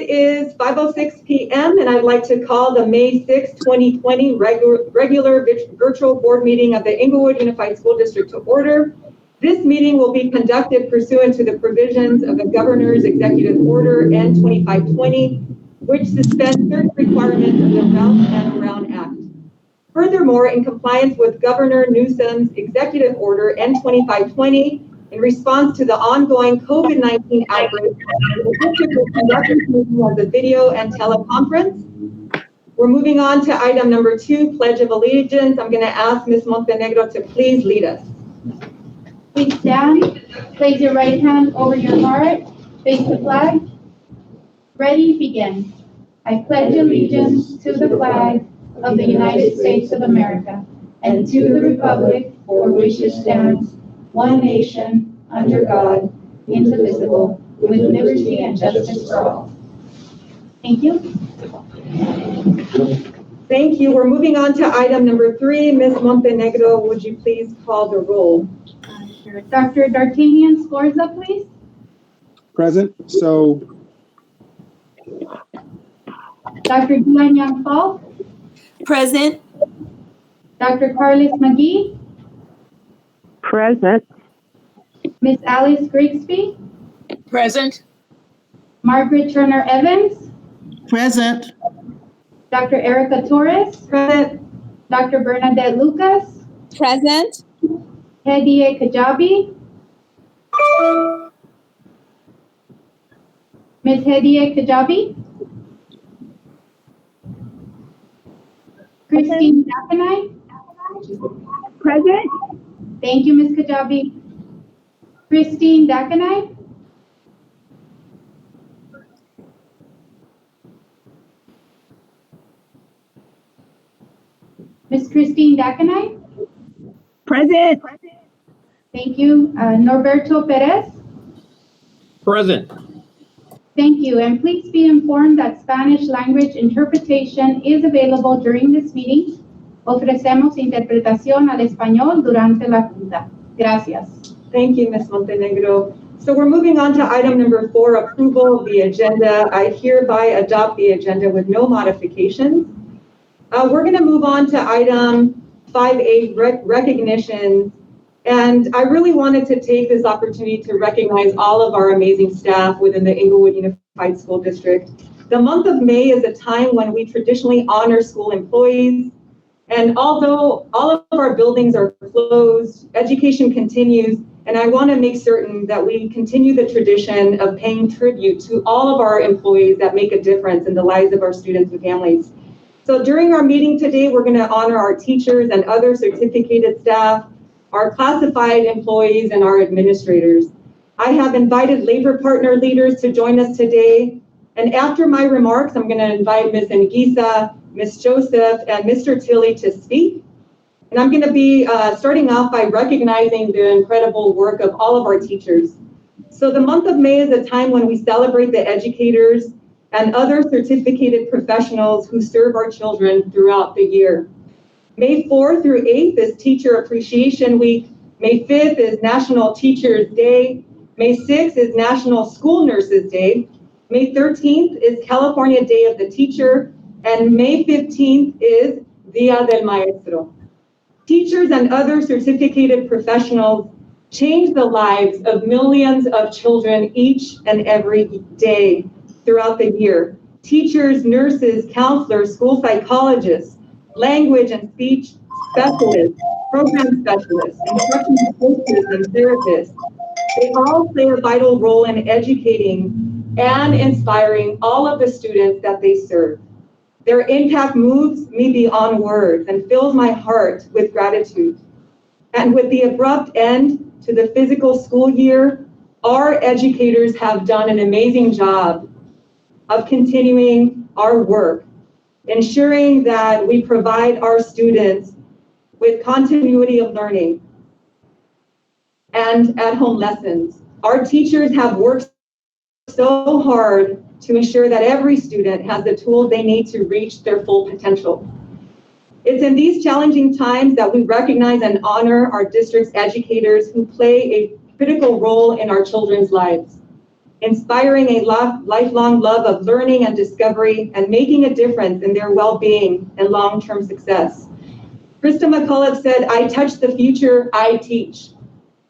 It is 5:06 p.m. and I'd like to call the May 6, 2020 regular virtual board meeting of the Inglewood Unified School District to order. This meeting will be conducted pursuant to the provisions of the Governor's Executive Order N2520, which suspends certain requirements of the Round and Around Act. Furthermore, in compliance with Governor Newsom's Executive Order N2520, in response to the ongoing COVID-19 outbreak, the district will conduct this meeting as a video and teleconference. We're moving on to item number 2, Pledge of Allegiance. I'm going to ask Ms. Montenegro to please lead us. Please stand, place your right hand over your heart, face the flag. Ready, begin. I pledge allegiance to the flag of the United States of America and to the republic for which it stands, one nation, under God, indivisible, with liberty and justice for all. Thank you. Thank you. We're moving on to item number 3. Ms. Montenegro, would you please call the roll? Sure. Dr. D'Artagnan Sforza, please. Present. So, Dr. Guanyan Falk. Present. Dr. Carlos McGee. Present. Ms. Alice Grigsby. Present. Margaret Turner Evans. Present. Dr. Erica Torres. Present. Dr. Bernadette Lucas. Present. Hediye Kajabi. Ms. Hediye Kajabi. Christine Dakanai. Present. Thank you, Ms. Kajabi. Christine Dakanai. Ms. Christine Dakanai. Present. Thank you. Norberto Perez. Present. Thank you. And please be informed that Spanish language interpretation is available during this meeting. Ofrecemos interpretación al español durante la junta. Gracias. Thank you, Ms. Montenegro. So we're moving on to item number 4, approval of the agenda. I hereby adopt the agenda with no modifications. We're going to move on to item 5A, recognition. And I really wanted to take this opportunity to recognize all of our amazing staff within the Inglewood Unified School District. The month of May is a time when we traditionally honor school employees. And although all of our buildings are closed, education continues, and I want to make certain that we continue the tradition of paying tribute to all of our employees that make a difference in the lives of our students and families. So during our meeting today, we're going to honor our teachers and other certificated staff, our classified employees, and our administrators. I have invited labor partner leaders to join us today. And after my remarks, I'm going to invite Ms. Nguisa, Ms. Joseph, and Mr. Tilley to speak. And I'm going to be starting off by recognizing the incredible work of all of our teachers. So the month of May is a time when we celebrate the educators and other certificated professionals who serve our children throughout the year. May 4th through 8th is Teacher Appreciation Week. May 5th is National Teachers Day. May 6th is National School Nurses Day. May 13th is California Day of the Teacher. And May 15th is Día del Maestro. Teachers and other certificated professionals change the lives of millions of children each and every day throughout the year. Teachers, nurses, counselors, school psychologists, language and speech specialists, program specialists, instructional coaches, and therapists. They all play a vital role in educating and inspiring all of the students that they serve. Their impact moves me beyond words and fills my heart with gratitude. And with the abrupt end to the physical school year, our educators have done an amazing job of continuing our work, ensuring that we provide our students with continuity of learning and at-home lessons. Our teachers have worked so hard to ensure that every student has the tools they need to reach their full potential. It's in these challenging times that we recognize and honor our district's educators who play a critical role in our children's lives. inspiring a lifelong love of learning and discovery, and making a difference in their well-being and long-term success. Krista McCullough said, "I touch the future, I teach."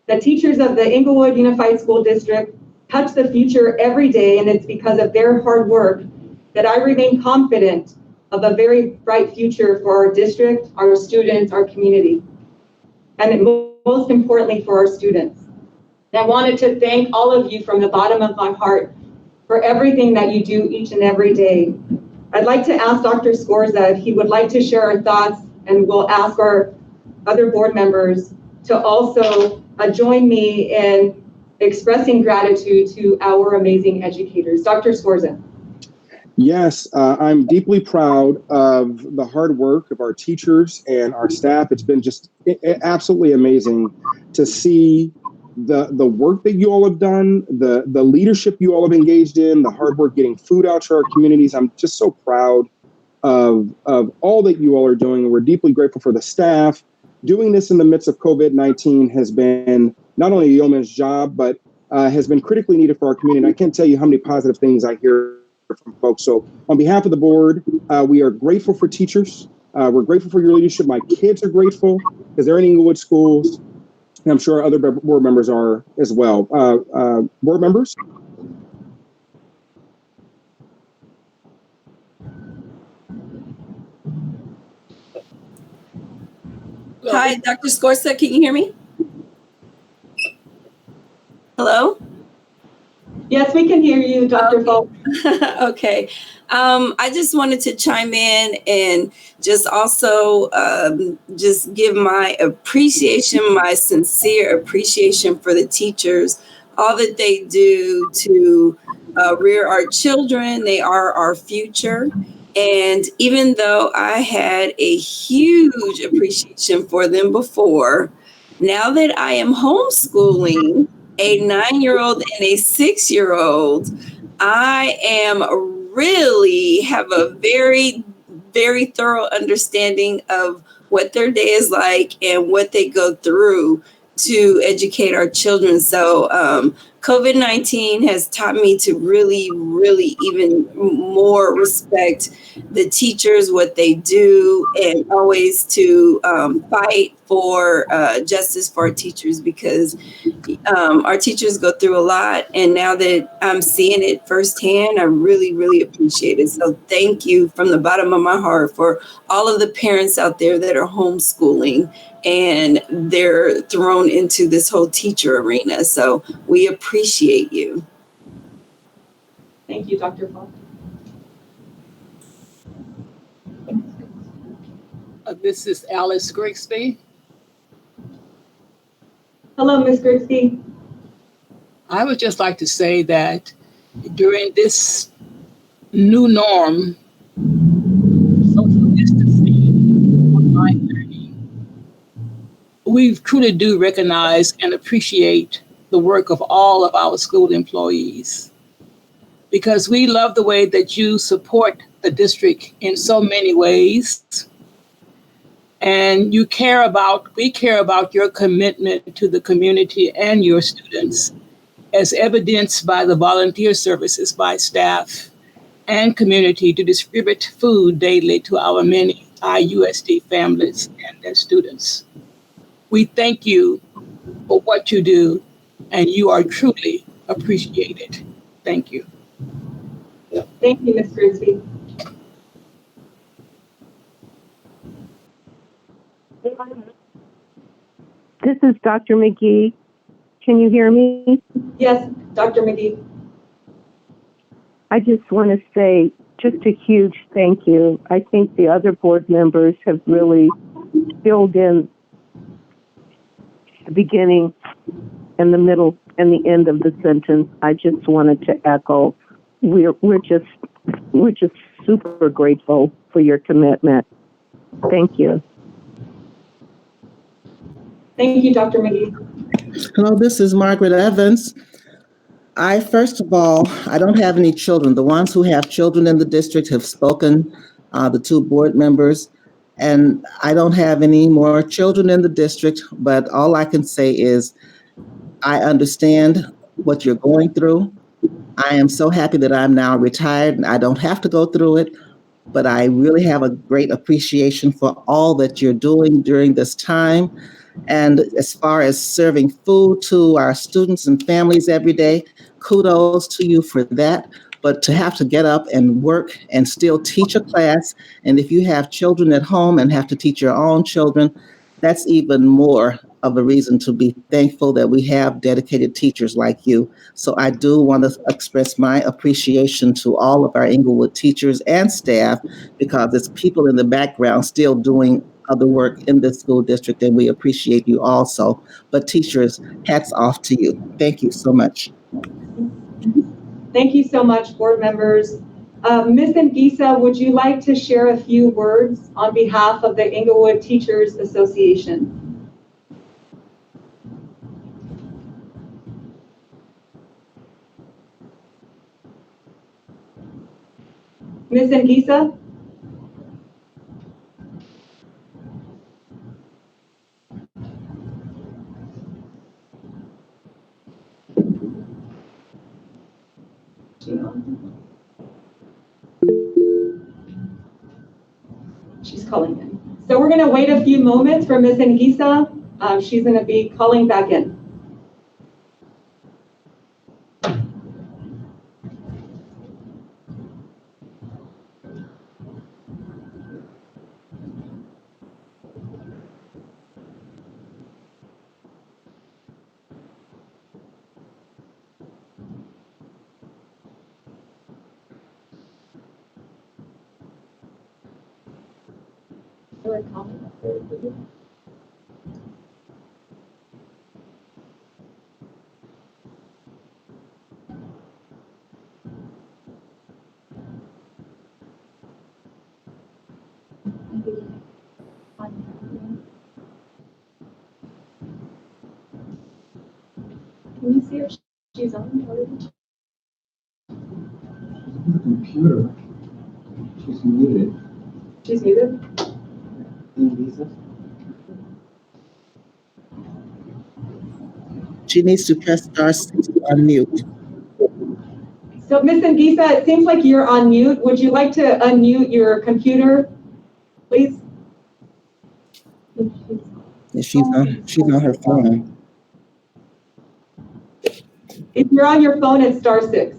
The teachers of the Inglewood Unified School District touch the future every day, and it's because of their hard work that I remain confident of a very bright future for our district, our students, our community, and most importantly for our students. And I wanted to thank all of you from the bottom of my heart for everything that you do each and every day. I'd like to ask Dr. Scorza if he would like to share our thoughts, and we'll ask our other board members to also join me in expressing gratitude to our amazing educators. Dr. Scorza. Yes, I'm deeply proud of the hard work of our teachers and our staff. It's been just absolutely amazing to see the work that you all have done, the leadership you all have engaged in, the hard work getting food out to our communities. I'm just so proud of all that you all are doing. We're deeply grateful for the staff. Doing this in the midst of COVID-19 has been not only a yeoman's job, but has been critically needed for our community. And I can't tell you how many positive things I hear from folks. So on behalf of the board, we are grateful for teachers. We're grateful for your leadership. My kids are grateful because they're in Inglewood schools. And I'm sure other board members are as well. Board members? Hi, Dr. Scorza, can you hear me? Hello? Yes, we can hear you, Dr. Falk. Okay. I just wanted to chime in and just also just give my appreciation, my sincere appreciation for the teachers, all that they do to rear our children. They are our future. And even though I had a huge appreciation for them before, now that I am homeschooling a 9-year-old and a 6-year-old, I am really have a very, very thorough understanding of what their day is like and what they go through to educate our children. So COVID-19 has taught me to really, really even more respect the teachers, what they do, and always to fight for justice for our teachers, because our teachers go through a lot. And now that I'm seeing it firsthand, I really, really appreciate it. So thank you from the bottom of my heart for all of the parents out there that are homeschooling and they're thrown into this whole teacher arena. So we appreciate you. Thank you, Dr. Falk. This is Alice Grigsby. Hello, Ms. Grigsby. I would just like to say that during this new norm, social distancing, online learning, we truly do recognize and appreciate the work of all of our school employees, because we love the way that you support the district in so many ways. And we care about your commitment to the community and your students, as evidenced by the volunteer services by staff and community to distribute food daily to our many IUSD families and their students. We thank you for what you do, and you are truly appreciated. Thank you. Thank you, Ms. Grigsby. This is Dr. McGee. Can you hear me? Yes, Dr. McGee. I just want to say just a huge thank you. I think the other board members have really filled in the beginning and the middle and the end of the sentence. I just wanted to echo. We're just super grateful for your commitment. Thank you. Thank you, Dr. McGee. Hello, this is Margaret Evans. First of all, I don't have any children. The ones who have children in the district have spoken, the two board members, and I don't have any more children in the district, but all I can say is I understand what you're going through. I am so happy that I'm now retired and I don't have to go through it, but I really have a great appreciation for all that you're doing during this time. And as far as serving food to our students and families every day, kudos to you for that. But to have to get up and work and still teach a class, and if you have children at home and have to teach your own children, that's even more of a reason to be thankful that we have dedicated teachers like you. So I do want to express my appreciation to all of our Inglewood teachers and staff, because it's people in the background still doing other work in the school district, and we appreciate you also. But teachers, hats off to you. Thank you so much. Thank you so much, board members. Ms. Ngisa, would you like to share a few words on behalf of the Inglewood Teachers Association? Ms. Ngisa? She's calling in. So we're going to wait a few moments for Ms. Ngisa. She's going to be calling back in. Can you see if she's on already? The computer. She's muted. She's muted? Lisa? She needs to press star six to unmute. So Ms. Ngisa, it seems like you're on mute. Would you like to unmute your computer, please? She's on her phone. If you're on your phone, it's star six.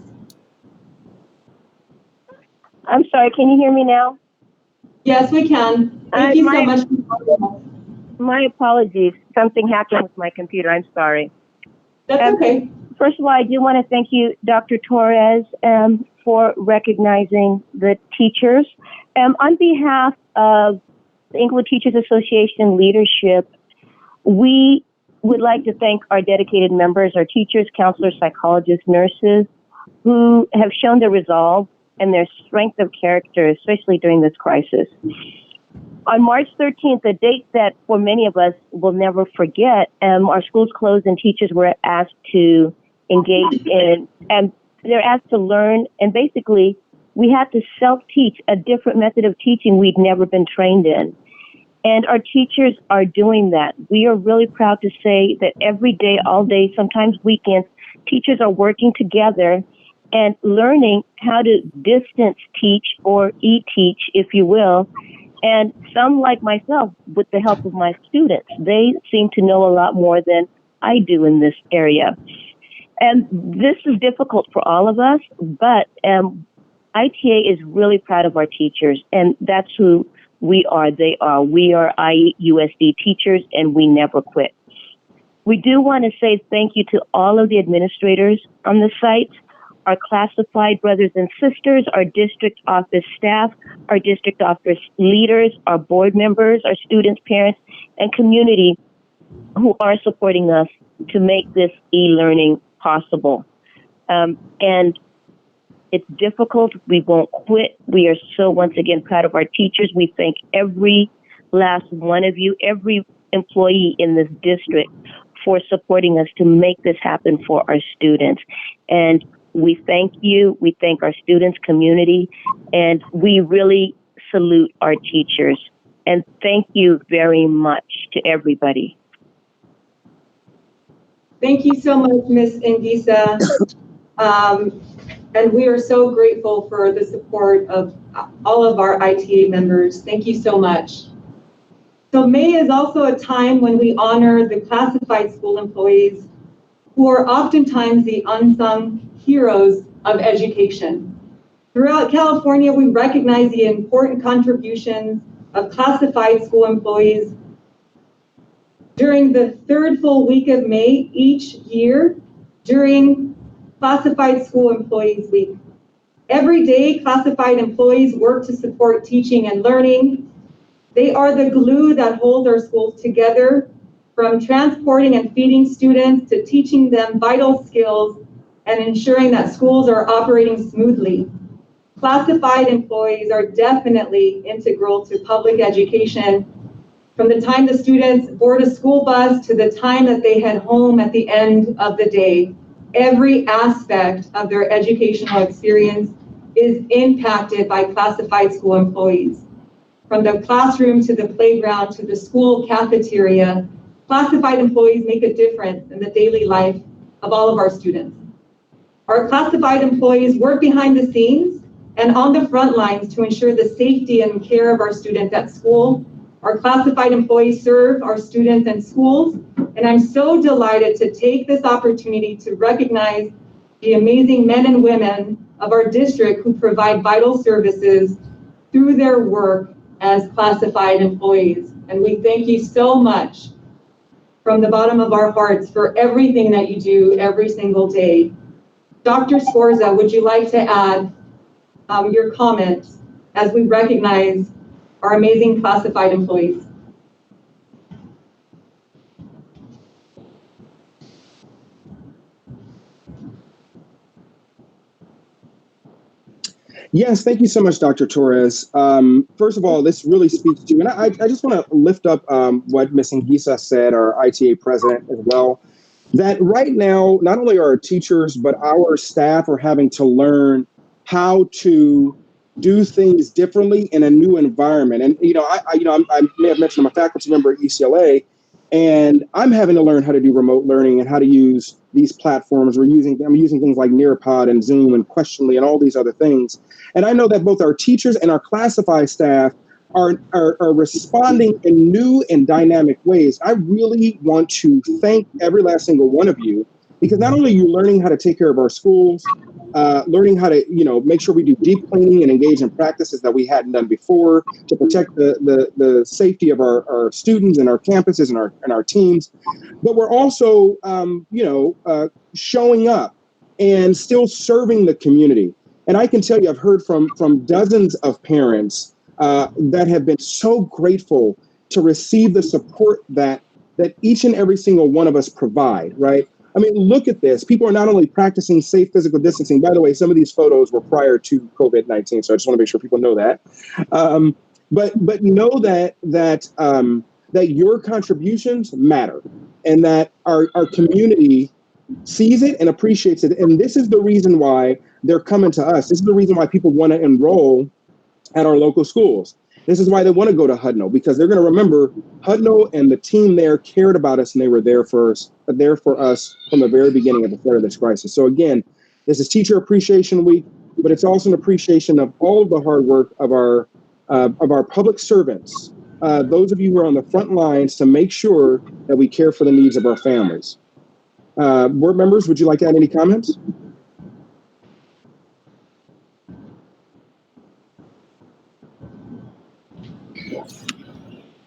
I'm sorry, can you hear me now? Yes, we can. Thank you so much. My apologies. Something happened with my computer. I'm sorry. That's okay. First of all, I do want to thank you, Dr. Torres, for recognizing the teachers. On behalf of the Inglewood Teachers Association leadership, we would like to thank our dedicated members, our teachers, counselors, psychologists, nurses, who have shown their resolve and their strength of character, especially during this crisis. On March 13th, a date that for many of us will never forget, our schools closed and teachers were asked to engage in, and they're asked to learn, and basically we had to self-teach a different method of teaching we'd never been trained in. And our teachers are doing that. We are really proud to say that every day, all day, sometimes weekends, teachers are working together and learning how to distance teach or e-teach, if you will. And some, like myself, with the help of my students, they seem to know a lot more than I do in this area. And this is difficult for all of us, but ITA is really proud of our teachers, and that's who we are. They are. We are IUSD teachers, and we never quit. We do want to say thank you to all of the administrators on the site, our classified brothers and sisters, our district office staff, our district office leaders, our board members, our students, parents, and community who are supporting us to make this e-learning possible. And it's difficult. We won't quit. We are so, once again, proud of our teachers. We thank every last one of you, every employee in this district for supporting us to make this happen for our students. And we thank you. We thank our students, community, and we really salute our teachers. And thank you very much to everybody. Thank you so much, Ms. Ngisa. And we are so grateful for the support of all of our ITA members. Thank you so much. So May is also a time when we honor the classified school employees who are oftentimes the unsung heroes of education. Throughout California, we recognize the important contributions of classified school employees during the third full week of May each year during Classified School Employees Week. Every day, classified employees work to support teaching and learning. They are the glue that holds our schools together, from transporting and feeding students to teaching them vital skills and ensuring that schools are operating smoothly. Classified employees are definitely integral to public education, from the time the students board a school bus to the time that they head home at the end of the day. Every aspect of their educational experience is impacted by classified school employees. From the classroom to the playground to the school cafeteria, classified employees make a difference in the daily life of all of our students. Our classified employees work behind the scenes and on the front lines to ensure the safety and care of our students at school. Our classified employees serve our students and schools, and I'm so delighted to take this opportunity to recognize the amazing men and women of our district who provide vital services through their work as classified employees. And we thank you so much from the bottom of our hearts for everything that you do every single day. Dr. Sforza, would you like to add your comments as we recognize our amazing classified employees? Yes, thank you so much, Dr. Torres. First of all, this really speaks to, and I just want to lift up what Ms. Ngisa said, our ITA president as well, that right now, not only our teachers, but our staff are having to learn how to do things differently in a new environment. And, I may have mentioned I'm a faculty member at UCLA, and I'm having to learn how to do remote learning and how to use these platforms. I'm using things like Nearpod and Zoom and Questionly and all these other things. And I know that both our teachers and our classified staff are responding in new and dynamic ways. I really want to thank every last single one of you, because not only are you learning how to take care of our schools, learning how to, make sure we do deep cleaning and engage in practices that we hadn't done before to protect the safety of our students and our campuses and our teams, but we're also, showing up and still serving the community. And I can tell you, I've heard from dozens of parents that have been so grateful to receive the support that each and every single one of us provide, right? I mean, look at this. People are not only practicing safe physical distancing. By the way, some of these photos were prior to COVID-19, so I just want to make sure people know that. But know that your contributions matter, and that our community sees it and appreciates it. And this is the reason why they're coming to us. This is the reason why people want to enroll at our local schools. This is why they want to go to Hudno, because they're going to remember Hudno and the team there cared about us, and they were there for us from the very beginning at the start of this crisis. So again, this is Teacher Appreciation Week, but it's also an appreciation of all of the hard work of our public servants, those of you who are on the front lines to make sure that we care for the needs of our families. Board members, would you like to add any comments?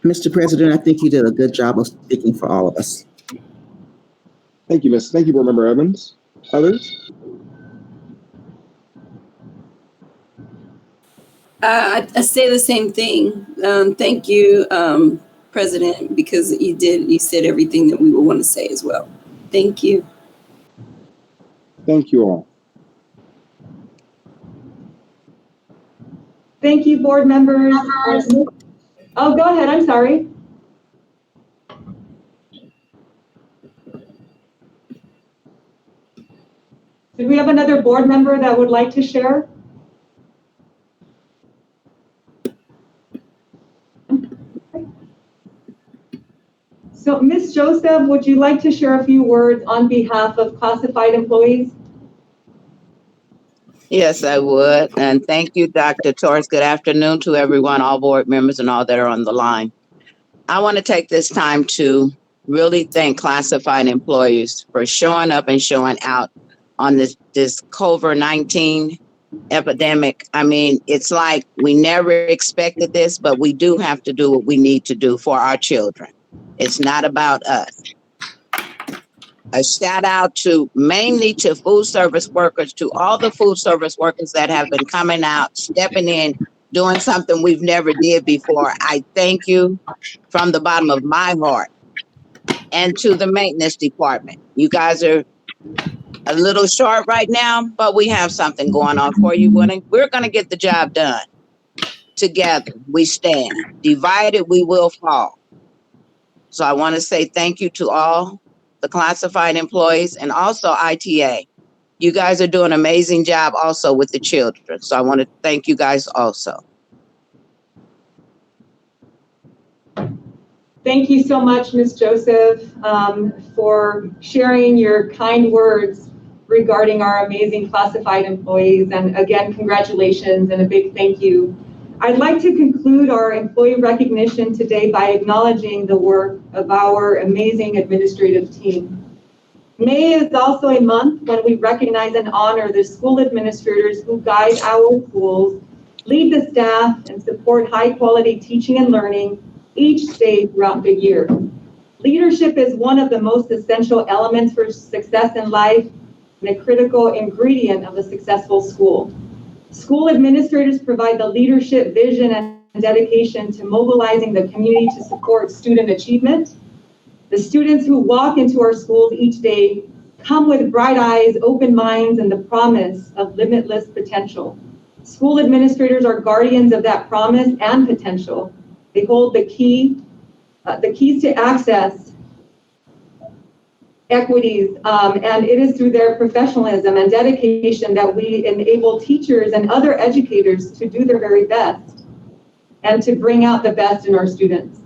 Mr. President, I think you did a good job of speaking for all of us. Thank you, Miss. Thank you, Board Member Evans. Others? I say the same thing. Thank you, President, because you said everything that we would want to say as well. Thank you. Thank you all. Thank you, board members. Oh, go ahead. I'm sorry. Did we have another board member that would like to share? So, Ms. Joseph, would you like to share a few words on behalf of classified employees? Yes, I would. And thank you, Dr. Torres. Good afternoon to everyone, all board members and all that are on the line. I want to take this time to really thank classified employees for showing up and showing out on this COVID-19 epidemic. I mean, it's like we never expected this, but we do have to do what we need to do for our children. It's not about us. A shout out to mainly to food service workers, to all the food service workers that have been coming out, stepping in, doing something we've never did before. I thank you from the bottom of my heart. And to the maintenance department. You guys are a little short right now, but we have something going on for you. We're going to get the job done. Together, we stand. Divided, we will fall. So I want to say thank you to all the classified employees and also ITA. You guys are doing an amazing job also with the children. So I want to thank you guys also. Thank you so much, Ms. Joseph, for sharing your kind words regarding our amazing classified employees. And again, congratulations and a big thank you. I'd like to conclude our employee recognition today by acknowledging the work of our amazing administrative team. May is also a month when we recognize and honor the school administrators who guide our schools, lead the staff, and support high-quality teaching and learning each day throughout the year. Leadership is one of the most essential elements for success in life and a critical ingredient of a successful school. School administrators provide the leadership, vision, and dedication to mobilizing the community to support student achievement. The students who walk into our schools each day come with bright eyes, open minds, and the promise of limitless potential. School administrators are guardians of that promise and potential. They hold the keys to access, equities, and it is through their professionalism and dedication that we enable teachers and other educators to do their very best and to bring out the best in our students.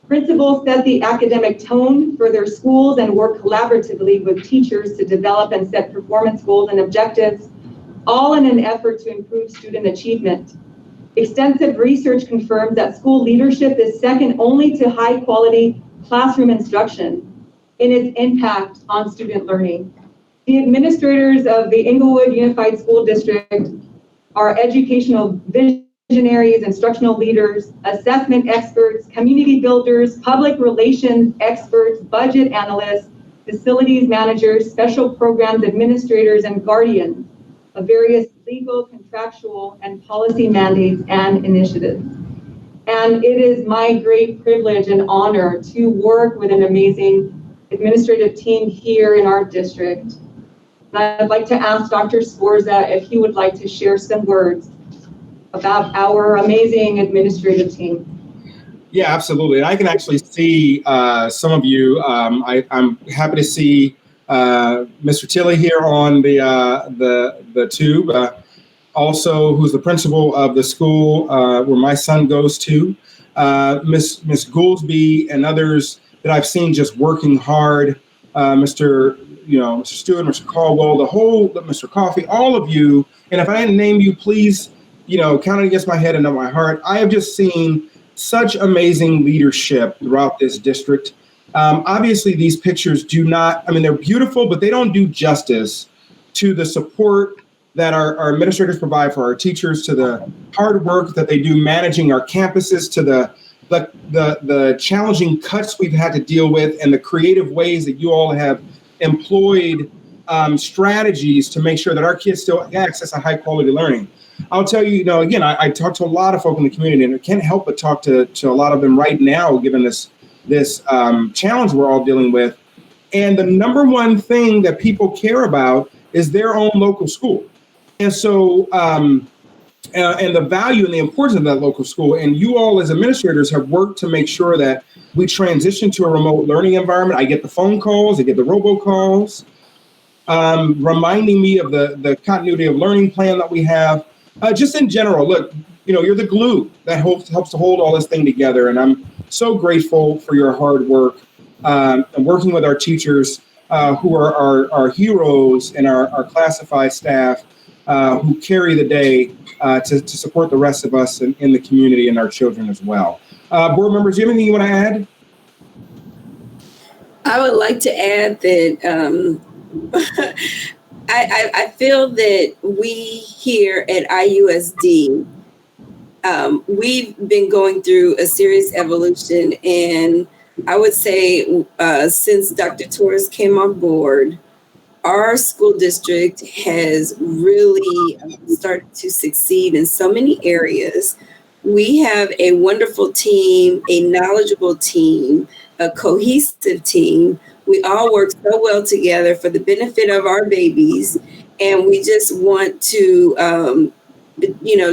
Principals set the academic tone for their schools and work collaboratively with teachers to develop and set performance goals and objectives, all in an effort to improve student achievement. Extensive research confirms that school leadership is second only to high-quality classroom instruction in its impact on student learning. The administrators of the Inglewood Unified School District are educational visionaries, instructional leaders, assessment experts, community builders, public relations experts, budget analysts, facilities managers, special programs administrators, and guardians of various legal, contractual, and policy mandates and initiatives. And it is my great privilege and honor to work with an amazing administrative team here in our district. And I'd like to ask Dr. Sforza if he would like to share some words about our amazing administrative team. Yeah, absolutely. And I can actually see some of you. I'm happy to see Mr. Tilley here on the tube. Also, who's the principal of the school where my son goes to, Miss Goolsby, and others that I've seen just working hard. Mr. Stewart, Mr. Caldwell, the whole Mr. Coffey, all of you. And if I didn't name you, please, count it against my head and not my heart. I have just seen such amazing leadership throughout this district. Obviously, these pictures they're beautiful, but they don't do justice to the support that our administrators provide for our teachers, to the hard work that they do managing our campuses, to the challenging cuts we've had to deal with, and the creative ways that you all have employed strategies to make sure that our kids still access a high quality learning. I'll tell you, again, I talk to a lot of folk in the community, and I can't help but talk to a lot of them right now, given this challenge we're all dealing with. And the number one thing that people care about is their own local school. And so, and the value and the importance of that local school. And you all as administrators have worked to make sure that we transition to a remote learning environment. I get the phone calls, I get the robocalls, reminding me of the continuity of learning plan that we have. Just in general, look, you're the glue that helps to hold all this thing together. And I'm so grateful for your hard work and working with our teachers who are our heroes and our classified staff. who carry the day to support the rest of us in the community and our children as well. Board members, do you have anything you want to add? I would like to add that I feel that we here at IUSD, we've been going through a serious evolution, and I would say since Dr. Torres came on board, our school district has really started to succeed in so many areas. We have a wonderful team, a knowledgeable team, a cohesive team. We all work so well together for the benefit of our babies, and we just want to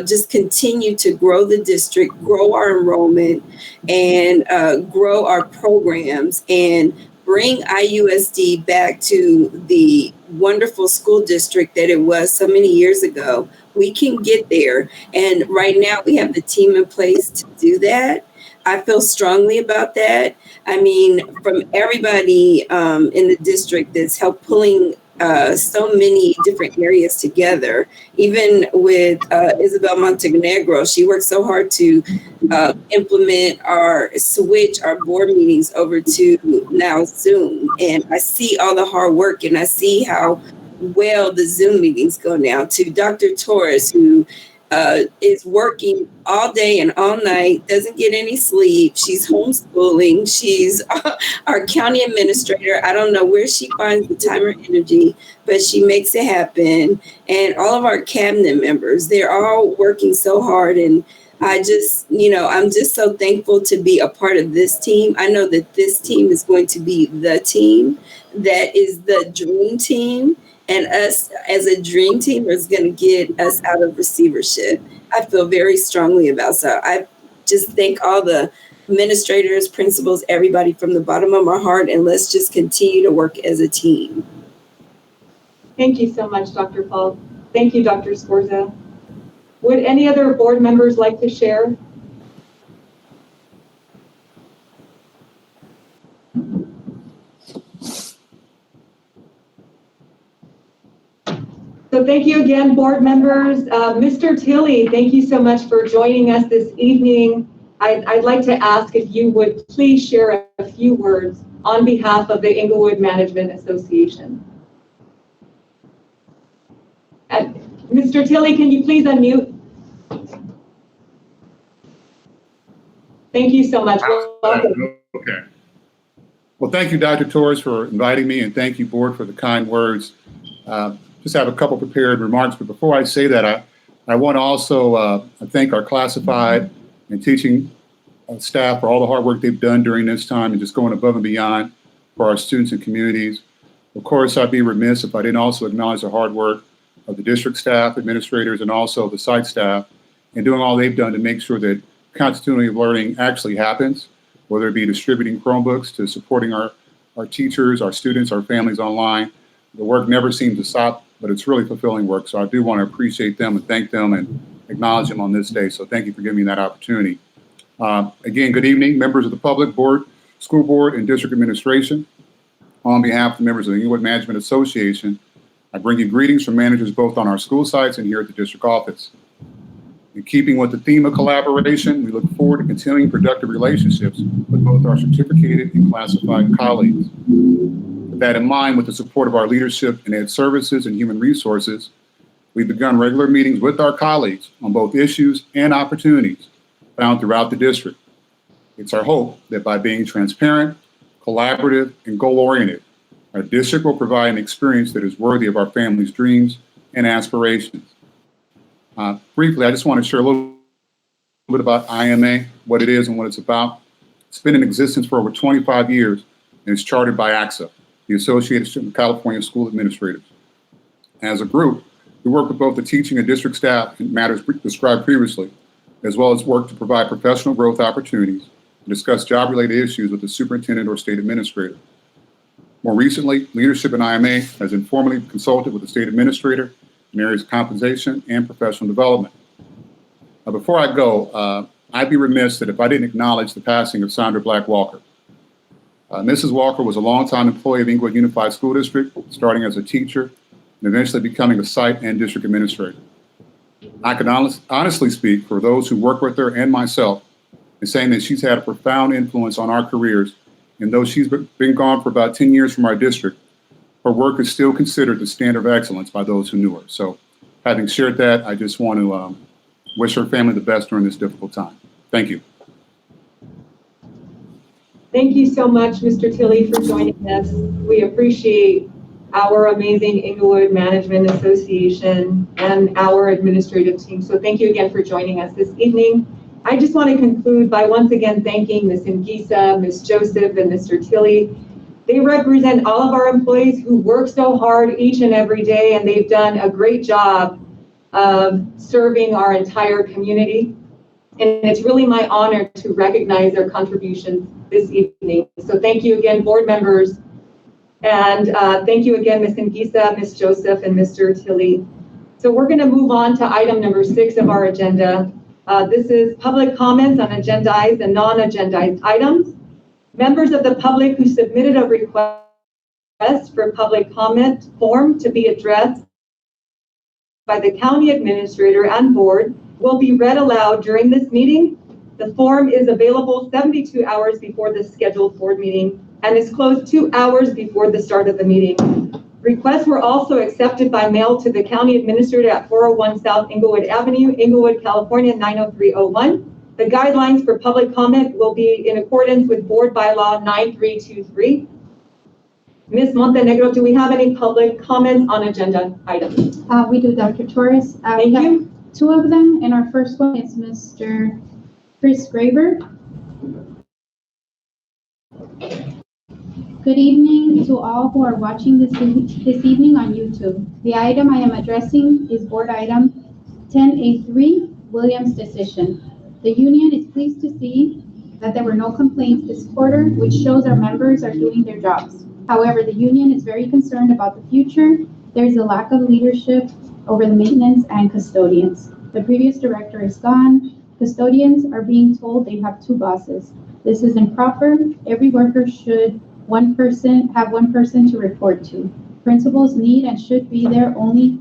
just continue to grow the district, grow our enrollment, and grow our programs, and bring IUSD back to the wonderful school district that it was so many years ago. We can get there. And right now we have the team in place to do that. I feel strongly about that. I mean, from everybody in the district that's helped pulling so many different areas together, even with Isabel Montenegro. She worked so hard to implement switch our board meetings over to now Zoom. And I see all the hard work, and I see how well the Zoom meetings go now. To Dr. Torres, who is working all day and all night, doesn't get any sleep. She's homeschooling. She's our county administrator. I don't know where she finds the time or energy, but she makes it happen. And all of our cabinet members, they're all working so hard. And I just, I'm just so thankful to be a part of this team. I know that this team is going to be the team that is the dream team. And us as a dream team is going to get us out of receivership. I feel very strongly about. So I just thank all the administrators, principals, everybody from the bottom of my heart, and let's just continue to work as a team. Thank you so much, Dr. Paul. Thank you, Dr. Scorza. Would any other board members like to share? So thank you again, board members. Mr. Tilley, thank you so much for joining us this evening. I'd like to ask if you would please share a few words on behalf of the Inglewood Management Association. Mr. Tilley, can you please unmute? Thank you so much. Welcome. Okay. Well, thank you, Dr. Torres, for inviting me, and thank you, board, for the kind words. Just have a couple prepared remarks, but before I say that, I want to also thank our classified and teaching staff for all the hard work they've done during this time and just going above and beyond for our students and communities. Of course, I'd be remiss if I didn't also acknowledge the hard work of the district staff, administrators, and also the site staff, and doing all they've done to make sure that continuity of learning actually happens, whether it be distributing Chromebooks to supporting our teachers, our students, our families online. The work never seems to stop, but it's really fulfilling work. So I do want to appreciate them and thank them and acknowledge them on this day. So thank you for giving me that opportunity. Again, good evening, members of the public, board, school board, and district administration. On behalf of the members of the Inglewood Management Association, I bring you greetings from managers both on our school sites and here at the district office. In keeping with the theme of collaboration, we look forward to continuing productive relationships with both our certificated and classified colleagues. With that in mind, with the support of our leadership in Ed Services and Human Resources, we've begun regular meetings with our colleagues on both issues and opportunities found throughout the district. It's our hope that by being transparent, collaborative, and goal-oriented, our district will provide an experience that is worthy of our families' dreams and aspirations. Briefly, I just want to share a little bit about IMA, what it is and what it's about. It's been in existence for over 25 years and is chartered by ACSA, the Association of California School Administrators. As a group, we work with both the teaching and district staff in matters described previously, as well as work to provide professional growth opportunities and discuss job-related issues with the superintendent or state administrator. More recently, leadership in IMA has informally consulted with the state administrator in areas of compensation and professional development. Now, before I go, I'd be remiss that if I didn't acknowledge the passing of Sandra Black Walker. Mrs. Walker was a longtime employee of Inglewood Unified School District, starting as a teacher and eventually becoming a site and district administrator. I can honestly speak for those who work with her and myself in saying that she's had a profound influence on our careers, and though she's been gone for about 10 years from our district, her work is still considered the standard of excellence by those who knew her. So having shared that, I just want to wish her family the best during this difficult time. Thank you. Thank you so much, Mr. Tilley, for joining us. We appreciate our amazing Inglewood Management Association and our administrative team. So thank you again for joining us this evening. I just want to conclude by once again thanking Ms. Ngisa, Ms. Joseph, and Mr. Tilley. They represent all of our employees who work so hard each and every day, and they've done a great job of serving our entire community. And it's really my honor to recognize their contributions this evening. So thank you again, board members. And thank you again, Ms. Ngisa, Ms. Joseph, and Mr. Tilley. So we're going to move on to item number 6 of our agenda. This is public comments on agendized and non-agendized items. Members of the public who submitted a request for public comment form to be addressed by the county administrator and board will be read aloud during this meeting. The form is available 72 hours before the scheduled board meeting and is closed 2 hours before the start of the meeting. Requests were also accepted by mail to the county administrator at 401 South Inglewood Avenue, Inglewood, California, 90301. The guidelines for public comment will be in accordance with Board Bylaw 9323. Ms. Montenegro, do we have any public comments on agenda items? We do, Dr. Torres. Thank you. 2 of them, and our first one is Mr. Chris Graber. Good evening to all who are watching this evening on YouTube. The item I am addressing is board item 10A3, Williams decision. The union is pleased to see that there were no complaints this quarter, which shows our members are doing their jobs. However, the union is very concerned about the future. There is a lack of leadership over the maintenance and custodians. The previous director is gone. Custodians are being told they have 2 bosses. This is improper. Every worker should have one person to report to. Principals need and should be their only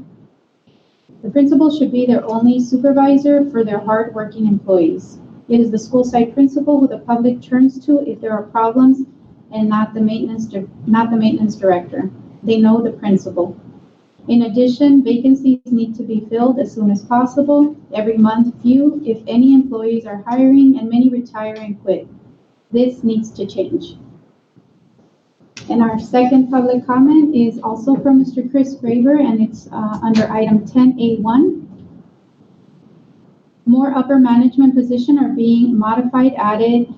The principal should be their only supervisor for their hard-working employees. It is the school site principal who the public turns to if there are problems and not the maintenance director. They know the principal. In addition, vacancies need to be filled as soon as possible. Every month, few, if any, employees are hiring and many retire and quit. This needs to change. And our second public comment is also from Mr. Chris Graber, and it's under item 10A1. More upper management positions are being modified, added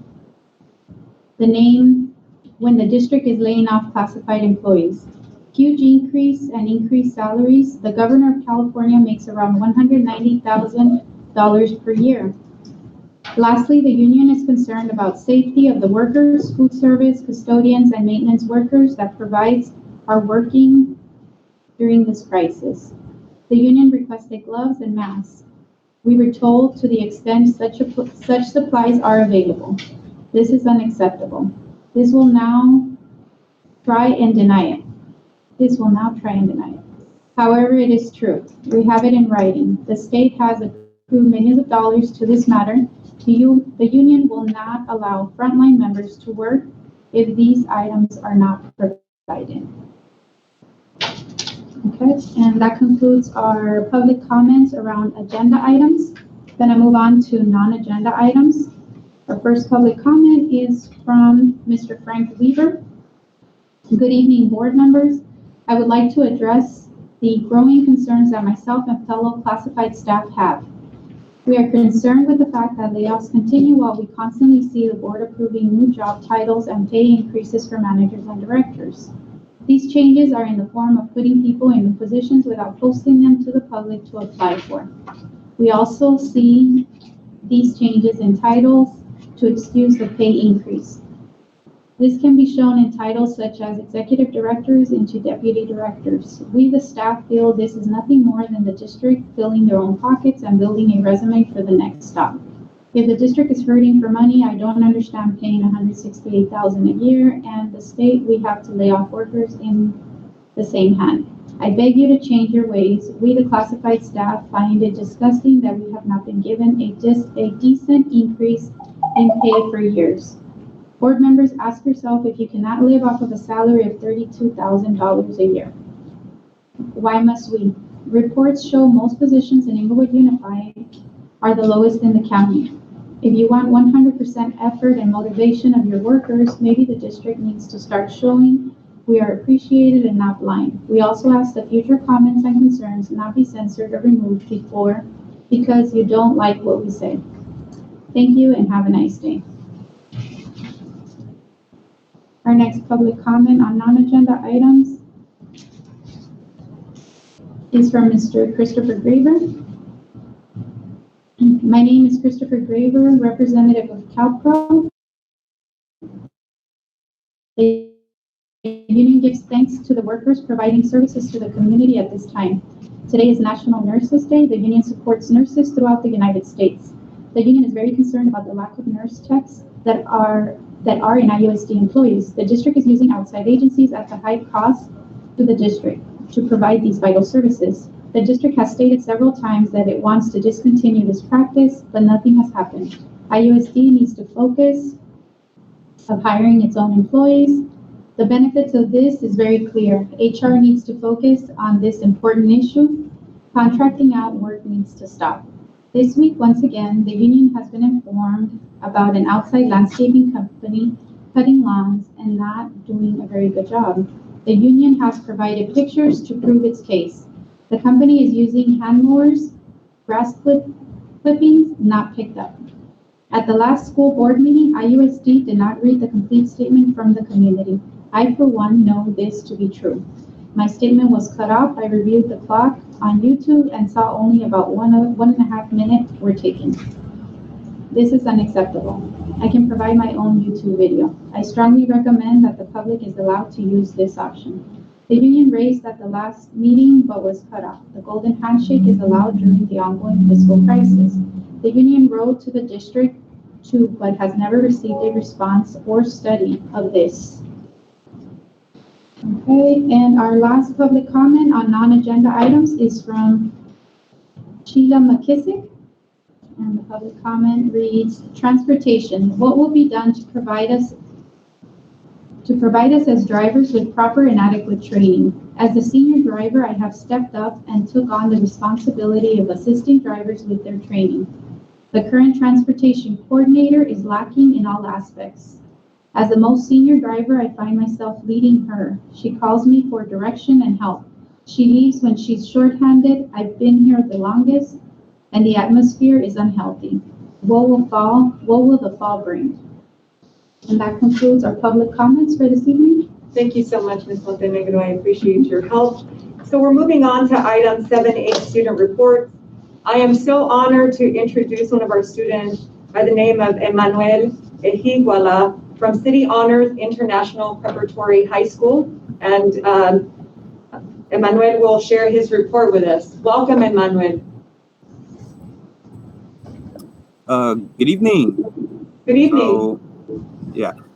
the name when the district is laying off classified employees. Huge increase and increased salaries. The governor of California makes around $190,000 per year. Lastly, the union is concerned about safety of the workers, food service, custodians, and maintenance workers that are working during this crisis. The union requested gloves and masks. We were told to the extent such supplies are available. This is unacceptable. This will now try and deny it. However, it is true. We have it in writing. The state has accrued millions of dollars to this matter. The union will not allow frontline members to work if these items are not provided. Okay, and that concludes our public comments around agenda items. Then I move on to non-agenda items. Our first public comment is from Mr. Frank Weaver. Good evening, board members. I would like to address the growing concerns that myself and fellow classified staff have. We are concerned with the fact that layoffs continue while we constantly see the board approving new job titles and pay increases for managers and directors. These changes are in the form of putting people in positions without posting them to the public to apply for. We also see these changes in titles to excuse the pay increase. This can be shown in titles such as executive directors into deputy directors. We, the staff, feel this is nothing more than the district filling their own pockets and building a resume for the next stop. If the district is hurting for money, I don't understand paying $168,000 a year, and the state, we have to lay off workers in the same hand. I beg you to change your ways. We, the classified staff, find it disgusting that we have not been given a decent increase in pay for years. Board members, ask yourself if you cannot live off of a salary of $32,000 a year. Why must we? Reports show most positions in Inglewood Unified are the lowest in the county. If you want 100% effort and motivation of your workers, maybe the district needs to start showing we are appreciated and not blind. We also ask that future comments and concerns not be censored or removed because you don't like what we say. Thank you and have a nice day. Our next public comment on non-agenda items is from Mr. Christopher Graver. My name is Christopher Graver, representative of CalPro. The union gives thanks to the workers providing services to the community at this time. Today is National Nurses Day. The union supports nurses throughout the United States. The union is very concerned about the lack of nurse techs that are in IUSD employees. The district is using outside agencies at the high cost to the district to provide these vital services. The district has stated several times that it wants to discontinue this practice, but nothing has happened. IUSD needs to focus of hiring its own employees. The benefits of this is very clear. HR needs to focus on this important issue. Contracting out work needs to stop. This week, once again, the union has been informed about an outside landscaping company cutting lawns and not doing a very good job. The union has provided pictures to prove its case. The company is using hand mowers, grass clippings not picked up. At the last school board meeting, IUSD did not read the complete statement from the community. I, for one, know this to be true. My statement was cut off. I reviewed the clock on YouTube and saw only about 1.5 minutes were taken. This is unacceptable. I can provide my own YouTube video. I strongly recommend that the public is allowed to use this option. The union raised at the last meeting but was cut off. The golden handshake is allowed during the ongoing fiscal crisis. The union wrote to the district too, but has never received a response or study of this. Okay, and our last public comment on non-agenda items is from Sheila McKissick. And the public comment reads, transportation. What will be done to provide us as drivers with proper and adequate training? As the senior driver, I have stepped up and took on the responsibility of assisting drivers with their training. The current transportation coordinator is lacking in all aspects. As the most senior driver, I find myself leading her. She calls me for direction and help. She leaves when she's shorthanded. I've been here the longest, and the atmosphere is unhealthy. What will the fall bring? And that concludes our public comments for this evening. Thank you so much, Ms. Montenegro. I appreciate your help. So we're moving on to item 7A, student reports. I am so honored to introduce one of our students by the name of Emmanuel Ehiguala from City Honors International Preparatory High School. And Emmanuel will share his report with us. Welcome, Emmanuel. Good evening. Good evening.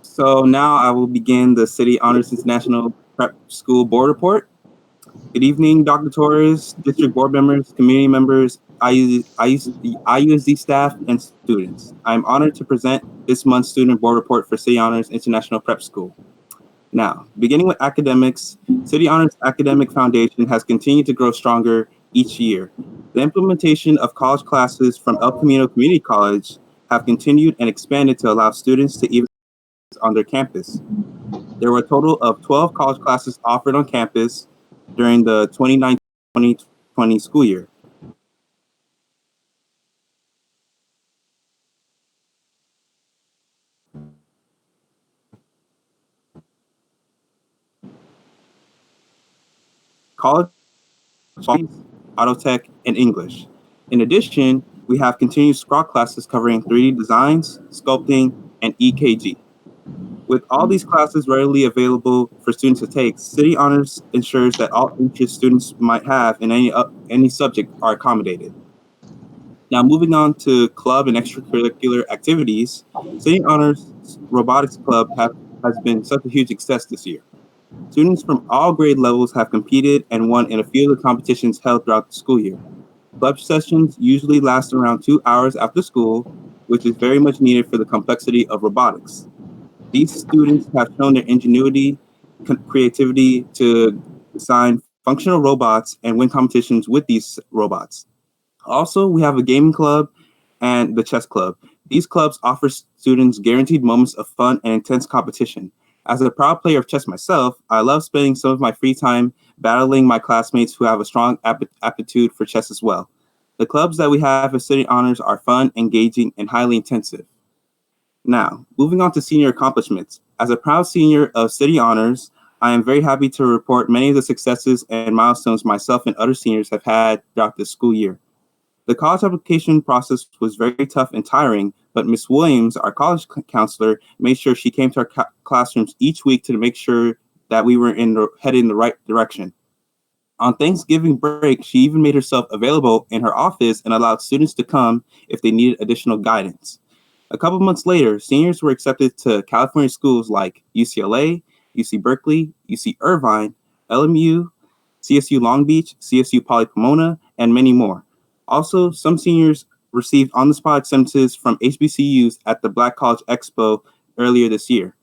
So now I will begin the City Honors International Prep School Board Report. Good evening, Dr. Torres, district board members, community members, IUSD staff, and students. I'm honored to present this month's student board report for City Honors International Prep School. Now, beginning with academics, City Honors Academic Foundation has continued to grow stronger each year. The implementation of college classes from El Camino Community College have continued and expanded to allow students to even on their campus. There were a total of 12 college classes offered on campus during the 2019-2020 school year. College, auto tech, and English. In addition, we have continued scroll classes covering 3D designs, sculpting, and EKG. With all these classes readily available for students to take, City Honors ensures that all interests students might have in any subject are accommodated. Now, moving on to club and extracurricular activities, City Honors Robotics Club has been such a huge success this year. Students from all grade levels have competed and won in a few of the competitions held throughout the school year. Club sessions usually last around 2 hours after school, which is very much needed for the complexity of robotics. These students have shown their ingenuity, creativity to design functional robots and win competitions with these robots. Also, we have a gaming club and the chess club. These clubs offer students guaranteed moments of fun and intense competition. As a proud player of chess myself, I love spending some of my free time battling my classmates who have a strong aptitude for chess as well. The clubs that we have at City Honors are fun, engaging, and highly intensive. Now, moving on to senior accomplishments. As a proud senior of City Honors, I am very happy to report many of the successes and milestones myself and other seniors have had throughout this school year. The college application process was very tough and tiring, but Ms. Williams, our college counselor, made sure she came to our classrooms each week to make sure that we were headed in the right direction. On Thanksgiving break, she even made herself available in her office and allowed students to come if they needed additional guidance. A couple months later, seniors were accepted to California schools like UCLA, UC Berkeley, UC Irvine, LMU, CSU Long Beach, CSU Poly Pomona, and many more. Also, some seniors received on-the-spot acceptances from HBCUs at the Black College Expo earlier this year.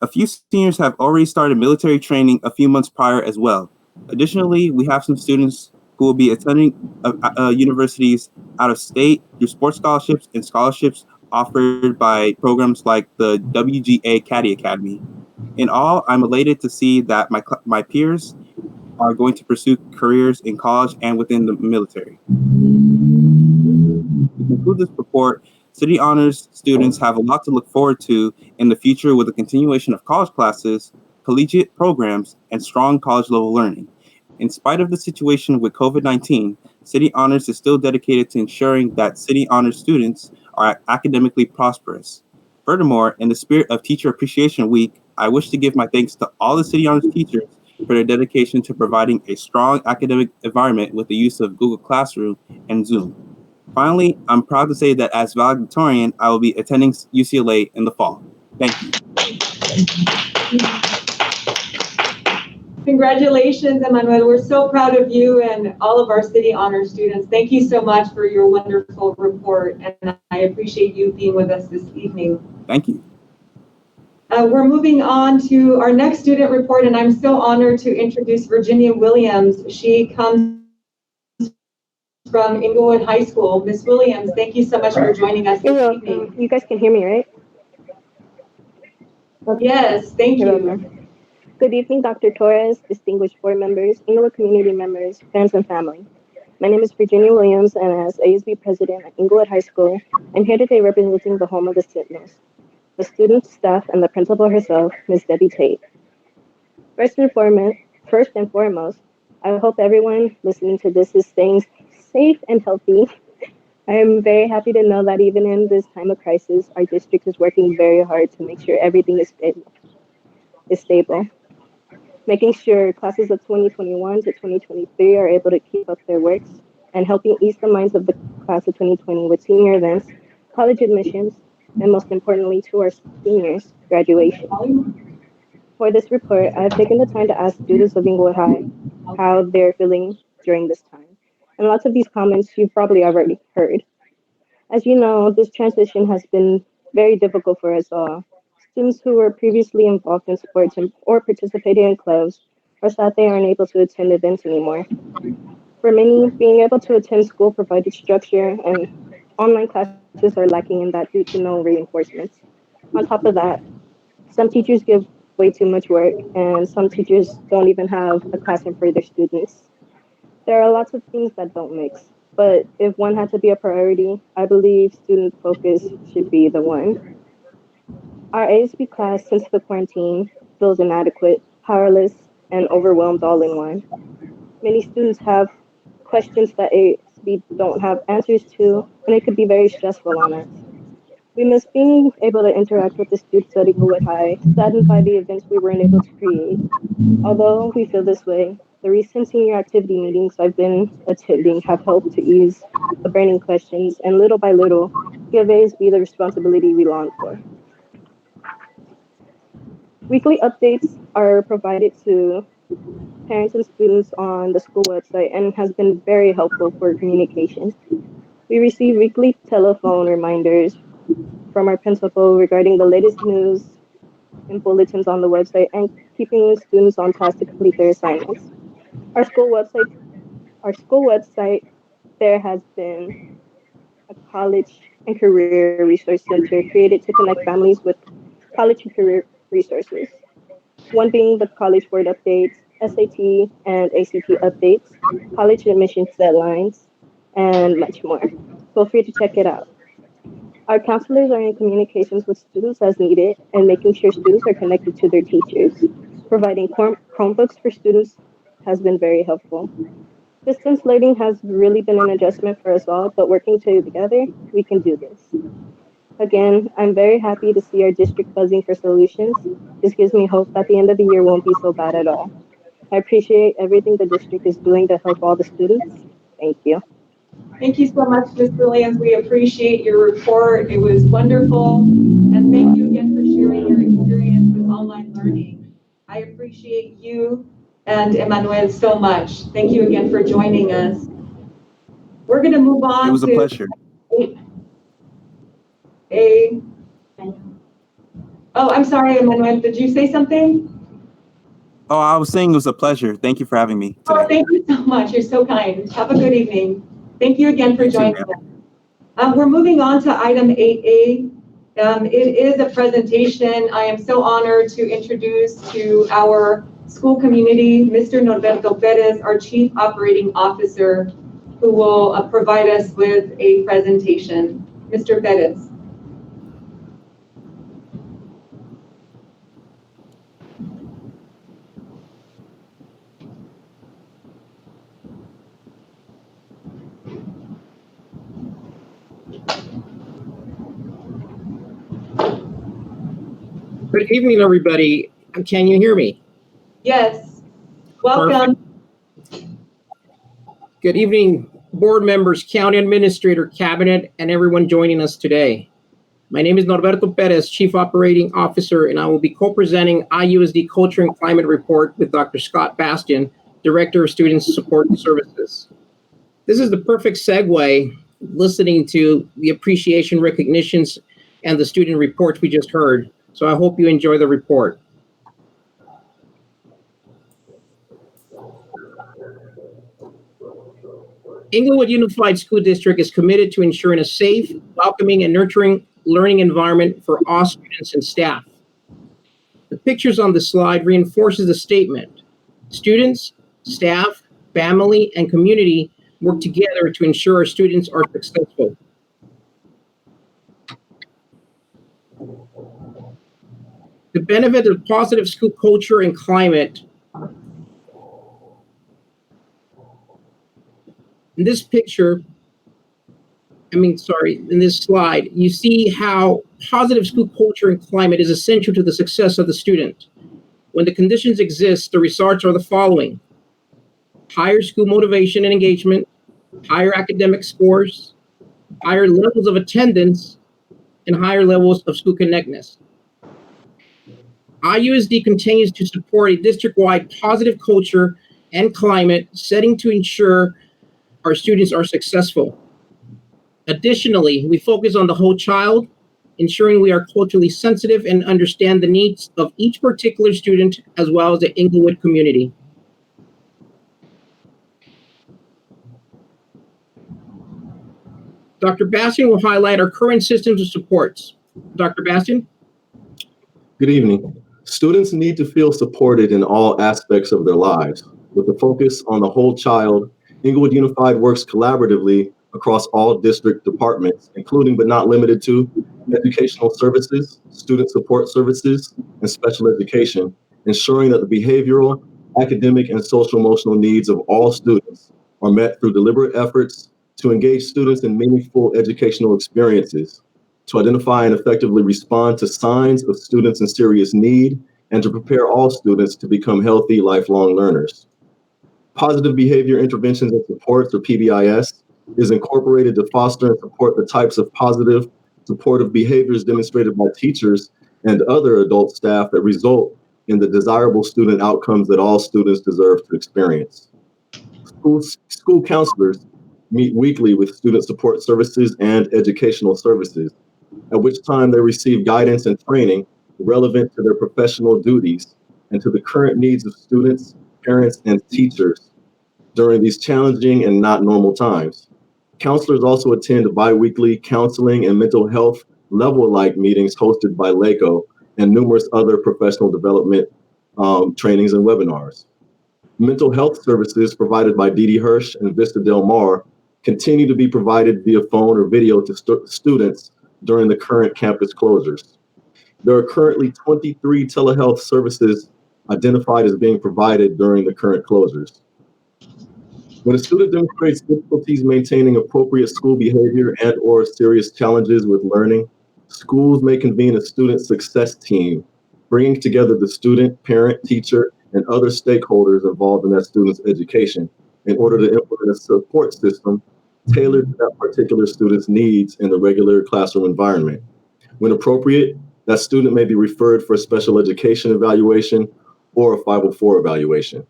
A few seniors have already started military training a few months prior as well. Additionally, we have some students who will be attending universities out of state through sports scholarships and scholarships offered by programs like the WGA Caddy Academy. In all, I'm elated to see that my peers are going to pursue careers in college and within the military. To conclude this report, City Honors students have a lot to look forward to in the future with the continuation of college classes, collegiate programs, and strong college level learning. In spite of the situation with COVID-19, City Honors is still dedicated to ensuring that City Honors students are academically prosperous. Furthermore, in the spirit of Teacher Appreciation Week, I wish to give my thanks to all the City Honors teachers for their dedication to providing a strong academic environment with the use of Google Classroom and Zoom. Finally, I'm proud to say that as valedictorian, I will be attending UCLA in the fall. Thank you. Congratulations, Emmanuel. We're so proud of you and all of our City Honor students. Thank you so much for your wonderful report, and I appreciate you being with us this evening. Thank you. We're moving on to our next student report, and I'm so honored to introduce Virginia Williams. She comes from Inglewood High School. Ms. Williams, thank you so much for joining us this evening. You guys can hear me, right? Okay. Yes, thank you. Good evening, Dr. Torres, distinguished board members, Inglewood community members, friends, and family. My name is Virginia Williams, and as ASB president at Inglewood High School, I'm here today representing the home of the Sentinels, the students, staff, and the principal herself, Ms. Debbie Tate. First and foremost, I hope everyone listening to this is staying safe and healthy. I am very happy to know that even in this time of crisis, our district is working very hard to make sure everything is stable. Making sure classes of 2021 to 2023 are able to keep up their works, and helping ease the minds of the class of 2020 with senior events, college admissions, and most importantly to our seniors, graduation. For this report, I have taken the time to ask students of Inglewood High how they're feeling during this time. And lots of these comments you've probably already heard. As you know, this transition has been very difficult for us all. Students who were previously involved in sports or participating in clubs are sad they aren't able to attend events anymore. For many, being able to attend school provided structure, and online classes are lacking in that due to no reinforcements. On top of that, some teachers give way too much work, and some teachers don't even have a classroom for their students. There are lots of things that don't mix, but if one had to be a priority, I believe student focus should be the one. Our ASB class since the quarantine feels inadequate, powerless, and overwhelmed all in one. Many students have questions that ASB don't have answers to, and it could be very stressful on us. We miss being able to interact with the students at Inglewood High, saddened by the events we weren't able to create. Although we feel this way, the recent senior activity meetings I've been attending have helped to ease the burning questions and little by little give ASB the responsibility we long for. Weekly updates are provided to parents and students on the school website and has been very helpful for communication. We receive weekly telephone reminders from our principal regarding the latest news and bulletins on the website and keeping students on task to complete their assignments. Our school website, our school website, there has been a college and career resource center created to connect families with college and career resources. One being the College Board updates, SAT and ACT updates, college admissions deadlines, and much more. Feel free to check it out. Our counselors are in communications with students as needed and making sure students are connected to their teachers. Providing Chromebooks for students has been very helpful. Distance learning has really been an adjustment for us all, but working together, we can do this. Again, I'm very happy to see our district buzzing for solutions. This gives me hope that the end of the year won't be so bad at all. I appreciate everything the district is doing to help all the students. Thank you. Thank you so much, Ms. Williams. We appreciate your report. It was wonderful. And thank you again for sharing your experience with online learning. I appreciate you and Emmanuel so much. Thank you again for joining us. We're going to move on to— It was a pleasure. Oh, I'm sorry, Emmanuel. Did you say something? Oh, I was saying it was a pleasure. Thank you for having me today. Oh, thank you so much. You're so kind. Have a good evening. Thank you again for joining us. We're moving on to item 8A. It is a presentation. I am so honored to introduce to our school community, Mr. Norberto Perez, our Chief Operating Officer, who will provide us with a presentation. Mr. Perez. Good evening, everybody. Can you hear me? Yes. Welcome. Perfect. Good evening, board members, county administrator, cabinet, and everyone joining us today. My name is Norberto Perez, Chief Operating Officer, and I will be co-presenting IUSD Culture and Climate Report with Dr. Scott Bastian, Director of Student Support Services. This is the perfect segue, listening to the appreciation recognitions and the student reports we just heard. So I hope you enjoy the report. Inglewood Unified School District is committed to ensuring a safe, welcoming, and nurturing learning environment for all students and staff. The pictures on the slide reinforces the statement. Students, staff, family, and community work together to ensure our students are successful. The benefit of positive school culture and climate. In this picture, in this slide, you see how positive school culture and climate is essential to the success of the student. When the conditions exist, the results are the following: higher school motivation and engagement, higher academic scores, higher levels of attendance, and higher levels of school connectedness. IUSD continues to support a district-wide positive culture and climate setting to ensure our students are successful. Additionally, we focus on the whole child, ensuring we are culturally sensitive and understand the needs of each particular student as well as the Inglewood community. Dr. Bastian will highlight our current systems of supports. Dr. Bastian? Good evening. Students need to feel supported in all aspects of their lives. With a focus on the whole child, Inglewood Unified works collaboratively across all district departments, including but not limited to educational services, student support services, and special education, ensuring that the behavioral, academic, and social emotional needs of all students are met through deliberate efforts to engage students in meaningful educational experiences, to identify and effectively respond to signs of students in serious need, and to prepare all students to become healthy, lifelong learners. Positive Behavior Interventions and Supports, or PBIS, is incorporated to foster and support the types of positive, supportive behaviors demonstrated by teachers and other adult staff that result in the desirable student outcomes that all students deserve to experience. School counselors meet weekly with student support services and educational services, at which time they receive guidance and training relevant to their professional duties and to the current needs of students, parents, and teachers during these challenging and not normal times. Counselors also attend biweekly counseling and mental health level-alike meetings hosted by LACO and numerous other professional development trainings and webinars. Mental health services provided by Didi Hirsch and Vista Del Mar continue to be provided via phone or video to students during the current campus closures. There are currently 23 telehealth services identified as being provided during the current closures. When a student demonstrates difficulties maintaining appropriate school behavior and or serious challenges with learning, schools may convene a student success team, bringing together the student, parent, teacher, and other stakeholders involved in that student's education in order to implement a support system tailored to that particular student's needs in the regular classroom environment. When appropriate, that student may be referred for a special education evaluation or a 504 evaluation.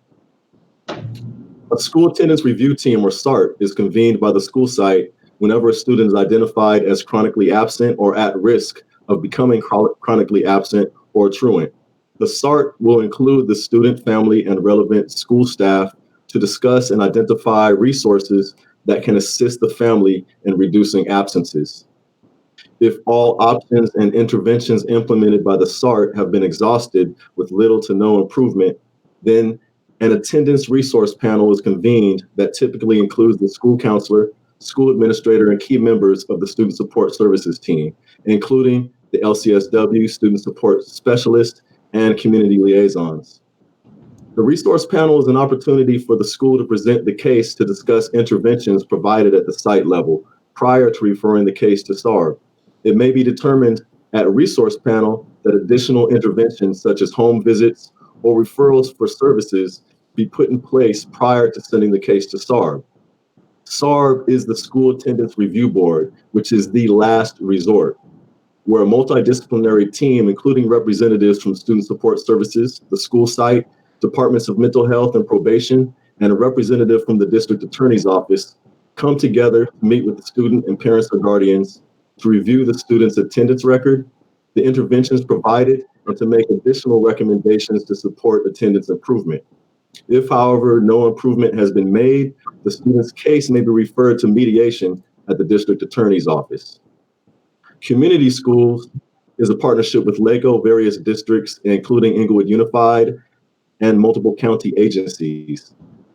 A school attendance review team, or SART, is convened by the school site whenever a student is identified as chronically absent or at risk of becoming chronically absent or truant. The SART will include the student, family, and relevant school staff to discuss and identify resources that can assist the family in reducing absences. If all options and interventions implemented by the SART have been exhausted with little to no improvement, then an attendance resource panel is convened that typically includes the school counselor, school administrator, and key members of the student support services team, including the LCSW, student support specialist, and community liaisons. The resource panel is an opportunity for the school to present the case to discuss interventions provided at the site level prior to referring the case to SARB. It may be determined at a resource panel that additional interventions such as home visits or referrals for services be put in place prior to sending the case to SARB. SARB is the School Attendance Review Board, which is the last resort, where a multidisciplinary team, including representatives from student support services, the school site, departments of mental health and probation, and a representative from the district attorney's office, come together to meet with the student and parents or guardians to review the student's attendance record, the interventions provided, and to make additional recommendations to support attendance improvement. If, however, no improvement has been made, the student's case may be referred to mediation at the district attorney's office. Community schools is a partnership with LACO, various districts, including Inglewood Unified, and multiple county agencies.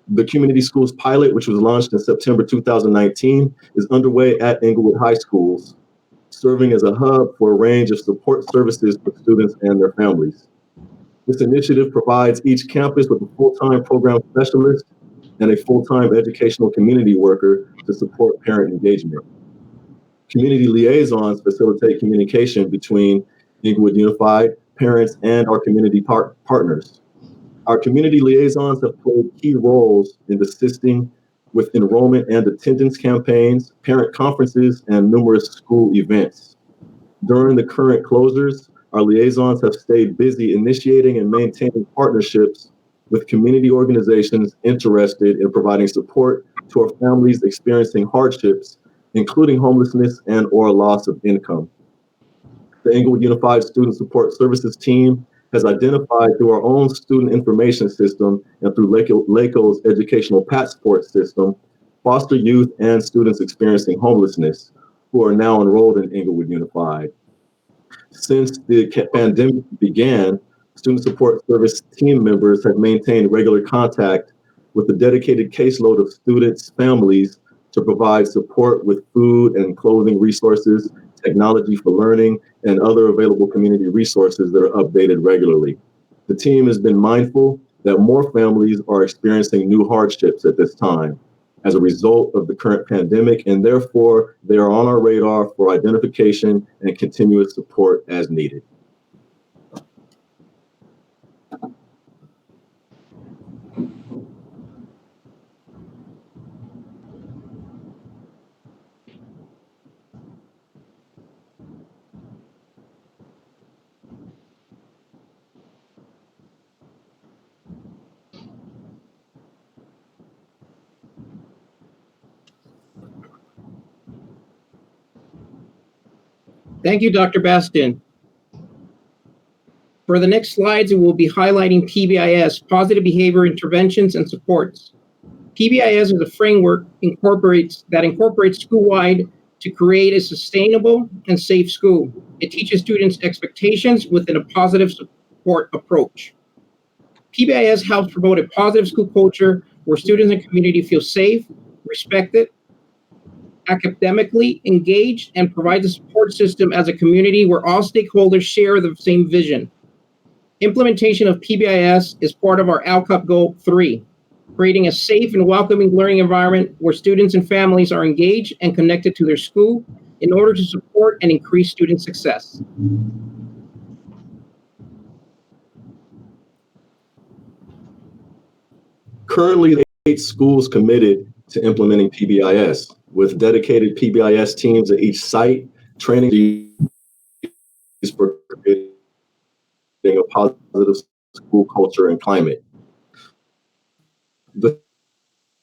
The community schools pilot, which was launched in September 2019, is underway at Inglewood High Schools, serving as a hub for a range of support services for students and their families. This initiative provides each campus with a full-time program specialist and a full-time educational community worker to support parent engagement. Community liaisons facilitate communication between Inglewood Unified, parents, and our community partners. Our community liaisons have played key roles in assisting with enrollment and attendance campaigns, parent conferences, and numerous school events. During the current closures, our liaisons have stayed busy initiating and maintaining partnerships with community organizations interested in providing support to our families experiencing hardships, including homelessness and or loss of income. The Inglewood Unified Student Support Services team has identified through our own student information system and through LACO's educational passport system, foster youth and students experiencing homelessness who are now enrolled in Inglewood Unified. Since the pandemic began, student support service team members have maintained regular contact with a dedicated caseload of students' families to provide support with food and clothing resources, technology for learning, and other available community resources that are updated regularly. The team has been mindful that more families are experiencing new hardships at this time as a result of the current pandemic, and therefore they are on our radar for identification and continuous support as needed. Thank you, Dr. Bastin. For the next slides, we will be highlighting PBIS, Positive Behavior Interventions and Supports. PBIS is a framework that incorporates school-wide to create a sustainable and safe school. It teaches students expectations within a positive support approach. PBIS helps promote a positive school culture where students and community feel safe, respected, academically engaged, and provides a support system as a community where all stakeholders share the same vision. Implementation of PBIS is part of our LCAP Goal 3, creating a safe and welcoming learning environment where students and families are engaged and connected to their school in order to support and increase student success. Currently, there are 8 schools committed to implementing PBIS, with dedicated PBIS teams at each site, training for creating a positive school culture and climate. The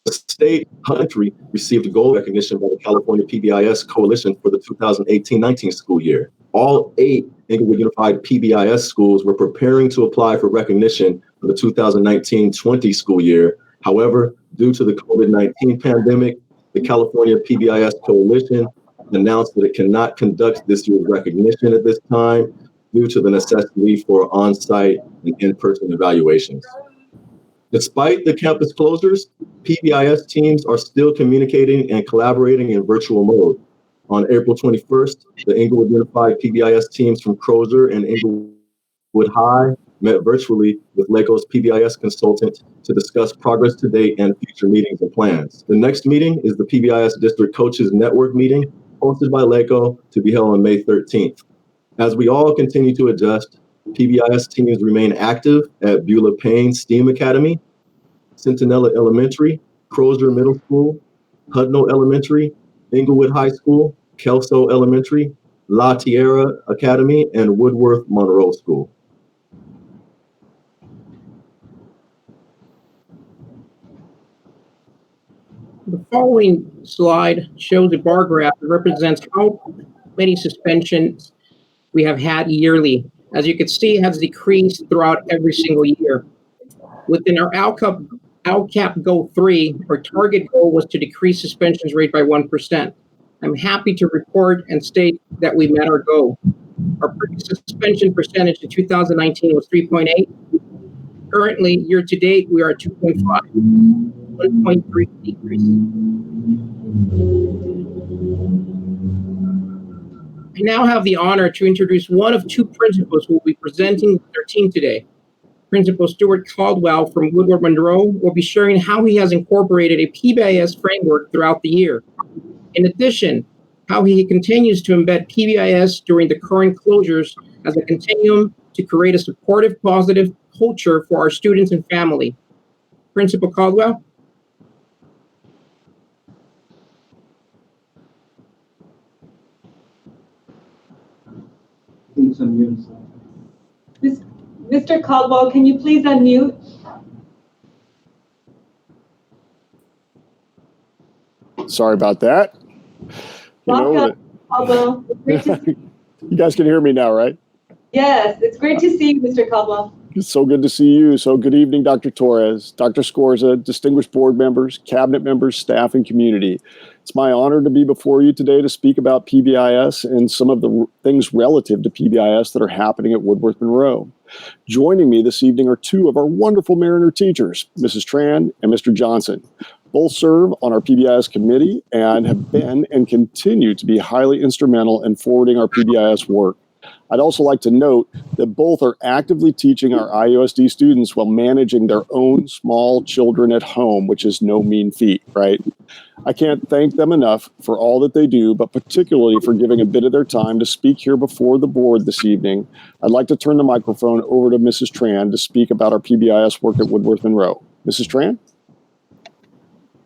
state country received gold recognition by the California PBIS Coalition for the 2018-19 school year. All 8 Inglewood Unified PBIS schools were preparing to apply for recognition for the 2019-20 school year. However, due to the COVID-19 pandemic, the California PBIS Coalition announced that it cannot conduct this year's recognition at this time due to the necessity for on-site and in-person evaluations. Despite the campus closures, PBIS teams are still communicating and collaborating in virtual mode. On April 21st, the Inglewood Unified PBIS teams from Crozer and Inglewood High met virtually with LACO's PBIS consultant to discuss progress to date and future meetings and plans. The next meeting is the PBIS District Coaches Network meeting, hosted by LACO, to be held on May 13th. As we all continue to adjust, PBIS teams remain active at Beulah Payne STEAM Academy, Centinela Elementary, Crozer Middle School, Hudno Elementary, Inglewood High School, Kelso Elementary, La Tierra Academy, and Woodworth Monroe School. The following slide shows a bar graph that represents how many suspensions we have had yearly. As you can see, it has decreased throughout every single year. Within our LCAP Goal 3, our target goal was to decrease suspensions rate by 1%. I'm happy to report and state that we met our goal. Our suspension percentage in 2019 was 3.8. Currently, year to date, we are at 2.5, 1.3 decrease. I now have the honor to introduce one of 2 principals who will be presenting with their team today. Principal Stuart Caldwell from Woodward Monroe will be sharing how he has incorporated a PBIS framework throughout the year. In addition, how he continues to embed PBIS during the current closures as a continuum to create a supportive, positive culture for our students and family. Principal Caldwell. Please unmute. Mr. Caldwell, can you please unmute? Sorry about that. Welcome, Caldwell. You guys can hear me now, right? Yes, it's great to see you, Mr. Caldwell. It's so good to see you. So good evening, Dr. Torres, Dr. Scorza, distinguished board members, cabinet members, staff, and community. It's my honor to be before you today to speak about PBIS and some of the things relative to PBIS that are happening at Woodworth Monroe. Joining me this evening are 2 of our wonderful Mariner teachers, Mrs. Tran and Mr. Johnson. Both serve on our PBIS committee and have been and continue to be highly instrumental in forwarding our PBIS work. I'd also like to note that both are actively teaching our IUSD students while managing their own small children at home, which is no mean feat, right? I can't thank them enough for all that they do, but particularly for giving a bit of their time to speak here before the board this evening. I'd like to turn the microphone over to Mrs. Tran to speak about our PBIS work at Woodworth Monroe. Mrs. Tran?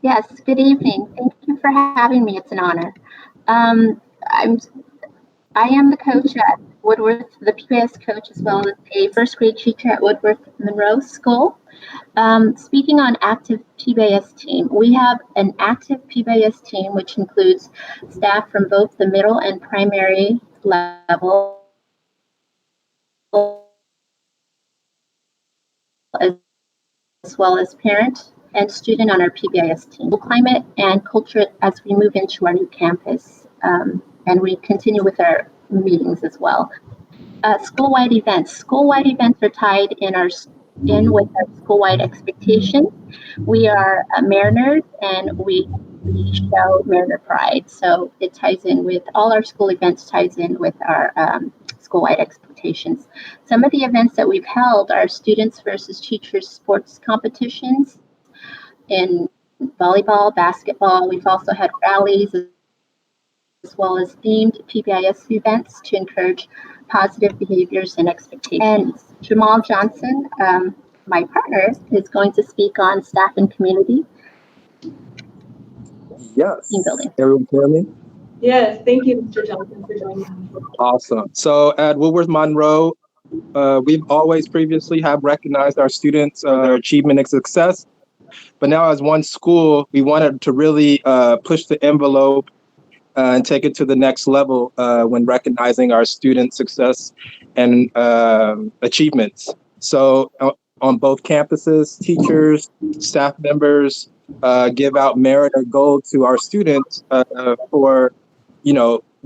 Yes, good evening. Thank you for having me. It's an honor. I am the coach at Woodworth, the PBIS coach, as well as a first grade teacher at Woodworth Monroe School. Speaking on active PBIS team, we have an active PBIS team, which includes staff from both the middle and primary level, as well as parent and student on our PBIS team. Climate and culture as we move into our new campus, and we continue with our meetings as well. School-wide events. School-wide events are tied in with our school-wide expectations. We are Mariners, and we show Mariner pride. So it ties in with all our school events, ties in with our school-wide expectations. Some of the events that we've held are students versus teachers sports competitions in volleyball, basketball. We've also had rallies as well as themed PBIS events to encourage positive behaviors and expectations. And Jamal Johnson, my partner, is going to speak on staff and community. Yes. Team building. Everyone hear me? Yes, thank you, Mr. Johnson, for joining us. Awesome. So at Woodworth Monroe, we've always previously have recognized our students, their achievement and success. But now as one school, we wanted to really push the envelope and take it to the next level when recognizing our student success and achievements. So on both campuses, teachers, staff members give out merit or gold to our students for,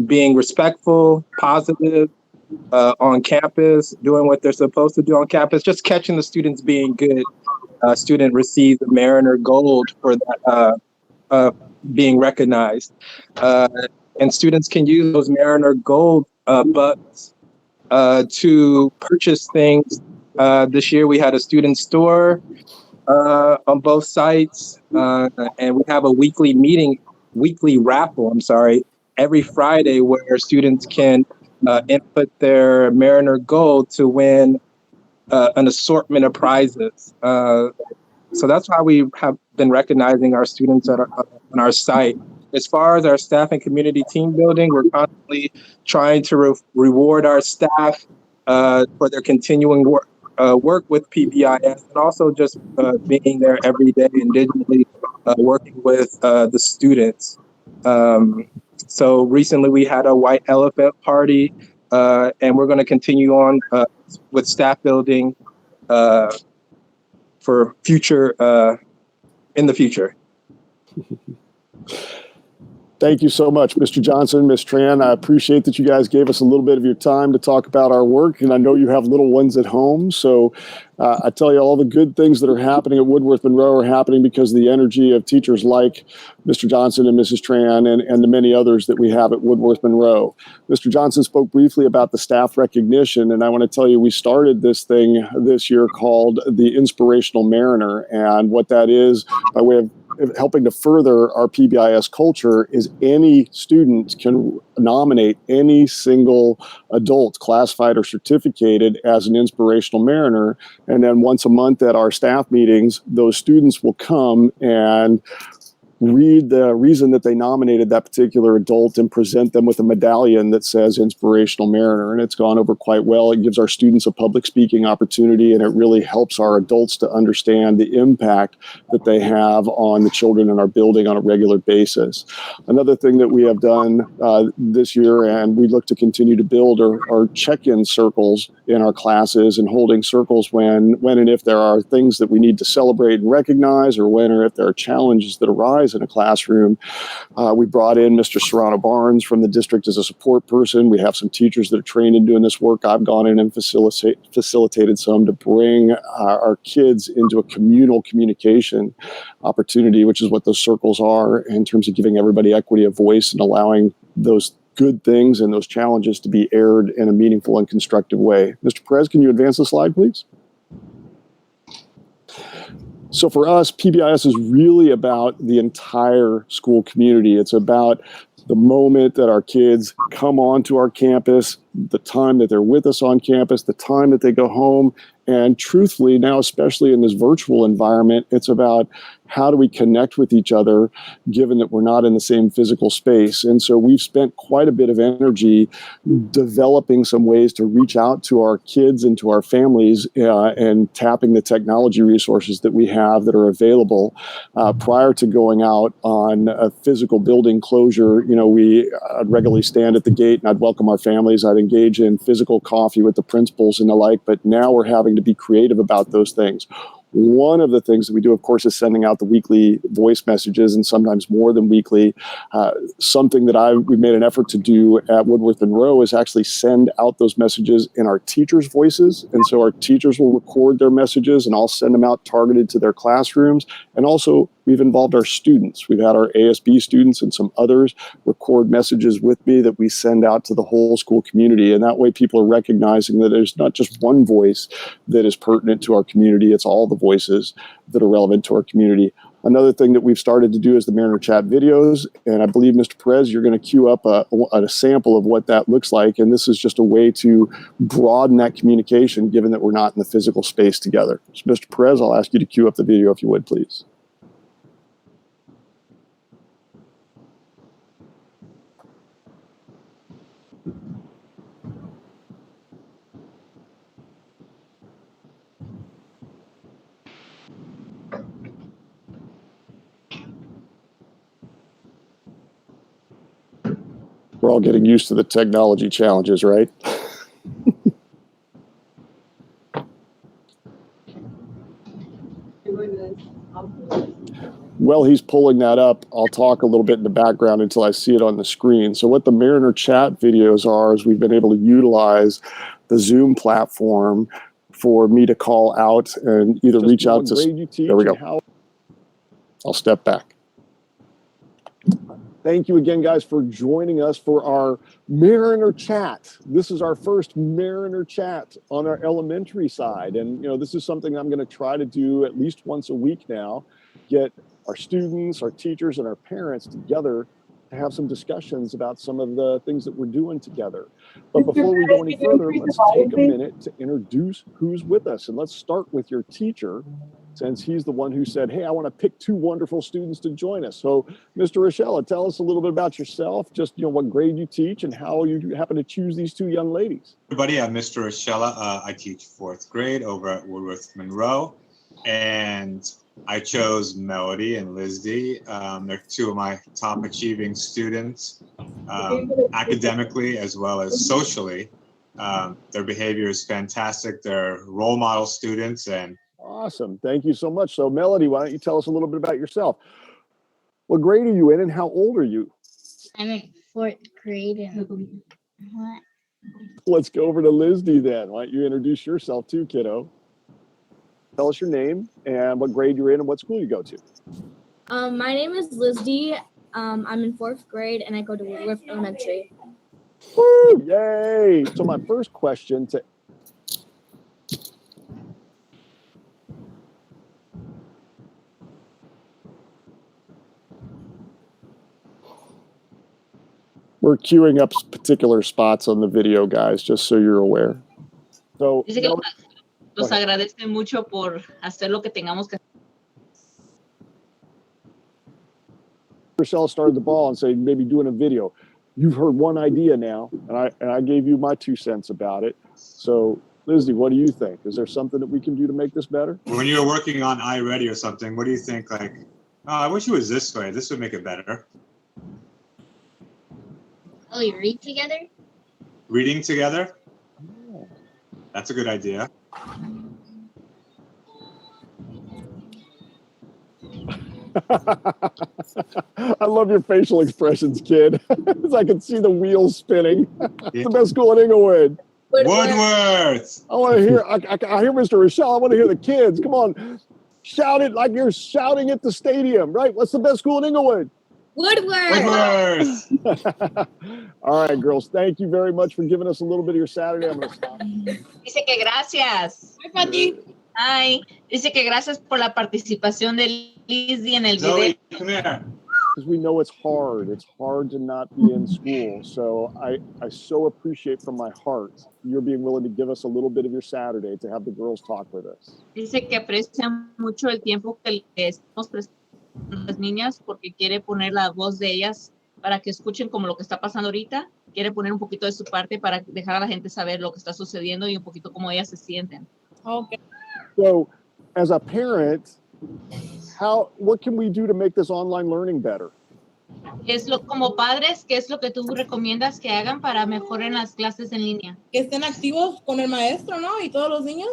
being respectful, positive on campus, doing what they're supposed to do on campus, just catching the students being good. Student receives the Mariner Gold for that being recognized. And students can use those Mariner Gold bucks to purchase things. This year we had a student store on both sites, and we have a weekly raffle, every Friday where students can input their Mariner Gold to win an assortment of prizes. So that's how we have been recognizing our students on our site. As far as our staff and community team building, we're constantly trying to reward our staff for their continuing work with PBIS, and also just being there every day and digitally working with the students. So recently we had a white elephant party, and we're going to continue on with staff building for future in the future. Thank you so much, Mr. Johnson, Ms. Tran. I appreciate that you guys gave us a little bit of your time to talk about our work, and I know you have little ones at home, so I tell you, all the good things that are happening at Woodworth Monroe are happening because of the energy of teachers like Mr. Johnson and Mrs. Tran and the many others that we have at Woodworth Monroe. Mr. Johnson spoke briefly about the staff recognition, and I want to tell you, we started this thing this year called the Inspirational Mariner, and what that is, by way of helping to further our PBIS culture, is any student can nominate any single adult, classified or certificated, as an inspirational mariner. And then once a month at our staff meetings, those students will come and read the reason that they nominated that particular adult and present them with a medallion that says Inspirational Mariner. And it's gone over quite well. It gives our students a public speaking opportunity, and it really helps our adults to understand the impact that they have on the children in our building on a regular basis. Another thing that we have done this year, and we look to continue to build, are check-in circles in our classes, and holding circles when and if there are things that we need to celebrate and recognize, or when or if there are challenges that arise in a classroom. We brought in Mr. Serrano Barnes from the district as a support person. We have some teachers that are trained in doing this work. I've gone in and facilitated some to bring our kids into a communal communication opportunity, which is what those circles are, in terms of giving everybody equity of voice and allowing those good things and those challenges to be aired in a meaningful and constructive way. Mr. Perez, can you advance the slide, please? So for us, PBIS is really about the entire school community. It's about the moment that our kids come onto our campus, the time that they're with us on campus, the time that they go home. And truthfully, now, especially in this virtual environment, it's about how do we connect with each other, given that we're not in the same physical space. And so we've spent quite a bit of energy developing some ways to reach out to our kids and to our families and tapping the technology resources that we have that are available. Prior to going out on a physical building closure, I'd regularly stand at the gate and I'd welcome our families. I'd engage in physical coffee with the principals and the like, but now we're having to be creative about those things. One of the things that we do, of course, is sending out the weekly voice messages, and sometimes more than weekly. Something that we made an effort to do at Woodworth and Rowe is actually send out those messages in our teachers' voices. And so our teachers will record their messages, and I'll send them out targeted to their classrooms. And also, we've involved our students. We've had our ASB students and some others record messages with me that we send out to the whole school community. And that way people are recognizing that there's not just one voice that is pertinent to our community. It's all the voices that are relevant to our community. Another thing that we've started to do is the Mariner Chat videos. And I believe, Mr. Perez, you're going to queue up a sample of what that looks like. And this is just a way to broaden that communication, given that we're not in the physical space together. So, Mr. Perez, I'll ask you to queue up the video if you would, please. We're all getting used to the technology challenges, right? While he's pulling that up, I'll talk a little bit in the background until I see it on the screen. So what the Mariner Chat videos are is we've been able to utilize the Zoom platform for me to call out and either reach out to... There we go. I'll step back. Thank you again, guys, for joining us for our Mariner Chat. This is our first Mariner Chat on our elementary side. And, this is something I'm going to try to do at least once a week now, get our students, our teachers, and our parents together to have some discussions about some of the things that we're doing together. But before we go any further, let's take a minute to introduce who's with us. And let's start with your teacher, since he's the one who said, hey, I want to pick two wonderful students to join us. So, Mr. Rochella, tell us a little bit about yourself, just, what grade you teach and how you happen to choose these two young ladies. Everybody, I'm Mr. Rochella. I teach 4th grade over at Woodworth Monroe. And I chose Melody and Lizzie. They're two of my top achieving students, academically as well as socially. Their behavior is fantastic. They're role model students. And awesome. Thank you so much. So, Melody, why don't you tell us a little bit about yourself? What grade are you in and how old are you? I'm in 4th grade. Let's go over to Lizzie then. Why don't you introduce yourself too, kiddo? Tell us your name and what grade you're in and what school you go to. My name is Lizzie. I'm in 4th grade and I go to Woodworth Elementary. Woo! Yay! So my first question to we're queuing up particular spots on the video, guys, just so you're aware. So Nos agradece mucho por hacer lo que tengamos que. Rochelle started the ball and said, maybe doing a video. You've heard one idea now, and I gave you my 2 cents about it. So, Lizzie, what do you think? Is there something that we can do to make this better? when you're working on iReady or something, what do you think? Like, oh, I wish it was this way. This would make it better. Oh, you read together? Reading together? That's a good idea. I love your facial expressions, kid. As I can see the wheels spinning. It's the best school in Inglewood. Woodworth. I want to hear. I hear Mr. Rochelle. I want to hear the kids. Come on, shout it like you're shouting at the stadium, right? What's the best school in Inglewood? Woodworth. All right, girls. Thank you very much for giving us a little bit of your Saturday. I'm going to stop. Dice que gracias. Hi, Patty. Ay, dice que gracias por la participación de Lizzie en el video. Zoe, come here. because we know it's hard. It's hard to not be in school. So I so appreciate from my heart you're being willing to give us a little bit of your Saturday to have the girls talk with us. Dice que aprecia mucho el tiempo que le estamos prestando a las niñas porque quiere poner la voz de ellas para que escuchen como lo que está pasando ahorita. Quiere poner un poquito de su parte para dejar a la gente saber lo que está sucediendo y un poquito cómo ellas se sienten. Okay. So, as a parent, what can we do to make this online learning better? Como padres, ¿qué es lo que tú recomiendas que hagan para mejorar las clases en línea? Que estén activos con el maestro, ¿no? Y todos los niños.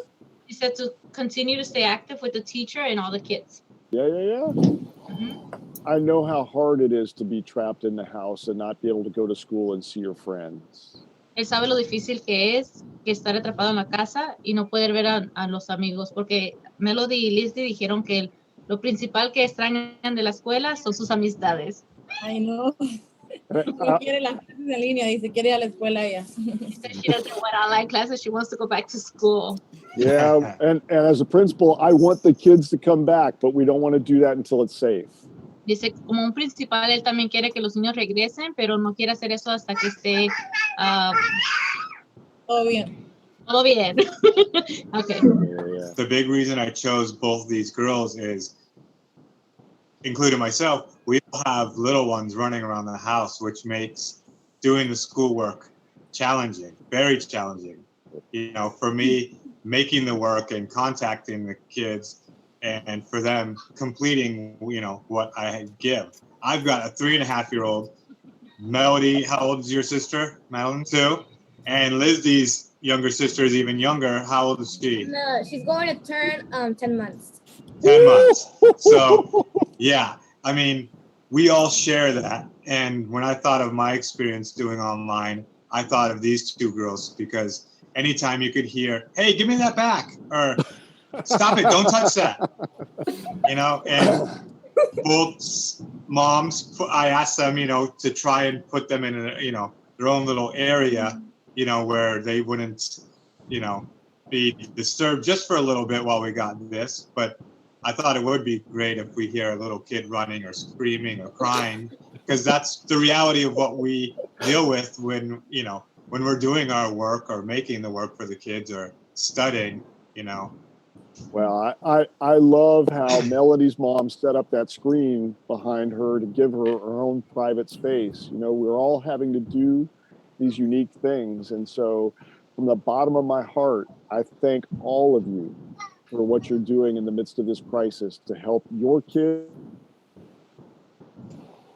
He said to continue to stay active with the teacher and all the kids. Yeah. Mm-hmm. I know how hard it is to be trapped in the house and not be able to go to school and see your friends. Él sabe lo difícil que es estar atrapado en la casa y no poder ver a los amigos, porque Melody y Lizzie dijeron que lo principal que extrañan de la escuela son sus amistades. Ay, no. No quiere las clases en línea, dice, quiere ir a la escuela ella. She doesn't want online classes, she wants to go back to school. Yeah, and as a principal, I want the kids to come back, but we don't want to do that until it's safe. Dice, como un principal, él también quiere que los niños regresen, pero no quiere hacer eso hasta que esté todo bien. Todo bien. Okay. The big reason I chose both these girls is, including myself, we all have little ones running around the house, which makes doing the schoolwork challenging, very challenging. You know, for me, making the work and contacting the kids and for them completing, you know, what I give. I've got a 3.5-year-old. Melody, how old is your sister? Madeline, 2. And Lizzie's younger sister is even younger. How old is she? No, she's going to turn 10 months. 10 months. So, yeah, I mean, we all share that. And when I thought of my experience doing online, I thought of these 2 girls because anytime you could hear, hey, give me that back, or stop it, don't touch that, you know, and both moms, I asked them, you know, to try and put them in a, you know, their own little area, you know, where they wouldn't, you know, be disturbed just for a little bit while we got this. But I thought it would be great if we hear a little kid running or screaming or crying, because that's the reality of what we deal with when, you know, when we're doing our work or making the work for the kids or studying, you know. Well, I love how Melody's mom set up that screen behind her to give her her own private space. You know, we're all having to do these unique things. And so from the bottom of my heart, I thank all of you for what you're doing in the midst of this crisis to help your kids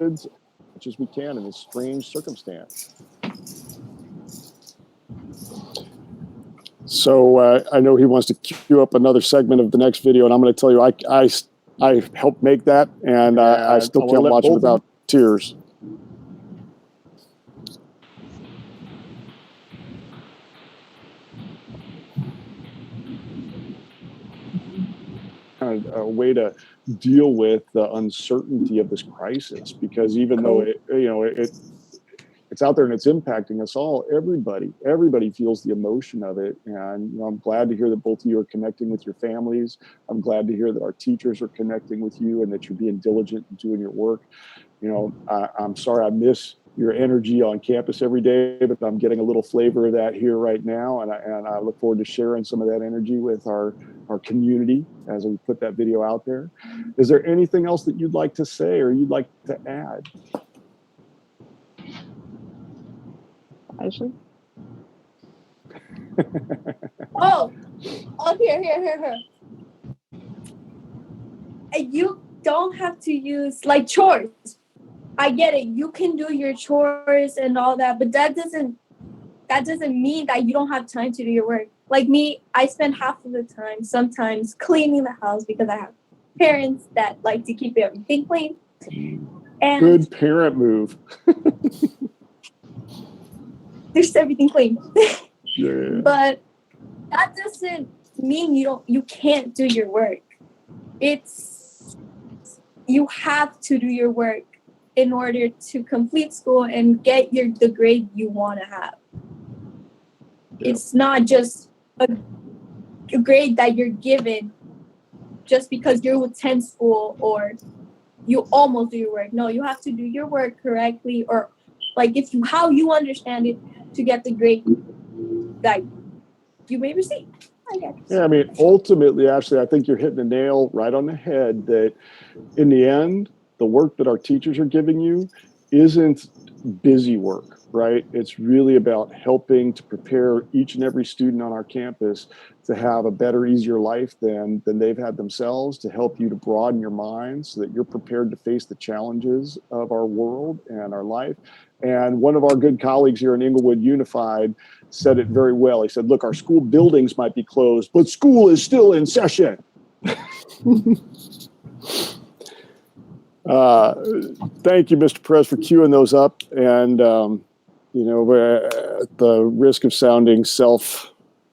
as much as we can in this strange circumstance. So I know he wants to queue up another segment of the next video, and I'm going to tell you, I helped make that, and I still can't watch it without tears. A way to deal with the uncertainty of this crisis, because even though it's out there and it's impacting us all, everybody feels the emotion of it. And you know, I'm glad to hear that both of you are connecting with your families. I'm glad to hear that our teachers are connecting with you and that you're being diligent in doing your work. You know, I'm sorry I miss your energy on campus every day, but I'm getting a little flavor of that here right now. And I look forward to sharing some of that energy with our community as we put that video out there. Is there anything else that you'd like to say or you'd like to add? Ashley? Oh, here. You don't have to use like chores. I get it. You can do your chores and all that, but that doesn't mean that you don't have time to do your work. Like me, I spend half of the time sometimes cleaning the house because I have parents that like to keep everything clean. And good parent move. There's everything clean. Yeah. But that doesn't mean you can't do your work. You have to do your work in order to complete school and get the grade you want to have. Yeah. It's not just a grade that you're given just because you're with 10 school or you almost do your work. No, you have to do your work correctly, or like how you understand it to get the grade that you may receive. I guess. Yeah, I mean, ultimately, Ashley, I think you're hitting the nail right on the head that in the end, the work that our teachers are giving you isn't busy work, right? It's really about helping to prepare each and every student on our campus to have a better, easier life than they've had themselves, to help you to broaden your mind so that you're prepared to face the challenges of our world and our life. And one of our good colleagues here in Inglewood Unified said it very well. He said, look, our school buildings might be closed, but school is still in session. Thank you, Mr. Perez, for queuing those up. And, at the risk of sounding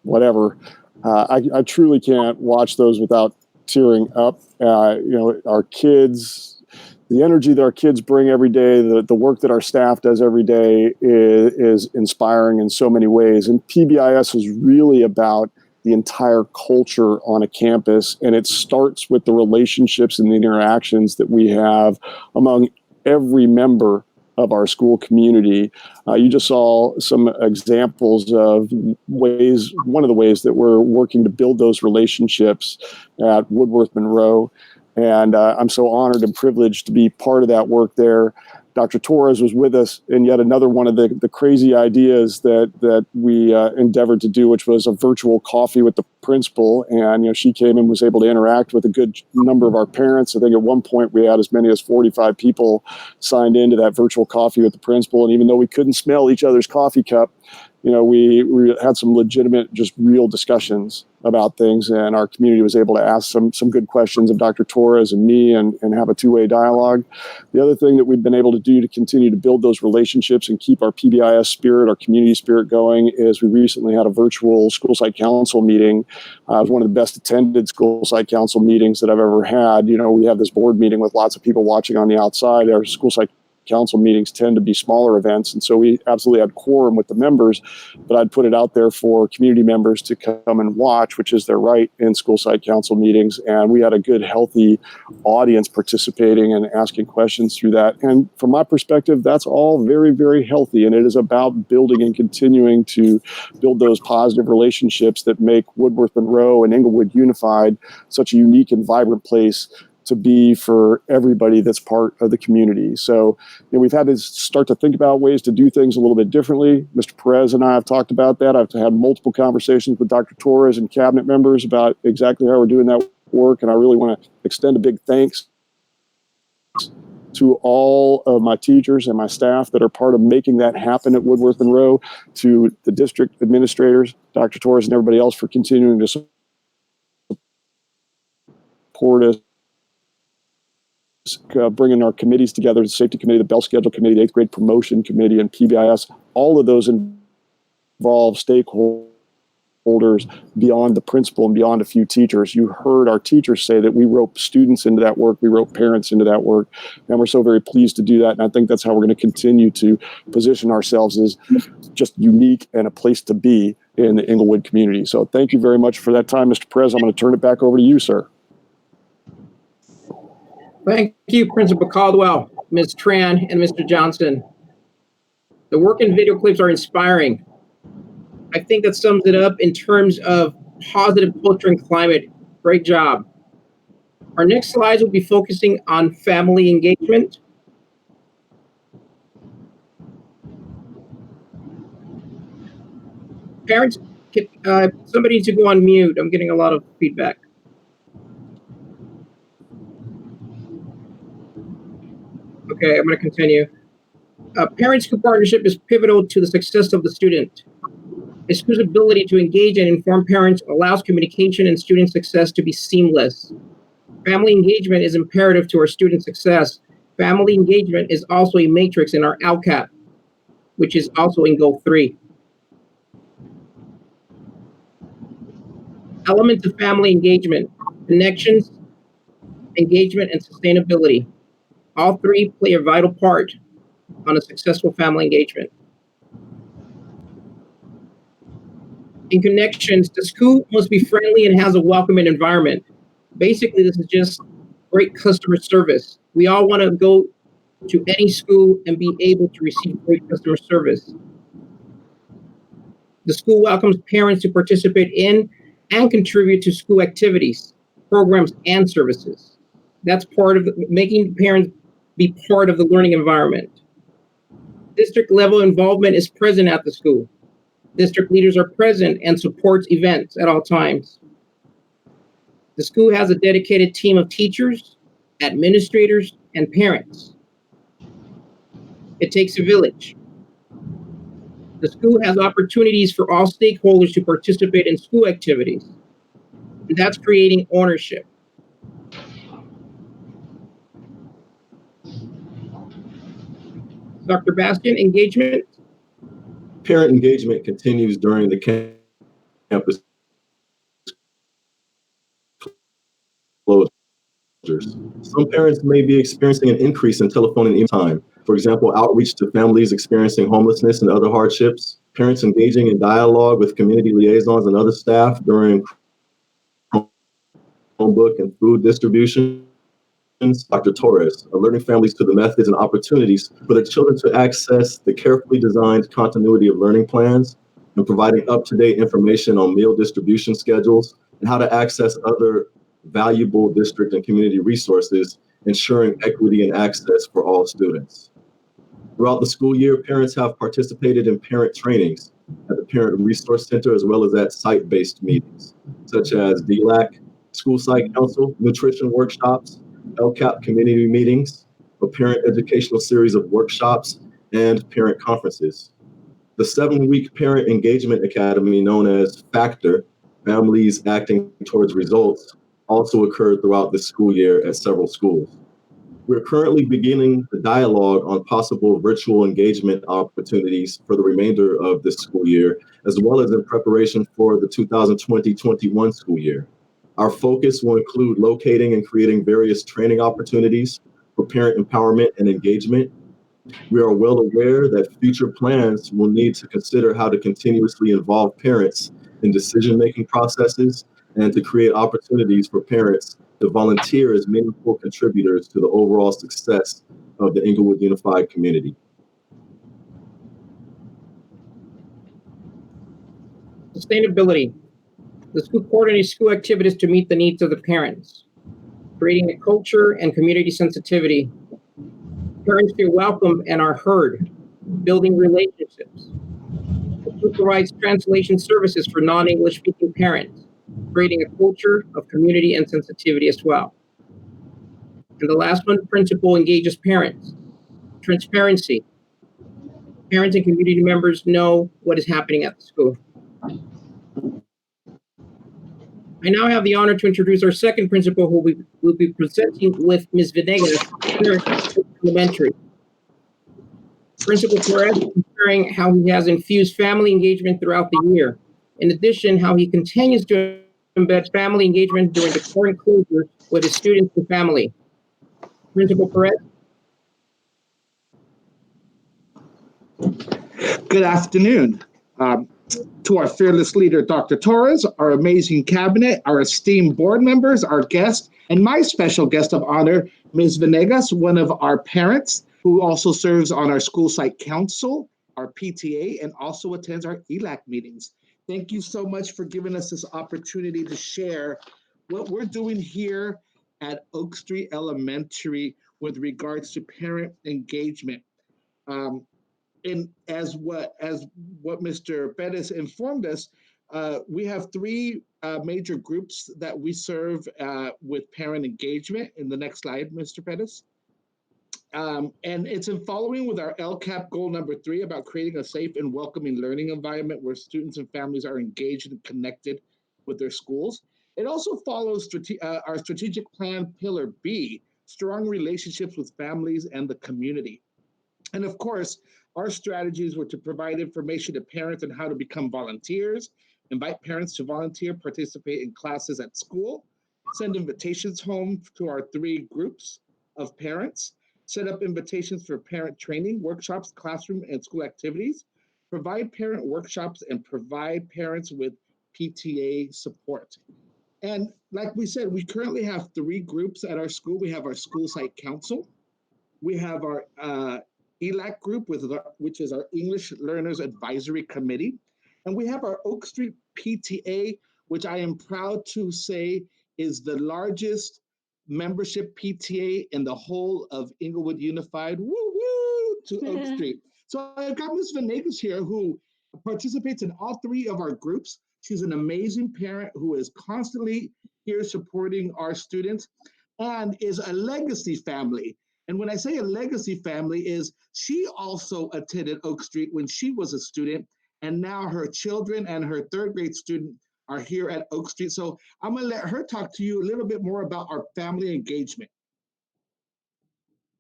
whatever, I truly can't watch those without tearing up. Our kids, the energy that our kids bring every day, the work that our staff does every day is inspiring in so many ways. And PBIS is really about the entire culture on a campus. And it starts with the relationships and the interactions that we have among every member of our school community. You just saw some examples of one of the ways that we're working to build those relationships at Woodworth Monroe. And I'm so honored and privileged to be part of that work there. Dr. Torres was with us in yet another one of the crazy ideas that we endeavored to do, which was a virtual coffee with the principal. And, she came and was able to interact with a good number of our parents. I think at one point we had as many as 45 people signed into that virtual coffee with the principal. And even though we couldn't smell each other's coffee cup, we had some legitimate, just real discussions about things, and our community was able to ask some good questions of Dr. Torres and me and have a two-way dialogue. The other thing that we've been able to do to continue to build those relationships and keep our PBIS spirit, our community spirit going is we recently had a virtual school site council meeting. It was one of the best attended school site council meetings that I've ever had. We have this board meeting with lots of people watching on the outside. Our school site council meetings tend to be smaller events. And so we absolutely had quorum with the members, but I'd put it out there for community members to come and watch, which is their right in school site council meetings. And we had a good, healthy audience participating and asking questions through that. And from my perspective, that's all very, very healthy. And it is about building and continuing to build those positive relationships that make Woodworth Monroe and Inglewood Unified such a unique and vibrant place to be for everybody that's part of the community. So we've had to start to think about ways to do things a little bit differently. Mr. Perez and I have talked about that. I've had multiple conversations with Dr. Torres and cabinet members about exactly how we're doing that work. And I really want to extend a big thanks to all of my teachers and my staff that are part of making that happen at Woodworth Monroe, to the district administrators, Dr. Torres and everybody else for continuing to support us. Bringing our committees together, the safety committee, the bell schedule committee, the 8th grade promotion committee, and PBIS, all of those involve stakeholders beyond the principal and beyond a few teachers. You heard our teachers say that we rope students into that work, we rope parents into that work, and we're so very pleased to do that. And I think that's how we're going to continue to position ourselves as just unique and a place to be in the Inglewood community. So thank you very much for that time, Mr. Perez. I'm going to turn it back over to you, sir. Thank you, Principal Caldwell, Ms. Tran, and Mr. Johnson. The work and video clips are inspiring. I think that sums it up in terms of positive culture and climate. Great job. Our next slides will be focusing on family engagement. Parents, somebody needs to go on mute. I'm getting a lot of feedback. Okay, I'm going to continue. Parent-school partnership is pivotal to the success of the student. A school's ability to engage and inform parents allows communication and student success to be seamless. Family engagement is imperative to our student success. Family engagement is also a matrix in our LCAP, which is also in Goal 3. Elements of family engagement: connections, engagement, and sustainability. All three play a vital part on a successful family engagement. In connections, the school must be friendly and has a welcoming environment. Basically, this is just great customer service. We all want to go to any school and be able to receive great customer service. The school welcomes parents to participate in and contribute to school activities, programs, and services. That's part of making parents be part of the learning environment. District level involvement is present at the school. District leaders are present and supports events at all times. The school has a dedicated team of teachers, administrators, and parents. It takes a village. The school has opportunities for all stakeholders to participate in school activities. And that's creating ownership. Dr. Bastian, engagement? Parent engagement continues during the campus closures. Some parents may be experiencing an increase in telephone and email time. For example, outreach to families experiencing homelessness and other hardships, parents engaging in dialogue with community liaisons and other staff during Chromebook and food distribution. Dr. Torres, alerting families to the methods and opportunities for their children to access the carefully designed continuity of learning plans and providing up-to-date information on meal distribution schedules and how to access other valuable district and community resources, ensuring equity and access for all students. Throughout the school year, parents have participated in parent trainings at the Parent Resource Center as well as at site-based meetings, such as DLAC, School Site Council, nutrition workshops, LCAP community meetings, a parent educational series of workshops, and parent conferences. The 7-week Parent Engagement Academy, known as FACTOR, Families Acting Towards Results, also occurred throughout the school year at several schools. We're currently beginning the dialogue on possible virtual engagement opportunities for the remainder of this school year, as well as in preparation for the 2020-21 school year. Our focus will include locating and creating various training opportunities for parent empowerment and engagement. We are well aware that future plans will need to consider how to continuously involve parents in decision-making processes and to create opportunities for parents to volunteer as meaningful contributors to the overall success of the Inglewood Unified community. Sustainability. The school coordinates school activities to meet the needs of the parents, creating a culture and community sensitivity. Parents feel welcome and are heard, building relationships. The school provides translation services for non-English speaking parents, creating a culture of community and sensitivity as well. And the last one, principal engages parents. Transparency. Parents and community members know what is happening at the school. I now have the honor to introduce our second principal, who will be presenting with Ms. Venegas, Elementary. Principal Torres is sharing how he has infused family engagement throughout the year. In addition, how he continues to embed family engagement during the current closure with his students and family. Principal Perez. Good afternoon. To our fearless leader, Dr. Torres, our amazing cabinet, our esteemed board members, our guests, and my special guest of honor, Ms. Venegas, one of our parents who also serves on our school site council, our PTA, and also attends our ELAC meetings. Thank you so much for giving us this opportunity to share what we're doing here at Oak Street Elementary with regards to parent engagement. And as what Mr. Bettis informed us, we have three major groups that we serve with parent engagement. In the next slide, Mr. Bettis. And it's in following with our LCAP goal number 3 about creating a safe and welcoming learning environment where students and families are engaged and connected with their schools. It also follows our strategic plan pillar B, strong relationships with families and the community. And of course, our strategies were to provide information to parents on how to become volunteers, invite parents to volunteer, participate in classes at school, send invitations home to our 3 groups of parents, set up invitations for parent training, workshops, classroom, and school activities, provide parent workshops, and provide parents with PTA support. And like we said, we currently have 3 groups at our school. We have our school site council. We have our ELAC group, which is our English Learners Advisory Committee. And we have our Oak Street PTA, which I am proud to say is the largest membership PTA in the whole of Inglewood Unified. Woo woo to Oak Street. So I've got Ms. Venegas here who participates in all 3 of our groups. She's an amazing parent who is constantly here supporting our students and is a legacy family. And when I say a legacy family is she also attended Oak Street when she was a student, and now her children and her 3rd grade student are here at Oak Street. So I'm going to let her talk to you a little bit more about our family engagement.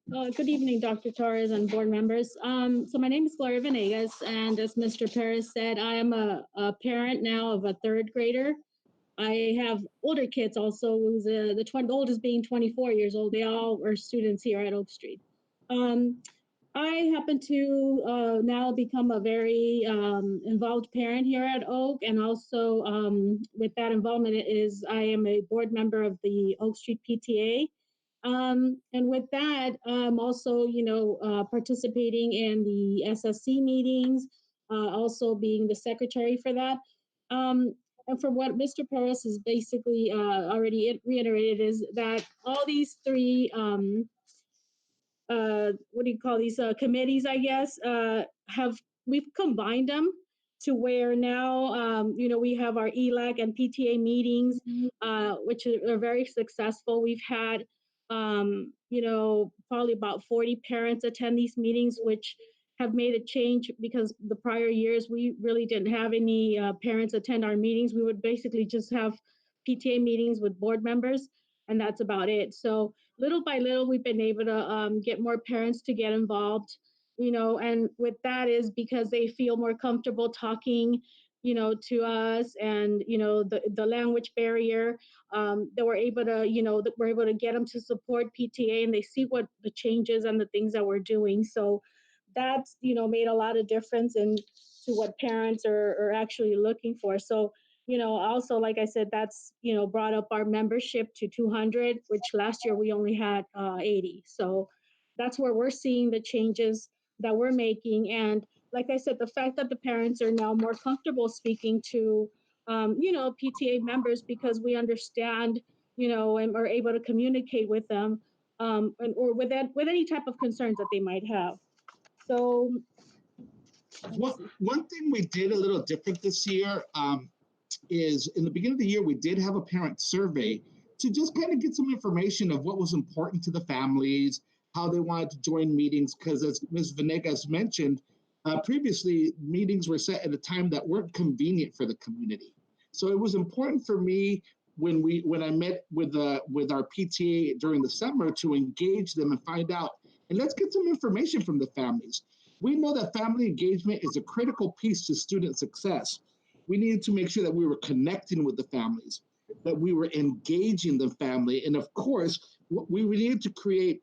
Good evening, Dr. Torres and board members. So my name is Gloria Venegas, and as Mr. Perez said, I am a parent now of a 3rd grader. I have older kids also, who's the oldest being 24 years old. They all are students here at Oak Street. I happen to now become a very involved parent here at Oak, and also with that involvement I am a board member of the Oak Street PTA. And with that, I'm also, participating in the SSC meetings, also being the secretary for that. And for what Mr. Perez has basically already reiterated is that all these 3, committees, I guess, we've combined them to where now, we have our ELAC and PTA meetings, which are very successful. We've had, probably about 40 parents attend these meetings, which have made a change because the prior years we really didn't have any parents attend our meetings. We would basically just have PTA meetings with board members, and that's about it. So little by little, we've been able to get more parents to get involved, and with that is because they feel more comfortable talking, to us, and, the language barrier, that we're able to get them to support PTA, and they see what the changes and the things that we're doing. So that's, made a lot of difference to what parents are actually looking for. So, also, like I said, that's, brought up our membership to 200, which last year we only had 80. So that's where we're seeing the changes that we're making. And like I said, the fact that the parents are now more comfortable speaking to, PTA members because we understand, and are able to communicate with them, or with any type of concerns that they might have. So one thing we did a little different this year is in the beginning of the year, we did have a parent survey to just kind of get some information of what was important to the families, how they wanted to join meetings, because as Ms. Venegas mentioned, previously meetings were set at a time that weren't convenient for the community. So it was important for me when I met with our PTA during the summer to engage them and find out, and let's get some information from the families. We know that family engagement is a critical piece to student success. We needed to make sure that we were connecting with the families, that we were engaging the family, and of course, we needed to create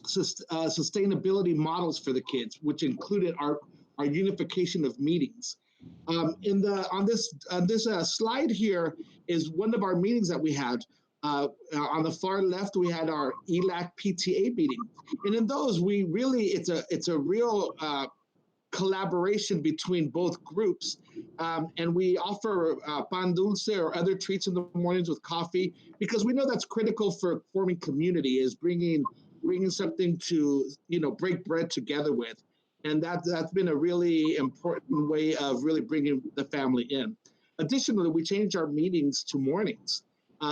sustainability models for the kids, which included our unification of meetings. On this slide here is one of our meetings that we had. On the far left, we had our ELAC PTA meeting, and in those, it's a real collaboration between both groups, and we offer pan dulce or other treats in the mornings with coffee because we know that's critical for forming community, is bringing something to break bread together with, and that's been a really important way of really bringing the family in. Additionally, we changed our meetings to mornings,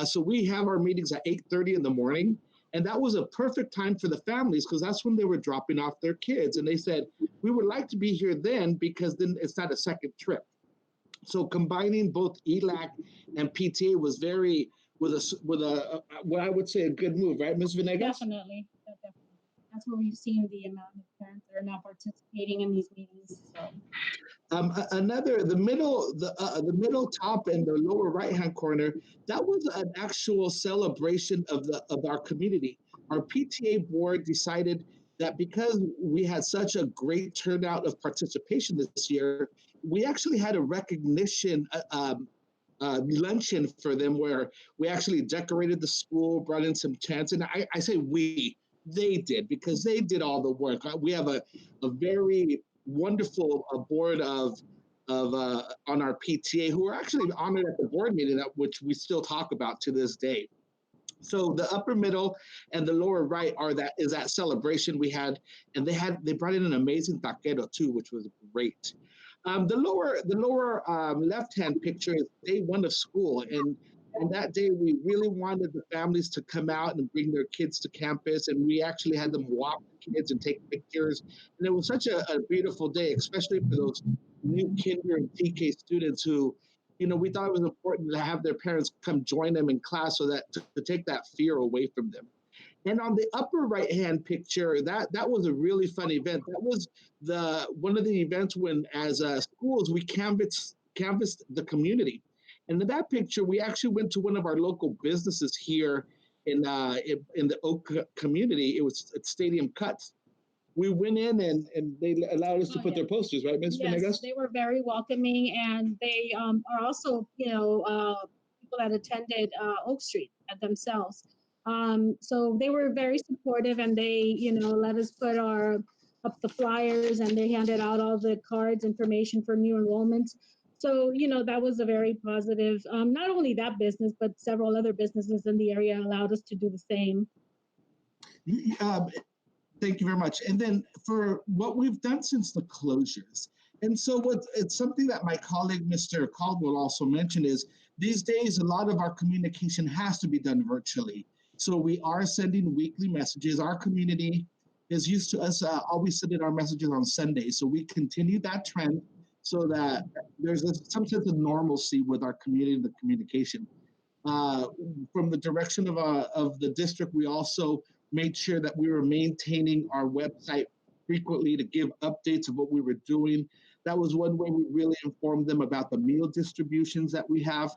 so we have our meetings at 8:30 in the morning. And that was a perfect time for the families because that's when they were dropping off their kids. And they said, we would like to be here then because then it's not a second trip. So combining both ELAC and PTA was what I would say a good move, right, Ms. Venegas? Definitely. That's where we've seen the amount of parents that are now participating in these meetings. So. The middle top and the lower right-hand corner, that was an actual celebration of our community. Our PTA board decided that because we had such a great turnout of participation this year, we actually had a recognition luncheon for them where we actually decorated the school, brought in some tents. And I say they did, because they did all the work. We have a very wonderful board of on our PTA who are actually honored at the board meeting, which we still talk about to this day. So the upper middle and the lower right is that celebration we had, and they brought in an amazing taquero too, which was great. The lower left-hand picture is day one of school, and that day we really wanted the families to come out and bring their kids to campus, and we actually had them walk the kids and take pictures, and it was such a beautiful day, especially for those new kinder and TK students who, we thought it was important to have their parents come join them in class so that to take that fear away from them. And on the upper right-hand picture, that was a really fun event. That was one of the events when, as schools, we canvassed the community. And in that picture, we actually went to one of our local businesses here in the Oak community. It was at Stadium Cuts. We went in and they allowed us to put their posters, right, Ms. Venegas? Yes, they were very welcoming, and they are also, people that attended Oak Street themselves. So they were very supportive, and they, let us put up the flyers, and they handed out all the cards, information for new enrollments. So, that was a very positive, not only that business, but several other businesses in the area allowed us to do the same. Thank you very much. And then for what we've done since the closures, and so it's something that my colleague, Mr. Caldwell, also mentioned is these days, a lot of our communication has to be done virtually. So we are sending weekly messages. Our community is used to us always sending our messages on Sundays. So we continue that trend so that there's some sense of normalcy with our community and the communication. From the direction of the district, we also made sure that we were maintaining our website frequently to give updates of what we were doing. That was one way we really informed them about the meal distributions that we have.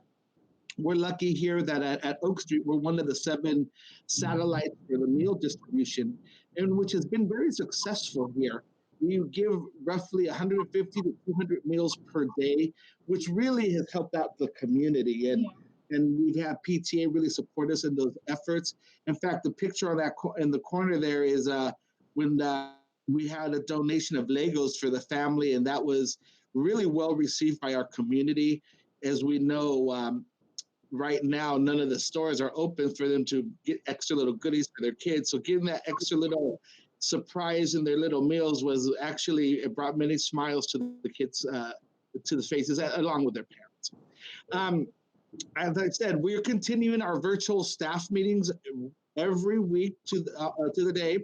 We're lucky here that at Oak Street, we're one of the 7 satellites for the meal distribution, and which has been very successful here. We give roughly 150 to 200 meals per day, which really has helped out the community. And we've had PTA really support us in those efforts. In fact, the picture on that in the corner there is when we had a donation of Legos for the family, and that was really well received by our community. As we know, right now, none of the stores are open for them to get extra little goodies for their kids. So giving that extra little surprise in their little meals it brought many smiles to the kids, to the faces, along with their parents. As I said, we're continuing our virtual staff meetings every week to the day.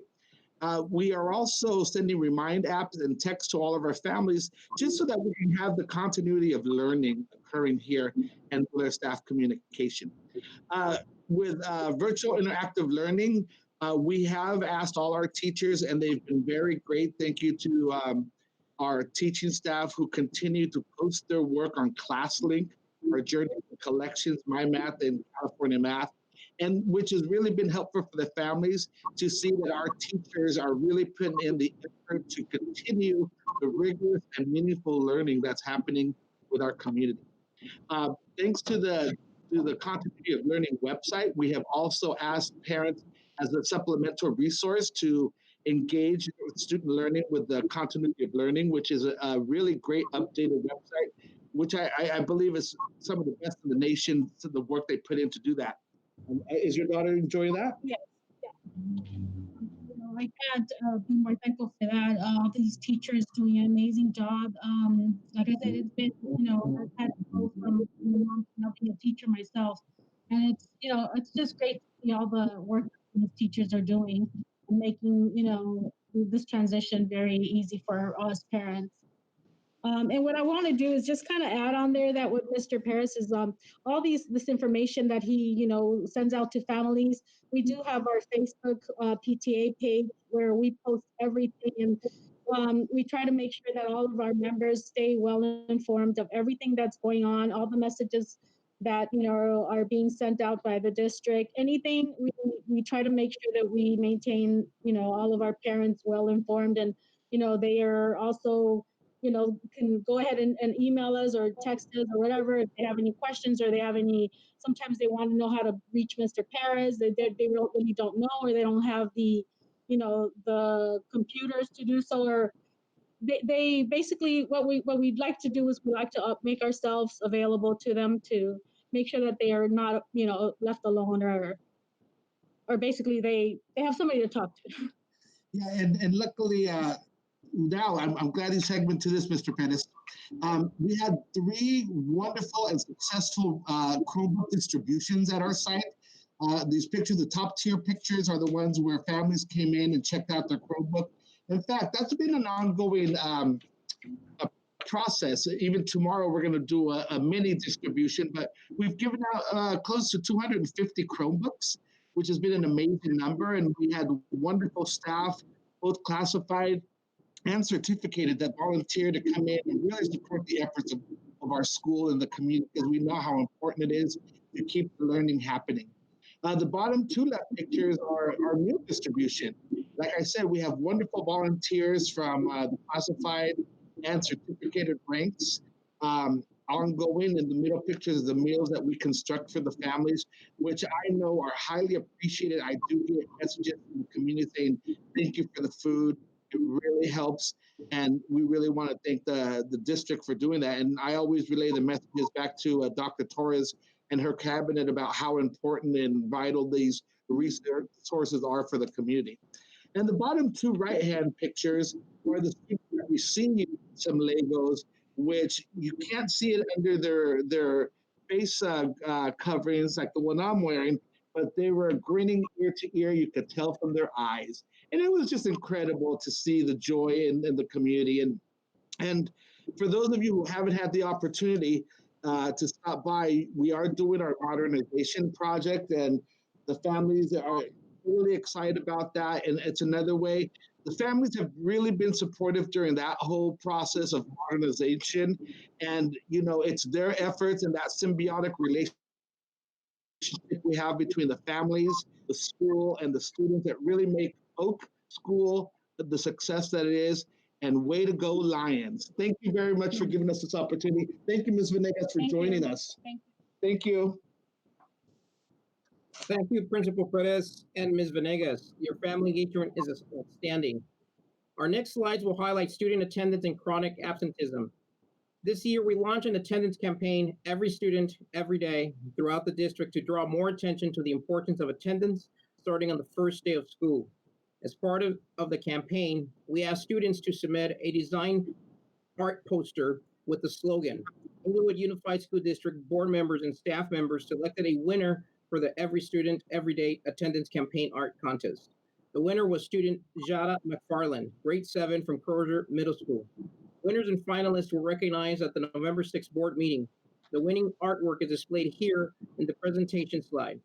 We are also sending remind apps and texts to all of our families just so that we can have the continuity of learning occurring here and with our staff communication. With virtual interactive learning, we have asked all our teachers, and they've been very great. Thank you to our teaching staff who continue to post their work on ClassLink, our journey to collections, My Math, and California Math, and which has really been helpful for the families to see that our teachers are really putting in the effort to continue the rigorous and meaningful learning that's happening with our community. Thanks to the Continuity of Learning website, we have also asked parents as a supplemental resource to engage with student learning with the Continuity of Learning, which is a really great updated website, which I believe is some of the best in the nation, to the work they put in to do that. Is your daughter enjoying that? Yes. I can't be more thankful for that. All these teachers doing an amazing job. Like I said, it's been, I've had to go from mom to now being a teacher myself. And it's just great to see all the work that these teachers are doing and making, this transition very easy for us parents. And what I want to do is just kind of add on there that with Mr. Paris is all this information that he sends out to families. We do have our Facebook PTA page where we post everything, and we try to make sure that all of our members stay well informed of everything that's going on, all the messages that are being sent out by the district. Anything we try to make sure that we maintain all of our parents well informed, and they are also can go ahead and email us or text us or whatever if they have any questions or sometimes they want to know how to reach Mr. Perez. They really don't know, or they don't have the computers to do so, or they basically what we'd like to do is we like to make ourselves available to them to make sure that they are not left alone, or basically they have somebody to talk to. Yeah, and luckily now I'm glad you segmented this, Mr. Pettis. We had 3 wonderful and successful Chromebook distributions at our site. These pictures, the top tier pictures, are the ones where families came in and checked out their Chromebook. In fact, that's been an ongoing process. Even tomorrow, we're going to do a mini distribution, but we've given out close to 250 Chromebooks, which has been an amazing number. And we had wonderful staff, both classified and certificated, that volunteered to come in and really support the efforts of our school and the community, because we know how important it is to keep the learning happening. The bottom 2 left pictures are our meal distribution. Like I said, we have wonderful volunteers from the classified and certificated ranks. Ongoing, in the middle pictures is the meals that we construct for the families, which I know are highly appreciated. I do get messages from the community saying, thank you for the food. It really helps. And we really want to thank the district for doing that. And I always relay the messages back to Dr. Torres and her cabinet about how important and vital these resources are for the community. And the bottom 2 right-hand pictures are the students that received some Legos, which you can't see it under their face coverings like the one I'm wearing, but they were grinning ear to ear. You could tell from their eyes. And it was just incredible to see the joy in the community. And for those of you who haven't had the opportunity to stop by, we are doing our modernization project, and the families are really excited about that. And it's another way. The families have really been supportive during that whole process of modernization. And, it's their efforts and that symbiotic relationship we have between the families, the school, and the students that really make Oak School the success that it is. And way to go, Lions. Thank you very much for giving us this opportunity. Thank you, Ms. Venegas, for joining us. Thank you. Thank you, Principal Perez and Ms. Venegas. Your family engagement is outstanding. Our next slides will highlight student attendance and chronic absenteeism. This year, we launched an attendance campaign, Every Student, Every Day, throughout the district to draw more attention to the importance of attendance starting on the first day of school. As part of the campaign, we asked students to submit a design art poster with the slogan. Inglewood Unified School District board members and staff members selected a winner for the Every Student, Every Day attendance campaign art contest. The winner was student Jada McFarland, grade 7 from Crozier Middle School. Winners and finalists were recognized at the November 6th board meeting. The winning artwork is displayed here in the presentation slide.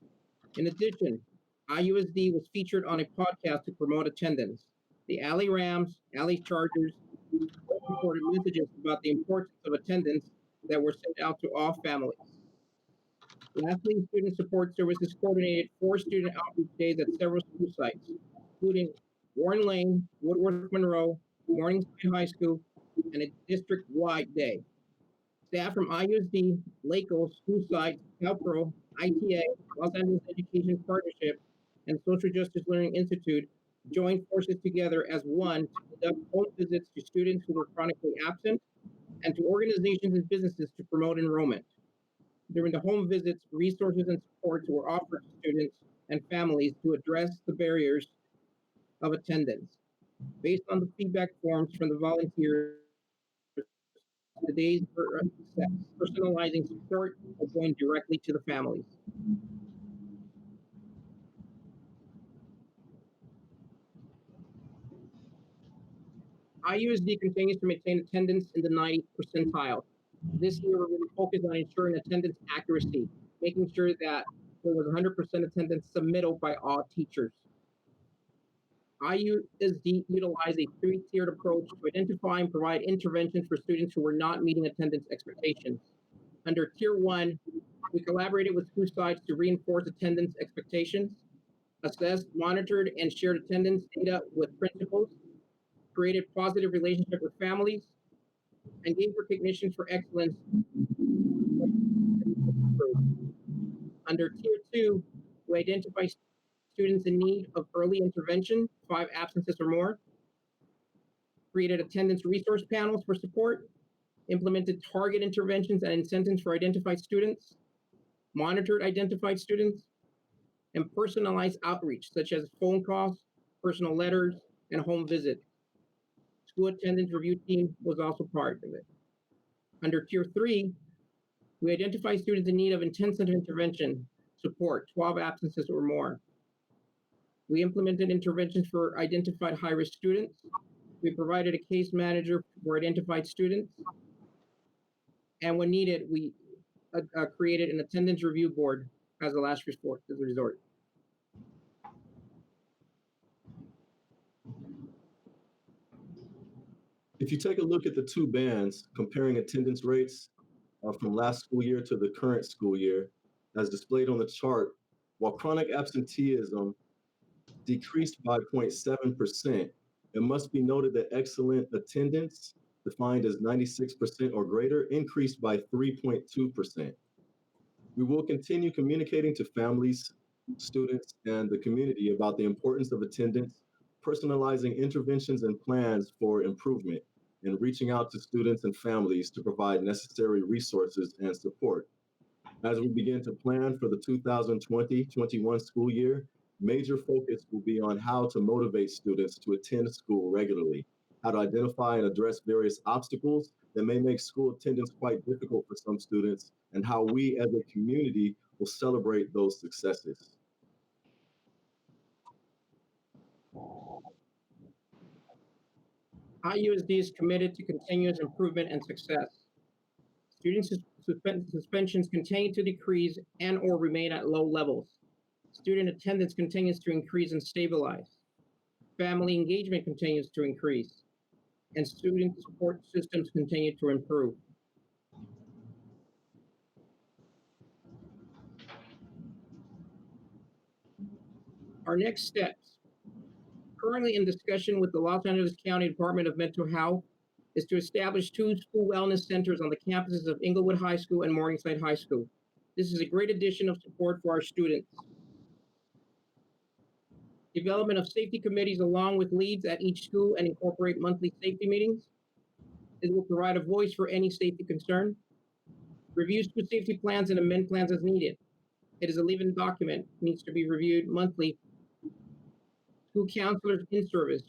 In addition, IUSD was featured on a podcast to promote attendance. The Alley Rams, Alley Chargers reported messages about the importance of attendance that were sent out to all families. Lastly, Student Support Services coordinated 4 student outreach days at several school sites, including Warren Lane, Woodworth Monroe, Morningside High School, and a district-wide day. Staff from IUSD, LACO, school sites, CalPro, ITA, Los Angeles Education Partnership, and Social Justice Learning Institute joined forces together as one to conduct home visits to students who were chronically absent and to organizations and businesses to promote enrollment. During the home visits, resources and supports were offered to students and families to address the barriers of attendance. Based on the feedback forms from the volunteers, the days for personalizing support are going directly to the families. IUSD continues to maintain attendance in the 90th percentile. This year, we're really focused on ensuring attendance accuracy, making sure that there was 100% attendance submitted by all teachers. IUSD utilized a 3-tiered approach to identify and provide interventions for students who were not meeting attendance expectations. Under Tier 1, we collaborated with school sites to reinforce attendance expectations, assessed, monitored, and shared attendance data with principals, created positive relationships with families, and gave recognition for excellence. Under Tier 2, we identify students in need of early intervention, 5 absences or more, created attendance resource panels for support, implemented target interventions and incentives for identified students, monitored identified students, and personalized outreach, such as phone calls, personal letters, and home visits. School attendance review team was also part of it. Under Tier 3, we identify students in need of intensive intervention support, 12 absences or more. We implemented interventions for identified high-risk students. We provided a case manager for identified students. And when needed, we created an attendance review board as a last resort. If you take a look at the two bands comparing attendance rates from last school year to the current school year, as displayed on the chart, while chronic absenteeism decreased by 0.7%, it must be noted that excellent attendance, defined as 96% or greater, increased by 3.2%. We will continue communicating to families, students, and the community about the importance of attendance, personalizing interventions and plans for improvement, and reaching out to students and families to provide necessary resources and support. As we begin to plan for the 2020-21 school year, major focus will be on how to motivate students to attend school regularly, how to identify and address various obstacles that may make school attendance quite difficult for some students, and how we as a community will celebrate those successes. IUSD is committed to continuous improvement and success. Student suspensions continue to decrease and or remain at low levels. Student attendance continues to increase and stabilize. Family engagement continues to increase, and student support systems continue to improve. Our next steps, currently in discussion with the Los Angeles County Department of Mental Health, is to establish 2 school wellness centers on the campuses of Inglewood High School and Morningside High School. This is a great addition of support for our students. Development of safety committees along with leads at each school and incorporate monthly safety meetings. It will provide a voice for any safety concern. Review school safety plans and amend plans as needed. It is a living document, needs to be reviewed monthly. School counselors in service,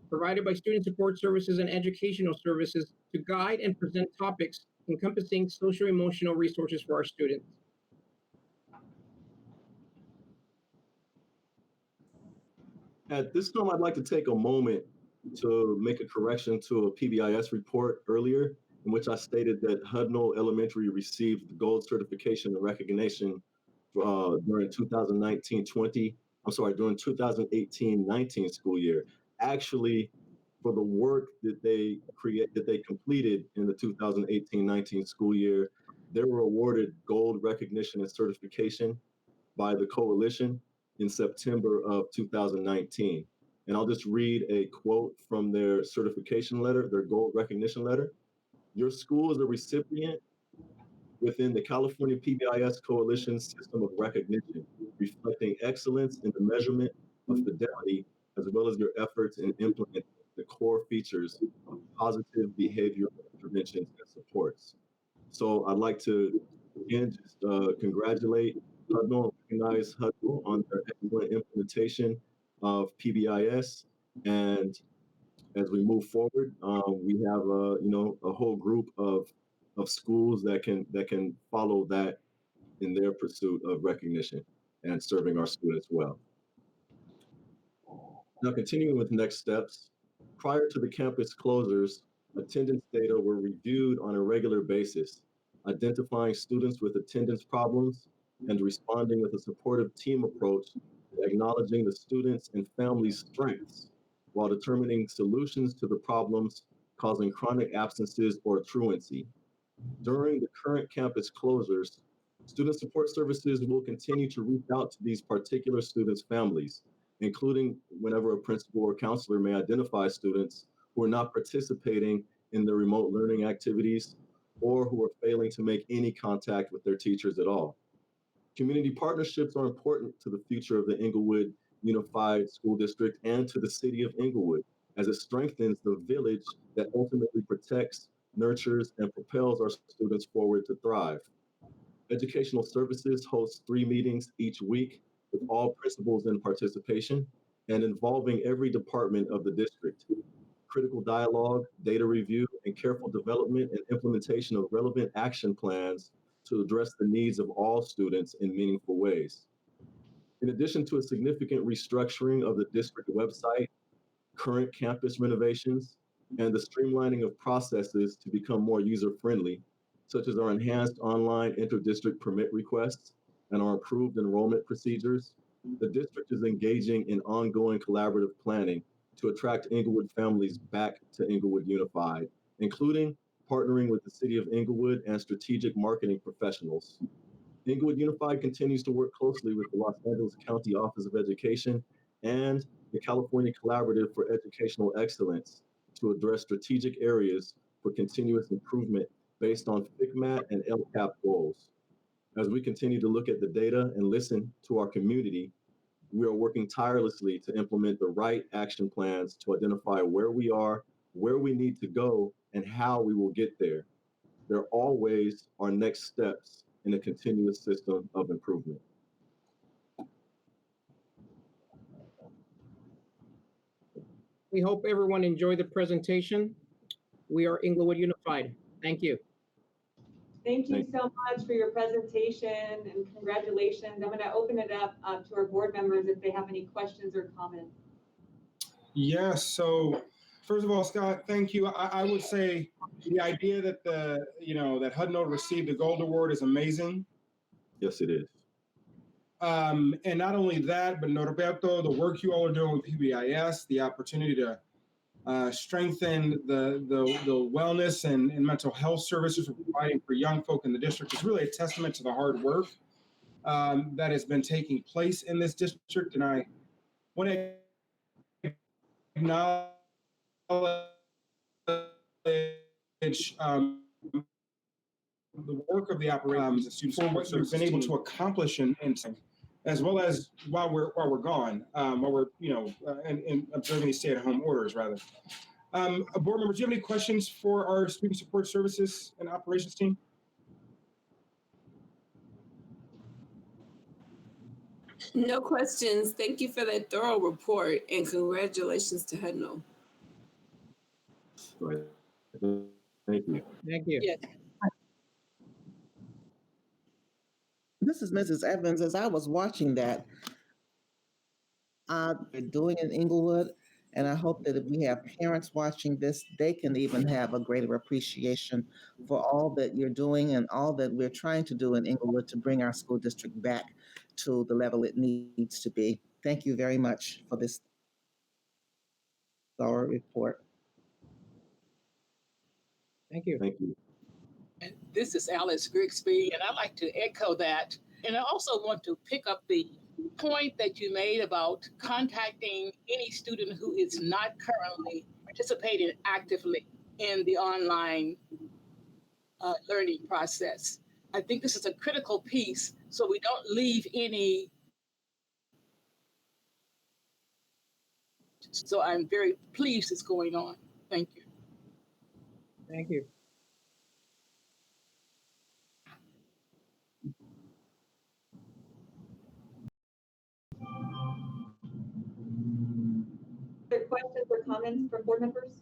provided by student support services and educational services to guide and present topics encompassing socio-emotional resources for our students. At this time, I'd like to take a moment to make a correction to a PBIS report earlier, in which I stated that Hudnall Elementary received the gold certification and recognition during 2019-20. During 2018-19 school year. Actually, for the work that they completed in the 2018-19 school year, they were awarded gold recognition and certification by the coalition in September of 2019. And I'll just read a quote from their certification letter, their gold recognition letter. Your school is a recipient within the California PBIS Coalition system of recognition, reflecting excellence in the measurement of fidelity, as well as your efforts in implementing the core features of positive behavioral interventions and supports. So I'd like to again just congratulate Hudnall and recognize Hudnall on their excellent implementation of PBIS. And as we move forward, we have a whole group of schools that can follow that in their pursuit of recognition and serving our students well. Now, continuing with next steps, prior to the campus closures, attendance data were reviewed on a regular basis, identifying students with attendance problems and responding with a supportive team approach, acknowledging the students' and families' strengths while determining solutions to the problems causing chronic absences or truancy. During the current campus closures, student support services will continue to reach out to these particular students' families, including whenever a principal or counselor may identify students who are not participating in their remote learning activities, or who are failing to make any contact with their teachers at all. Community partnerships are important to the future of the Inglewood Unified School District and to the city of Inglewood, as it strengthens the village that ultimately protects, nurtures, and propels our students forward to thrive. Educational Services hosts 3 meetings each week with all principals in participation and involving every department of the district. Critical dialogue, data review, and careful development and implementation of relevant action plans to address the needs of all students in meaningful ways. In addition to a significant restructuring of the district website, current campus renovations, and the streamlining of processes to become more user-friendly, such as our enhanced online inter-district permit requests and our improved enrollment procedures, the district is engaging in ongoing collaborative planning to attract Inglewood families back to Inglewood Unified, including partnering with the City of Inglewood and strategic marketing professionals. Inglewood Unified continues to work closely with the Los Angeles County Office of Education and the California Collaborative for Educational Excellence to address strategic areas for continuous improvement based on FCMAT and LCAP goals. As we continue to look at the data and listen to our community, we are working tirelessly to implement the right action plans to identify where we are, where we need to go, and how we will get there. They're always our next steps in a continuous system of improvement. We hope everyone enjoyed the presentation. We are Inglewood Unified. Thank you. Thank you so much for your presentation and congratulations. I'm going to open it up to our board members if they have any questions or comments. Yes. So first of all, Scott, thank you. I would say the idea that that Hudno received a gold award is amazing. Yes, it is. And not only that, but Norberto, the work you all are doing with PBIS, the opportunity to strengthen the wellness and mental health services we're providing for young folk in the district is really a testament to the hard work that has been taking place in this district. And I want to acknowledge the work of the operations and student support services been able to accomplish in as well as while we're gone, while we're and observing these stay-at-home orders rather. Board members, do you have any questions for our student support services and operations team? No questions. Thank you for that thorough report and congratulations to Hudno. Right. Thank you. Thank you. Yes. This is Mrs. Evans. As I was watching that, we're doing in Inglewood, and I hope that if we have parents watching this, they can even have a greater appreciation for all that you're doing and all that we're trying to do in Inglewood to bring our school district back to the level it needs to be. Thank you very much for this thorough report. Thank you. Thank you. This is Alice Grigsby, and I'd like to echo that. And I also want to pick up the point that you made about contacting any student who is not currently participating actively in the online learning process. I think this is a critical piece so we don't leave any. So I'm very pleased it's going on. Thank you. Thank you. Other questions or comments from board members?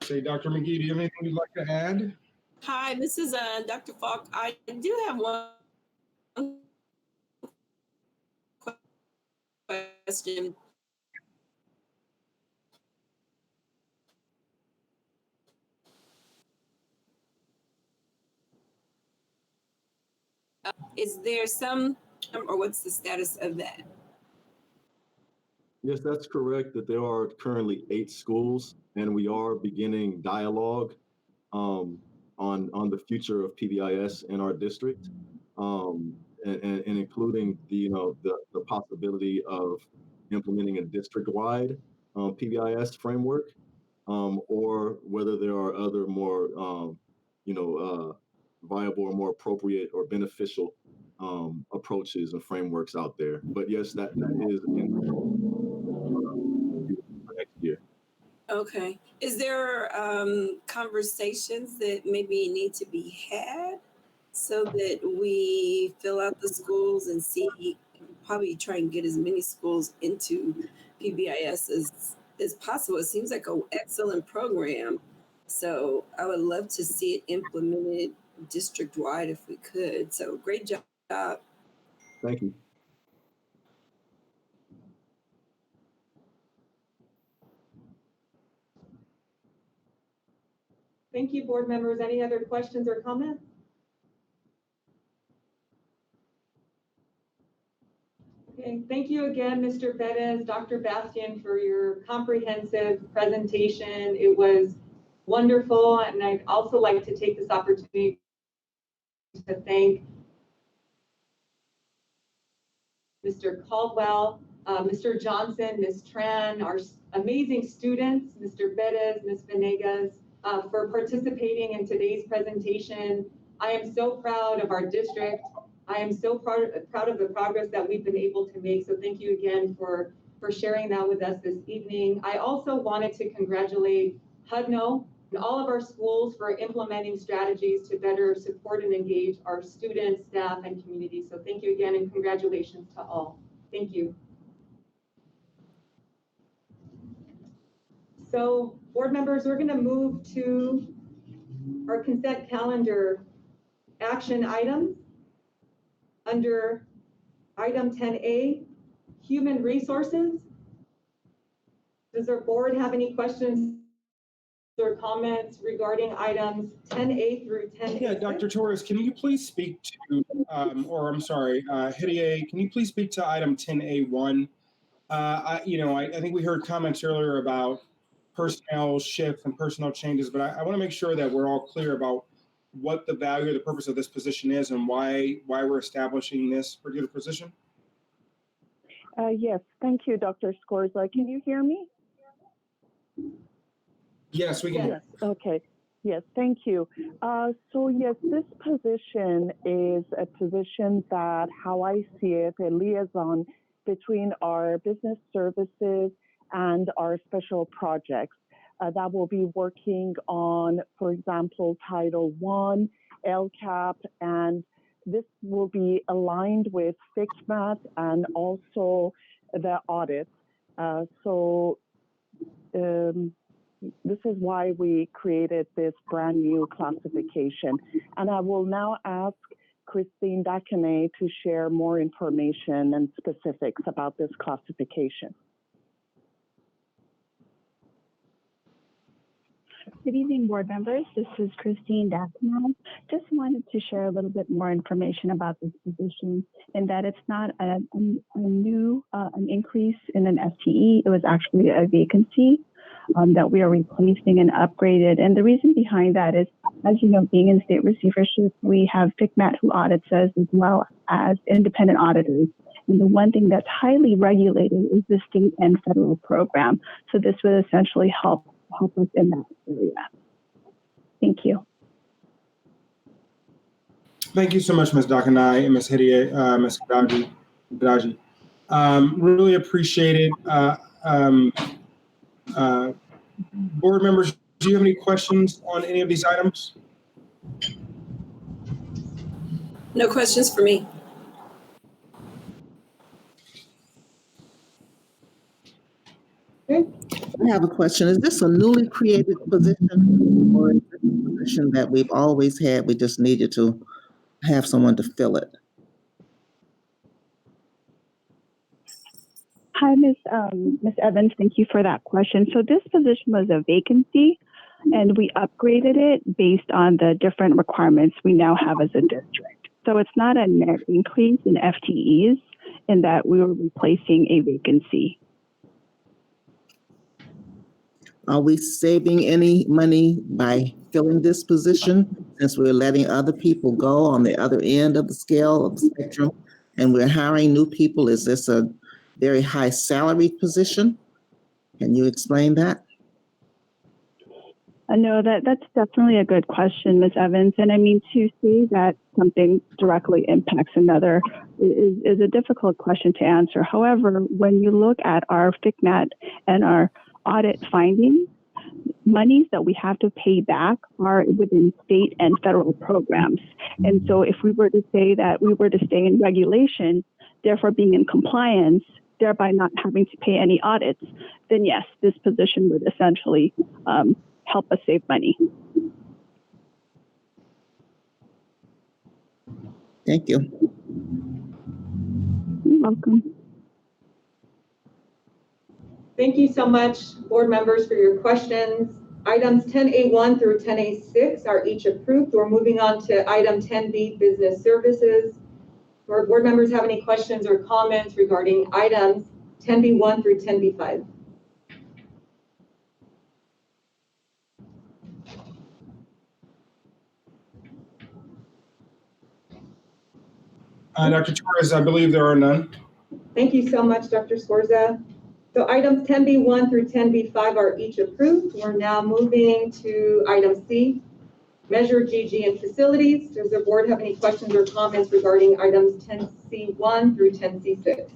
Say, Dr. McGee, do you have anything you'd like to add? Hi, this is Dr. Falk. I do have one question. Is there some, or what's the status of that? Yes, that's correct, that there are currently 8 schools, and we are beginning dialogue on the future of PBIS in our district, and including the possibility of implementing a district-wide PBIS framework. or whether there are other more, viable or more appropriate or beneficial approaches and frameworks out there. But yes, that is for next year. Okay. Is there conversations that maybe need to be had so that we fill out the schools and see, probably try and get as many schools into PBIS as possible? It seems like an excellent program. So I would love to see it implemented district-wide if we could. So great job. Thank you. Thank you, board members. Any other questions or comments? Okay, thank you again, Mr. Perez, Dr. Bastian, for your comprehensive presentation. It was wonderful, and I'd also like to take this opportunity to thank Mr. Caldwell, Mr. Johnson, Ms. Tran, our amazing students, Mr. Perez, Ms. Venegas, for participating in today's presentation. I am so proud of our district. I am so proud of the progress that we've been able to make. So thank you again for sharing that with us this evening. I also wanted to congratulate HUDNO and all of our schools for implementing strategies to better support and engage our students, staff, and community. So thank you again, and congratulations to all. Thank you. So board members, we're going to move to our consent calendar action items. Under item 10A, human resources. Does our board have any questions or comments regarding items 10A through 10A? Yeah, Dr. Torres, can you please speak to, Hidie, can you please speak to item 10A1? I think we heard comments earlier about personnel shifts and personnel changes, but I want to make sure that we're all clear about what the value or the purpose of this position is and why we're establishing this particular position. Yes, thank you, Dr. Scorza. Can you hear me? Yes, we can. Yes, okay. Yes, thank you. So yes, this position is a position that, how I see it, a liaison between our business services and our special projects that will be working on, for example, Title I, LCAP, and this will be aligned with FICMAT and also the audit. This is why we created this brand new classification. And I will now ask Christine Dacanet to share more information and specifics about this classification. Good evening, board members. This is Christine Dacanet. Just wanted to share a little bit more information about this position, in that it's not an increase in an FTE. It was actually a vacancy that we are replacing and upgraded. And the reason behind that is, as you know, being in state receivership, we have FICMAT who audits us, as well as independent auditors. And the one thing that's highly regulated is the state and federal program. So this would essentially help us in that area. Thank you. Thank you so much, Ms. Dakanai and Ms. Hidie, Ms. Kadaji. Really appreciate it. Board members, do you have any questions on any of these items? No questions for me. Okay. I have a question. Is this a newly created position, or is this a position that we've always had? We just needed to have someone to fill it? Hi, Ms. Evans. Thank you for that question. So this position was a vacancy, and we upgraded it based on the different requirements we now have as a district. So it's not a net increase in FTEs, in that we were replacing a vacancy. Are we saving any money by filling this position, since we're letting other people go on the other end of the scale of the spectrum, and we're hiring new people? Is this a very high salaried position? Can you explain that? No, that's definitely a good question, Ms. Evans. And I mean, to say that something directly impacts another is a difficult question to answer. However, when you look at our FICMAT and our audit findings, monies that we have to pay back are within state and federal programs. And so if we were to say that we were to stay in regulation, therefore being in compliance, thereby not having to pay any audits, then yes, this position would essentially help us save money. Thank you. You're welcome. Thank you so much, board members, for your questions. Items 10A1 through 10A6 are each approved. We're moving on to item 10B, business services. Do board members have any questions or comments regarding items 10B1 through 10B5? Dr. Torres, I believe there are none. Thank you so much, Dr. Scorza. So items 10B1 through 10B5 are each approved. We're now moving to item C, measure GG and facilities. Does the board have any questions or comments regarding items 10C1 through 10C6?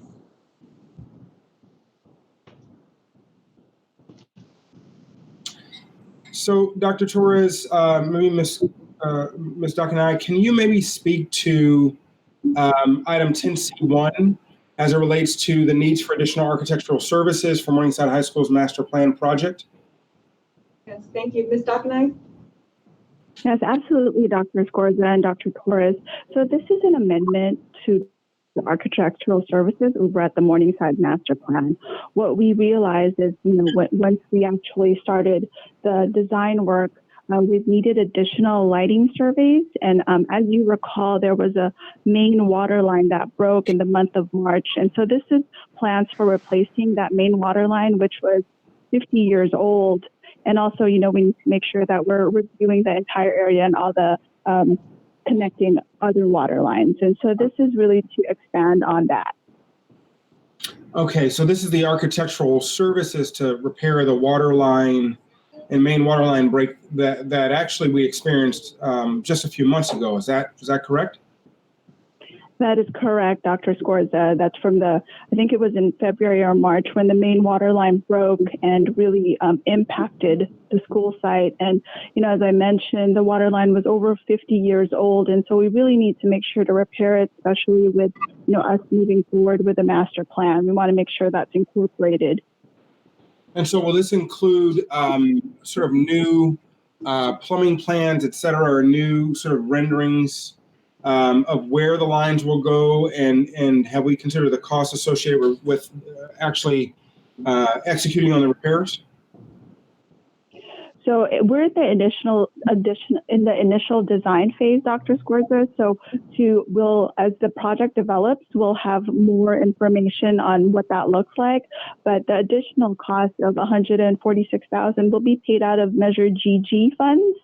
So, Dr. Torres, maybe Ms. Dakanai, can you maybe speak to item 10C1 as it relates to the needs for additional architectural services for Morningside High School's master plan project? Yes, thank you. Ms. Dakanai? Yes, absolutely, Dr. Scorza and Dr. Torres. So this is an amendment to the architectural services over at the Morningside Master Plan. What we realized is, once we actually started the design work, we've needed additional lighting surveys. And as you recall, there was a main water line that broke in the month of March. And so this is plans for replacing that main water line, which was 50 years old. And also, we need to make sure that we're reviewing the entire area and all the connecting other water lines. And so this is really to expand on that. Okay, so this is the architectural services to repair the water line and main water line break that actually we experienced just a few months ago. Is that correct? That is correct, Dr. Scorza. That's from I think it was in February or March when the main water line broke and really impacted the school site. And, as I mentioned, the water line was over 50 years old. And so we really need to make sure to repair it, especially with, us moving forward with a master plan. We want to make sure that's incorporated. And so will this include sort of new plumbing plans, et cetera, or new sort of renderings of where the lines will go, and have we considered the costs associated with actually executing on the repairs? So we're at the initial design phase, Dr. Scorza. So as the project develops, we'll have more information on what that looks like. But the additional cost of $146,000 will be paid out of Measure GG funds.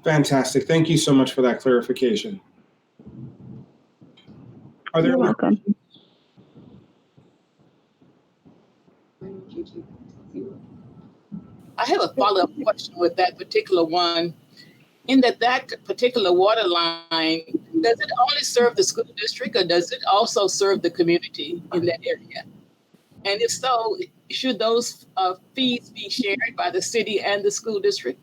Fantastic. Thank you so much for that clarification. Are there You're welcome. I have a follow-up question with that particular one. In that particular water line, does it only serve the school district or does it also serve the community in that area? And if so, should those fees be shared by the city and the school district?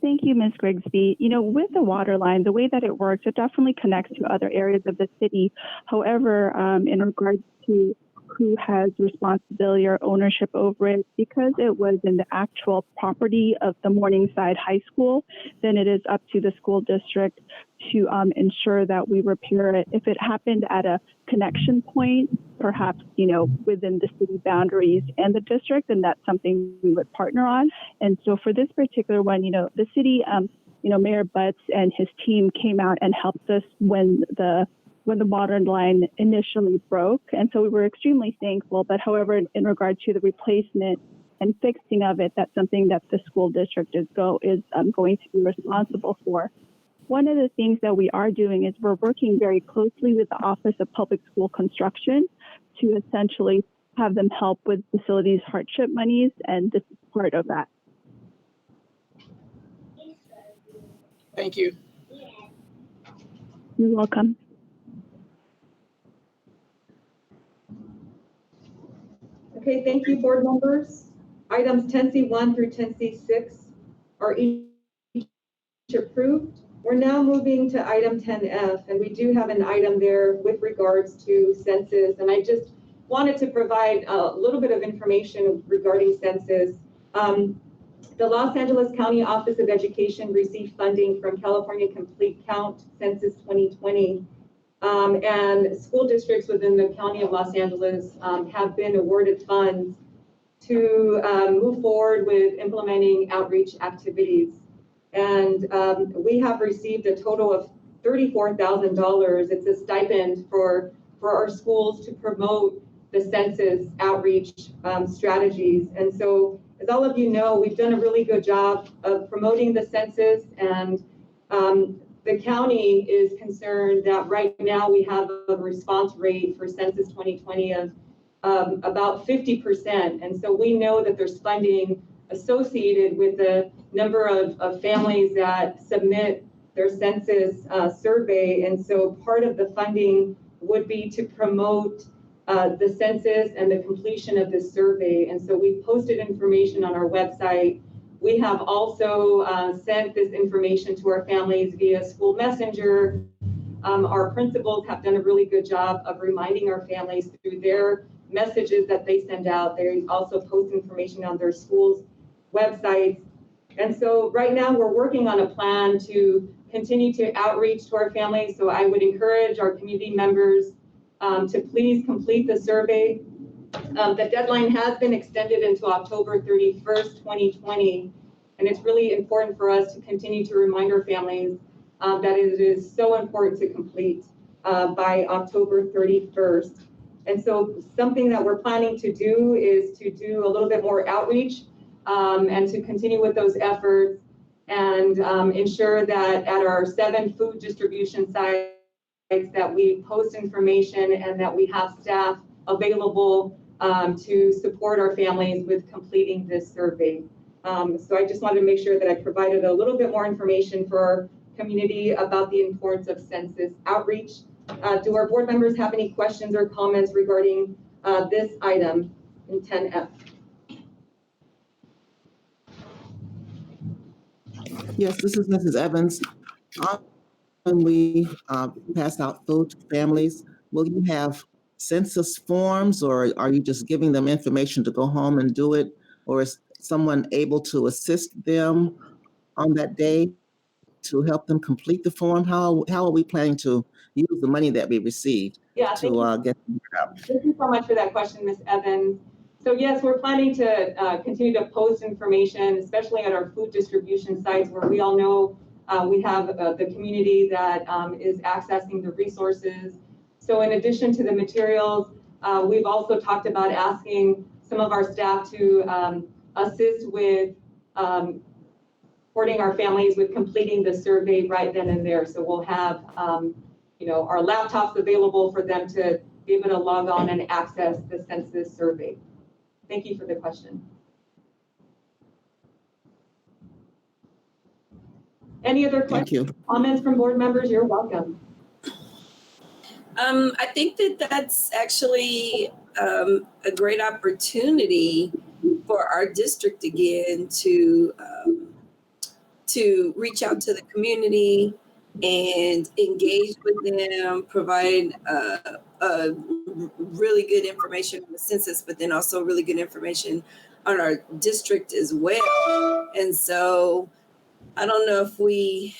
Thank you, Ms. Grigsby. With the water line, the way that it works, it definitely connects to other areas of the city. However, in regards to who has responsibility or ownership over it, because it was in the actual property of the Morningside High School, then it is up to the school district to ensure that we repair it. If it happened at a connection point, perhaps, within the city boundaries and the district, then that's something we would partner on. And so for this particular one, the city, Mayor Butts and his team came out and helped us when the water line initially broke. And so we were extremely thankful. But however, in regard to the replacement and fixing of it, that's something that the school district is going to be responsible for. One of the things that we are doing is we're working very closely with the Office of Public School Construction to essentially have them help with facilities hardship monies, and this is part of that. Thank you. You're welcome. Okay, thank you, board members. Items 10C1 through 10C6 are each approved. We're now moving to item 10F, and we do have an item there with regards to census, and I just wanted to provide a little bit of information regarding census. The Los Angeles County Office of Education received funding from California Complete Count Census 2020. And school districts within the County of Los Angeles have been awarded funds to move forward with implementing outreach activities. And we have received a total of $34,000. It's a stipend for our schools to promote the census outreach strategies. And so, as all of you know, we've done a really good job of promoting the census, and the county is concerned that right now we have a response rate for Census 2020 of about 50%. And so we know that there's funding associated with the number of families that submit their census survey. And so part of the funding would be to promote the census and the completion of this survey. And so we posted information on our website. We have also sent this information to our families via school messenger. Our principals have done a really good job of reminding our families through their messages that they send out. They also post information on their schools' websites. And so right now we're working on a plan to continue to outreach to our families. So I would encourage our community members to please complete the survey. The deadline has been extended until October 31st, 2020. And it's really important for us to continue to remind our families that it is so important to complete by October 31st. And so something that we're planning to do is to do a little bit more outreach and to continue with those efforts and ensure that at our 7 food distribution sites that we post information and that we have staff available to support our families with completing this survey. So I just wanted to make sure that I provided a little bit more information for our community about the importance of census outreach. Do our board members have any questions or comments regarding this item in 10F? Yes, this is Mrs. Evans. When we pass out food to families, will you have census forms, or are you just giving them information to go home and do it? Or is someone able to assist them on that day to help them complete the form? How are we planning to use the money that we received to get them out? Thank you so much for that question, Ms. Evans. So yes, we're planning to continue to post information, especially at our food distribution sites where we all know we have the community that is accessing the resources. So in addition to the materials, we've also talked about asking some of our staff to assist with supporting our families with completing the survey right then and there. So we'll have our laptops available for them to be able to log on and access the census survey. Thank you for the question. Any other questions, comments from board members? You're welcome. I think that's actually a great opportunity for our district again to reach out to the community and engage with them, provide really good information on the census, but then also really good information on our district as well. And so I don't know if we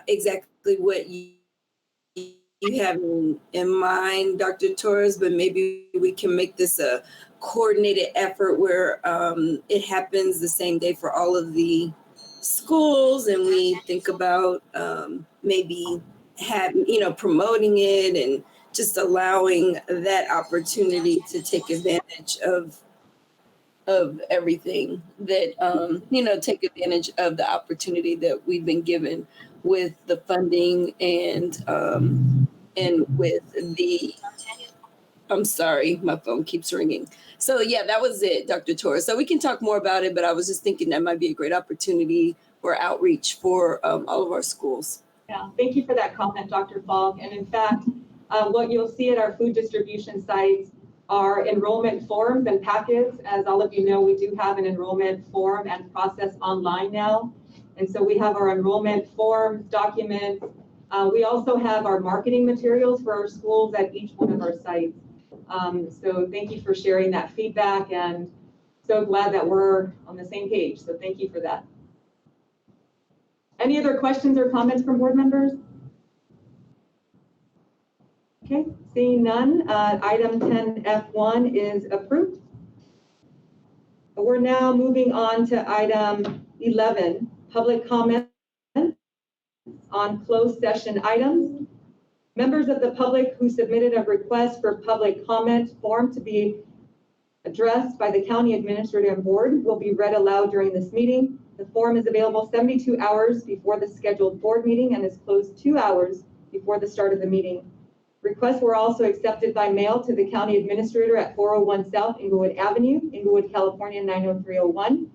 exactly what you have in mind, Dr. Torres, but maybe we can make this a coordinated effort where it happens the same day for all of the schools, and we think about maybe promoting it and just allowing that opportunity to take advantage of everything that take advantage of the opportunity that we've been given with the funding and with the I'm sorry, my phone keeps ringing. So yeah, that was it, Dr. Torres. So we can talk more about it, but I was just thinking that might be a great opportunity for outreach for all of our schools. Yeah, thank you for that comment, Dr. Falk. And in fact, what you'll see at our food distribution sites are enrollment forms and packets. As all of you know, we do have an enrollment form and process online now. And so we have our enrollment forms, documents. We also have our marketing materials for our schools at each one of our sites. So thank you for sharing that feedback, and so glad that we're on the same page. So thank you for that. Any other questions or comments from board members? Okay, seeing none, item 10F1 is approved. We're now moving on to item 11, public comment on closed session items. Members of the public who submitted a request for public comment form to be addressed by the County Administrative Board will be read aloud during this meeting. The form is available 72 hours before the scheduled board meeting and is closed 2 hours before the start of the meeting. Requests were also accepted by mail to the County Administrator at 401 South Inglewood Avenue, Inglewood, California 90301.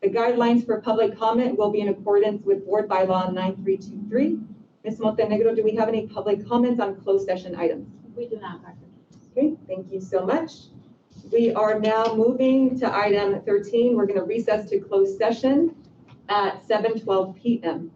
The guidelines for public comment will be in accordance with Board Bylaw 9323. Ms. Montenegro, do we have any public comments on closed session items? We do not, Dr. Okay, thank you so much. We are now moving to item 13. We're going to recess to closed session at 7:12 p.m.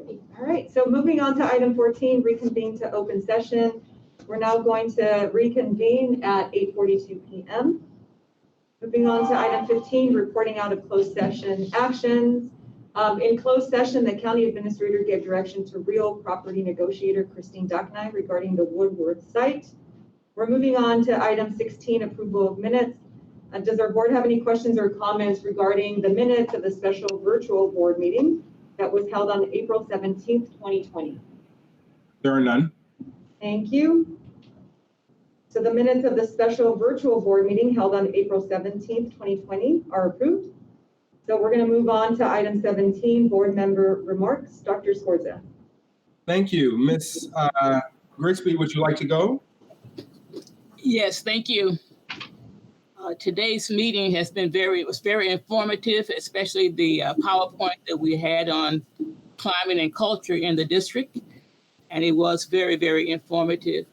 All right, so moving on to item 14, reconvene to open session. We're now going to reconvene at 8:42 p.m. Moving on to item 15, reporting out of closed session actions. In closed session, the county administrator gave direction to real property negotiator Christine Dockney regarding the Woodworth site. We're moving on to item 16, approval of minutes. Does our board have any questions or comments regarding the minutes of the special virtual board meeting that was held on April 17th, 2020? There are none. Thank you. So the minutes of the special virtual board meeting held on April 17th, 2020 are approved. So we're going to move on to item 17, board member remarks. Dr. Scorza. Thank you. Ms. Grigsby, would you like to go? Yes, thank you. Today's meeting was very informative, especially the PowerPoint that we had on climate and culture in the district, and it was very, very informative.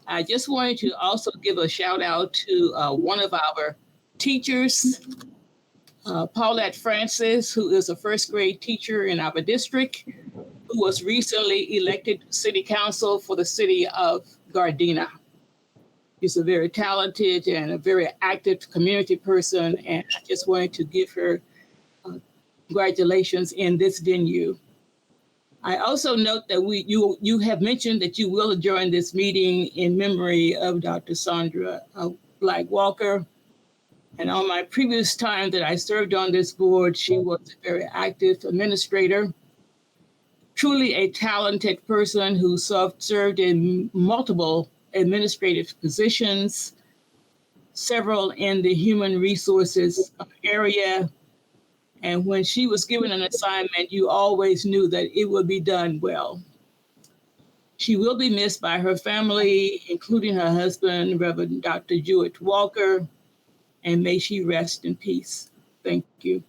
I just wanted to also give a shout out to one of our teachers, Paulette Francis, who is a first grade teacher in our district, who was recently elected to city council for the city of Gardena. She's a very talented and a very active community person, and I just wanted to give her congratulations in this venue. I also note that you have mentioned that you will adjourn this meeting in memory of Dr. Sandra Black Walker. And on my previous time that I served on this board, she was a very active administrator, truly a talented person who served in multiple administrative positions, several in the human resources area. And when she was given an assignment, you always knew that it would be done well. She will be missed by her family, including her husband, Reverend Dr. Jewett Walker, and may she rest in peace. Thank you.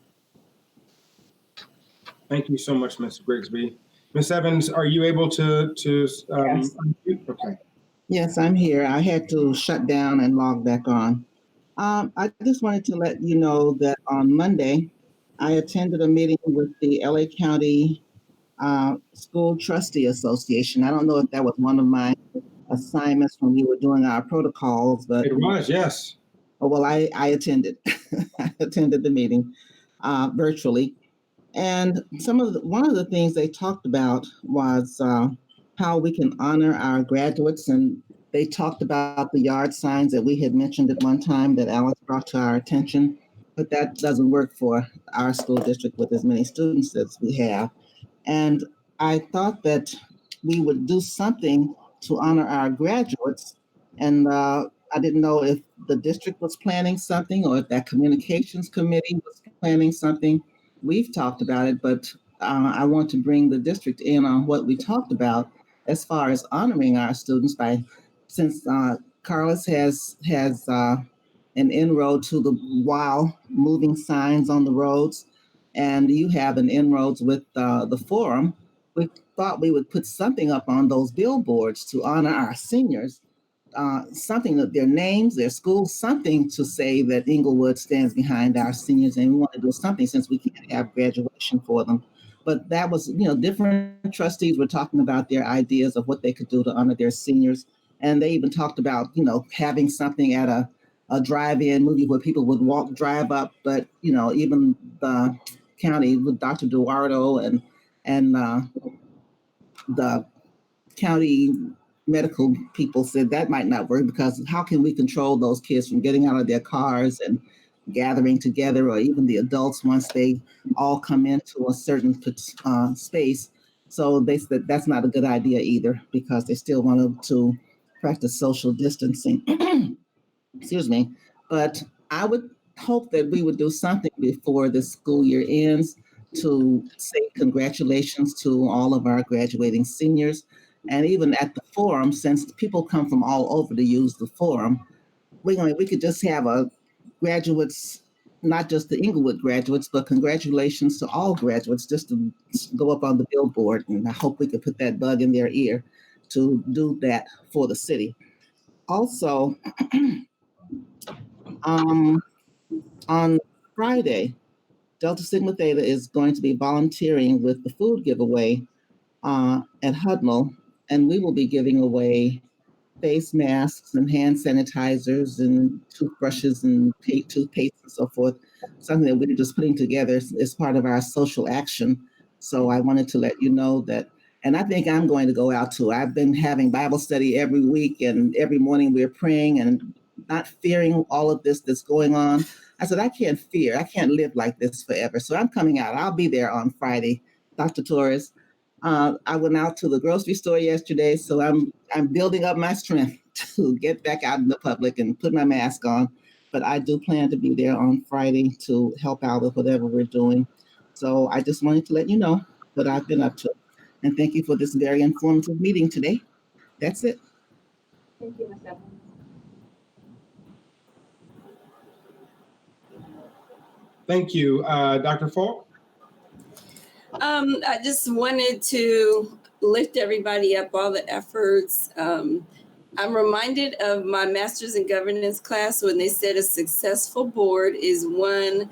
Thank you so much, Ms. Grigsby. Ms. Evans, are you able to Yes. unmute? Okay. Yes, I'm here. I had to shut down and log back on. I just wanted to let you know that on Monday, I attended a meeting with the LA County School Trustee Association. I don't know if that was one of my assignments when we were doing our protocols, but It was, yes. oh, well, I attended. I attended the meeting virtually, and one of the things they talked about was how we can honor our graduates, and they talked about the yard signs that we had mentioned at one time that Alice brought to our attention, but that doesn't work for our school district with as many students as we have. And I thought that we would do something to honor our graduates. And I didn't know if the district was planning something or if that communications committee was planning something. We've talked about it, but I want to bring the district in on what we talked about as far as honoring our students since Carlos has an inroad to the WOW moving signs on the roads, and you have an inroads with the forum. We thought we would put something up on those billboards to honor our seniors, something of their names, their schools, something to say that Inglewood stands behind our seniors, and we want to do something since we can't have graduation for them. But that was, different trustees were talking about their ideas of what they could do to honor their seniors. And they even talked about, having something at a drive-in movie where people would drive up, but, even the county with Dr. Duardo and the county medical people said that might not work because how can we control those kids from getting out of their cars and gathering together, or even the adults once they all come into a certain space? So they said that's not a good idea either because they still wanted to practice social distancing. Excuse me. But I would hope that we would do something before the school year ends to say congratulations to all of our graduating seniors. And even at the forum, since people come from all over to use the forum, we could just have a graduates, not just the Inglewood graduates, but congratulations to all graduates, just to go up on the billboard. And I hope we could put that bug in their ear to do that for the city. Also, on Friday, Delta Sigma Theta is going to be volunteering with the food giveaway at Hudnall, and we will be giving away face masks and hand sanitizers and toothbrushes and toothpaste and so forth, something that we're just putting together as part of our social action. So I wanted to let you know that, and I think I'm going to go out too. I've been having Bible study every week, and every morning we're praying and not fearing all of this that's going on. I said, I can't fear. I can't live like this forever. So I'm coming out. I'll be there on Friday, Dr. Torres. I went out to the grocery store yesterday, so I'm building up my strength to get back out in the public and put my mask on. But I do plan to be there on Friday to help out with whatever we're doing. So I just wanted to let you know what I've been up to. And thank you for this very informative meeting today. That's it. Thank you, Ms. Evans. Thank you. Dr. Falk? I just wanted to lift everybody up, all the efforts. I'm reminded of my master's in governance class when they said a successful board is one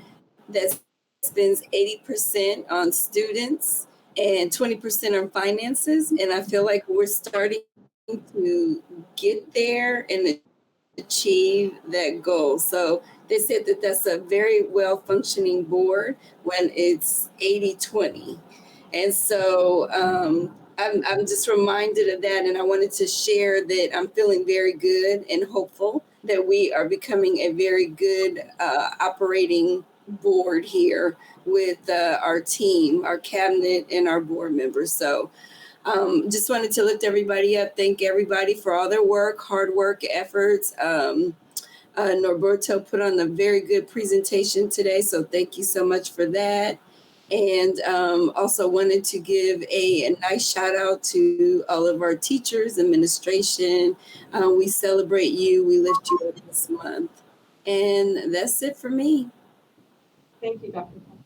that spends 80% on students and 20% on finances. And I feel like we're starting to get there and achieve that goal. So they said that that's a very well functioning board when it's 80-20. And so I'm just reminded of that. And I wanted to share that I'm feeling very good and hopeful that we are becoming a very good operating board here with our team, our cabinet, and our board members. So just wanted to lift everybody up. Thank everybody for all their work, hard work, efforts. Norberto put on a very good presentation today, so thank you so much for that. And also wanted to give a nice shout out to all of our teachers, administration. We celebrate you. We lift you up this month. And that's it for me. Thank you, Dr. Falk.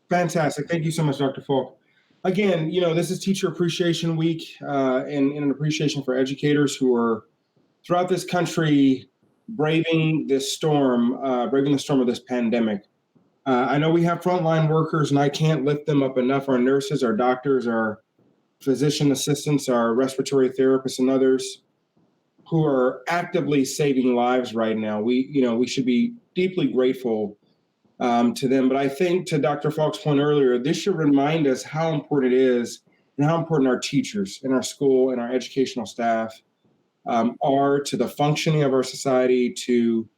Fantastic. Thank you so much, Dr. Falk. Again, this is Teacher Appreciation Week, and an appreciation for educators who are throughout this country braving the storm of this pandemic. I know we have frontline workers, and I can't lift them up enough. Our nurses, our doctors, our physician assistants, our respiratory therapists, and others who are actively saving lives right now. We should be deeply grateful to them. But I think, to Dr. Falk's point earlier, this should remind us how important it is and how important our teachers in our school and our educational staff are to the functioning of our society, to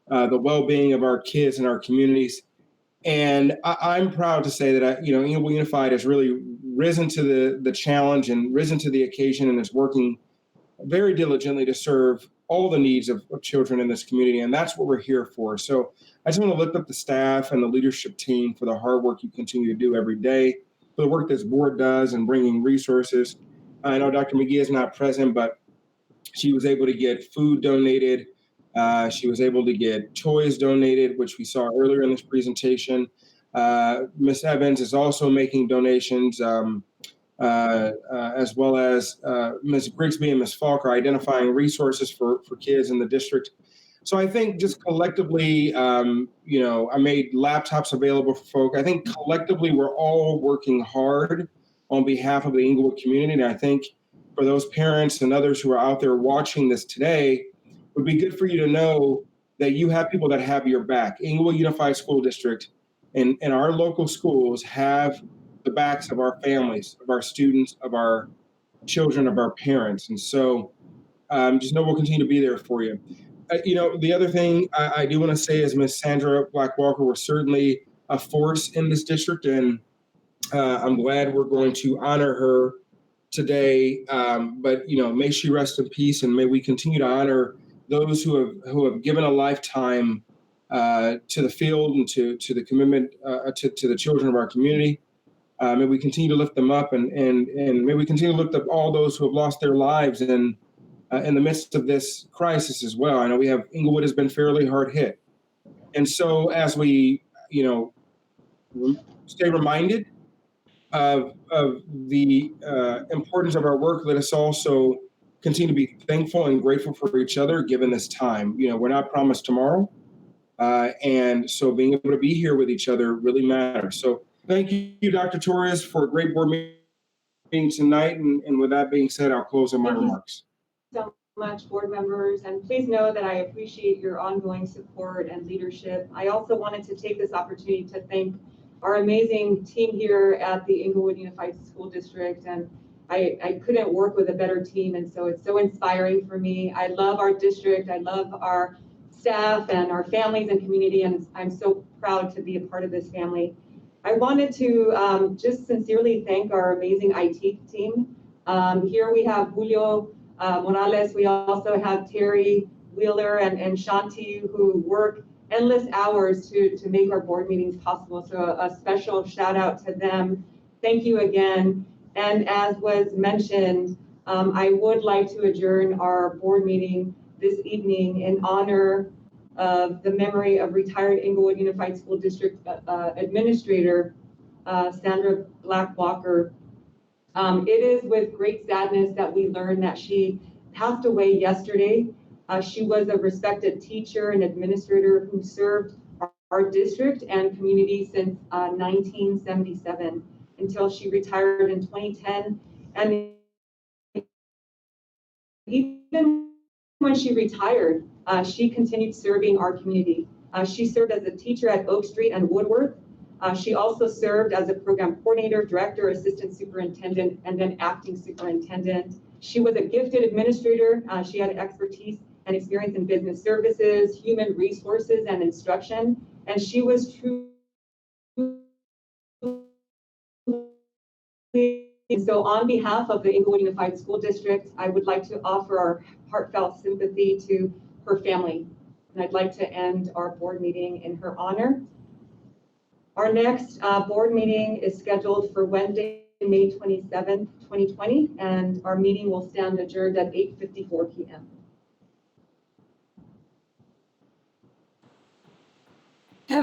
the well-being of our kids and our communities. And I'm proud to say that Inglewood Unified has really risen to the challenge and risen to the occasion and is working very diligently to serve all the needs of children in this community. And that's what we're here for. So I just want to lift up the staff and the leadership team for the hard work you continue to do every day, for the work this board does and bringing resources. I know Dr. McGee is not present, but she was able to get food donated. She was able to get toys donated, which we saw earlier in this presentation. Ms. Evans is also making donations, as well as Ms. Grigsby and Ms. Falk are identifying resources for kids in the district. So I think just collectively, I made laptops available for folk. I think collectively we're all working hard on behalf of the Inglewood community. And I think for those parents and others who are out there watching this today, it would be good for you to know that you have people that have your back. Inglewood Unified School District and our local schools have the backs of our families, of our students, of our children, of our parents. And so just know we'll continue to be there for you. The other thing I do want to say is Ms. Sandra Black Walker was certainly a force in this district, and I'm glad we're going to honor her today. But may she rest in peace, and may we continue to honor those who have given a lifetime to the field and to the commitment to the children of our community. May we continue to lift them up, and may we continue to lift up all those who have lost their lives in the midst of this crisis as well. I know Inglewood has been fairly hard hit. And so as we, stay reminded of the importance of our work, let us also continue to be thankful and grateful for each other given this time. We're not promised tomorrow, And so being able to be here with each other really matters. So thank you, Dr. Torres, for a great board meeting tonight. And with that being said, I'll close on my remarks. So much, board members, and please know that I appreciate your ongoing support and leadership. I also wanted to take this opportunity to thank our amazing team here at the Inglewood Unified School District, and I couldn't work with a better team, and so it's so inspiring for me. I love our district, I love our staff and our families and community, and I'm so proud to be a part of this family. I wanted to just sincerely thank our amazing IT team. Here we have Julio Morales. We also have Terry Wheeler and Shanti, who work endless hours to make our board meetings possible. So a special shout out to them. Thank you again. And as was mentioned, I would like to adjourn our board meeting this evening in honor of the memory of retired Inglewood Unified School District Administrator Sandra Black Walker. It is with great sadness that we learn that she passed away yesterday. She was a respected teacher and administrator who served our district and community since 1977 until she retired in 2010. And even when she retired, she continued serving our community. She served as a teacher at Oak Street and Woodworth. She also served as a program coordinator, director, assistant superintendent, and then acting superintendent. She was a gifted administrator. She had expertise and experience in business services, human resources, and instruction. And she was truly. So on behalf of the Inglewood Unified School District, I would like to offer our heartfelt sympathy to her family. And I'd like to end our board meeting in her honor. Our next board meeting is scheduled for Wednesday, May 27th, 2020, and our meeting will stand adjourned at 8:54 p.m.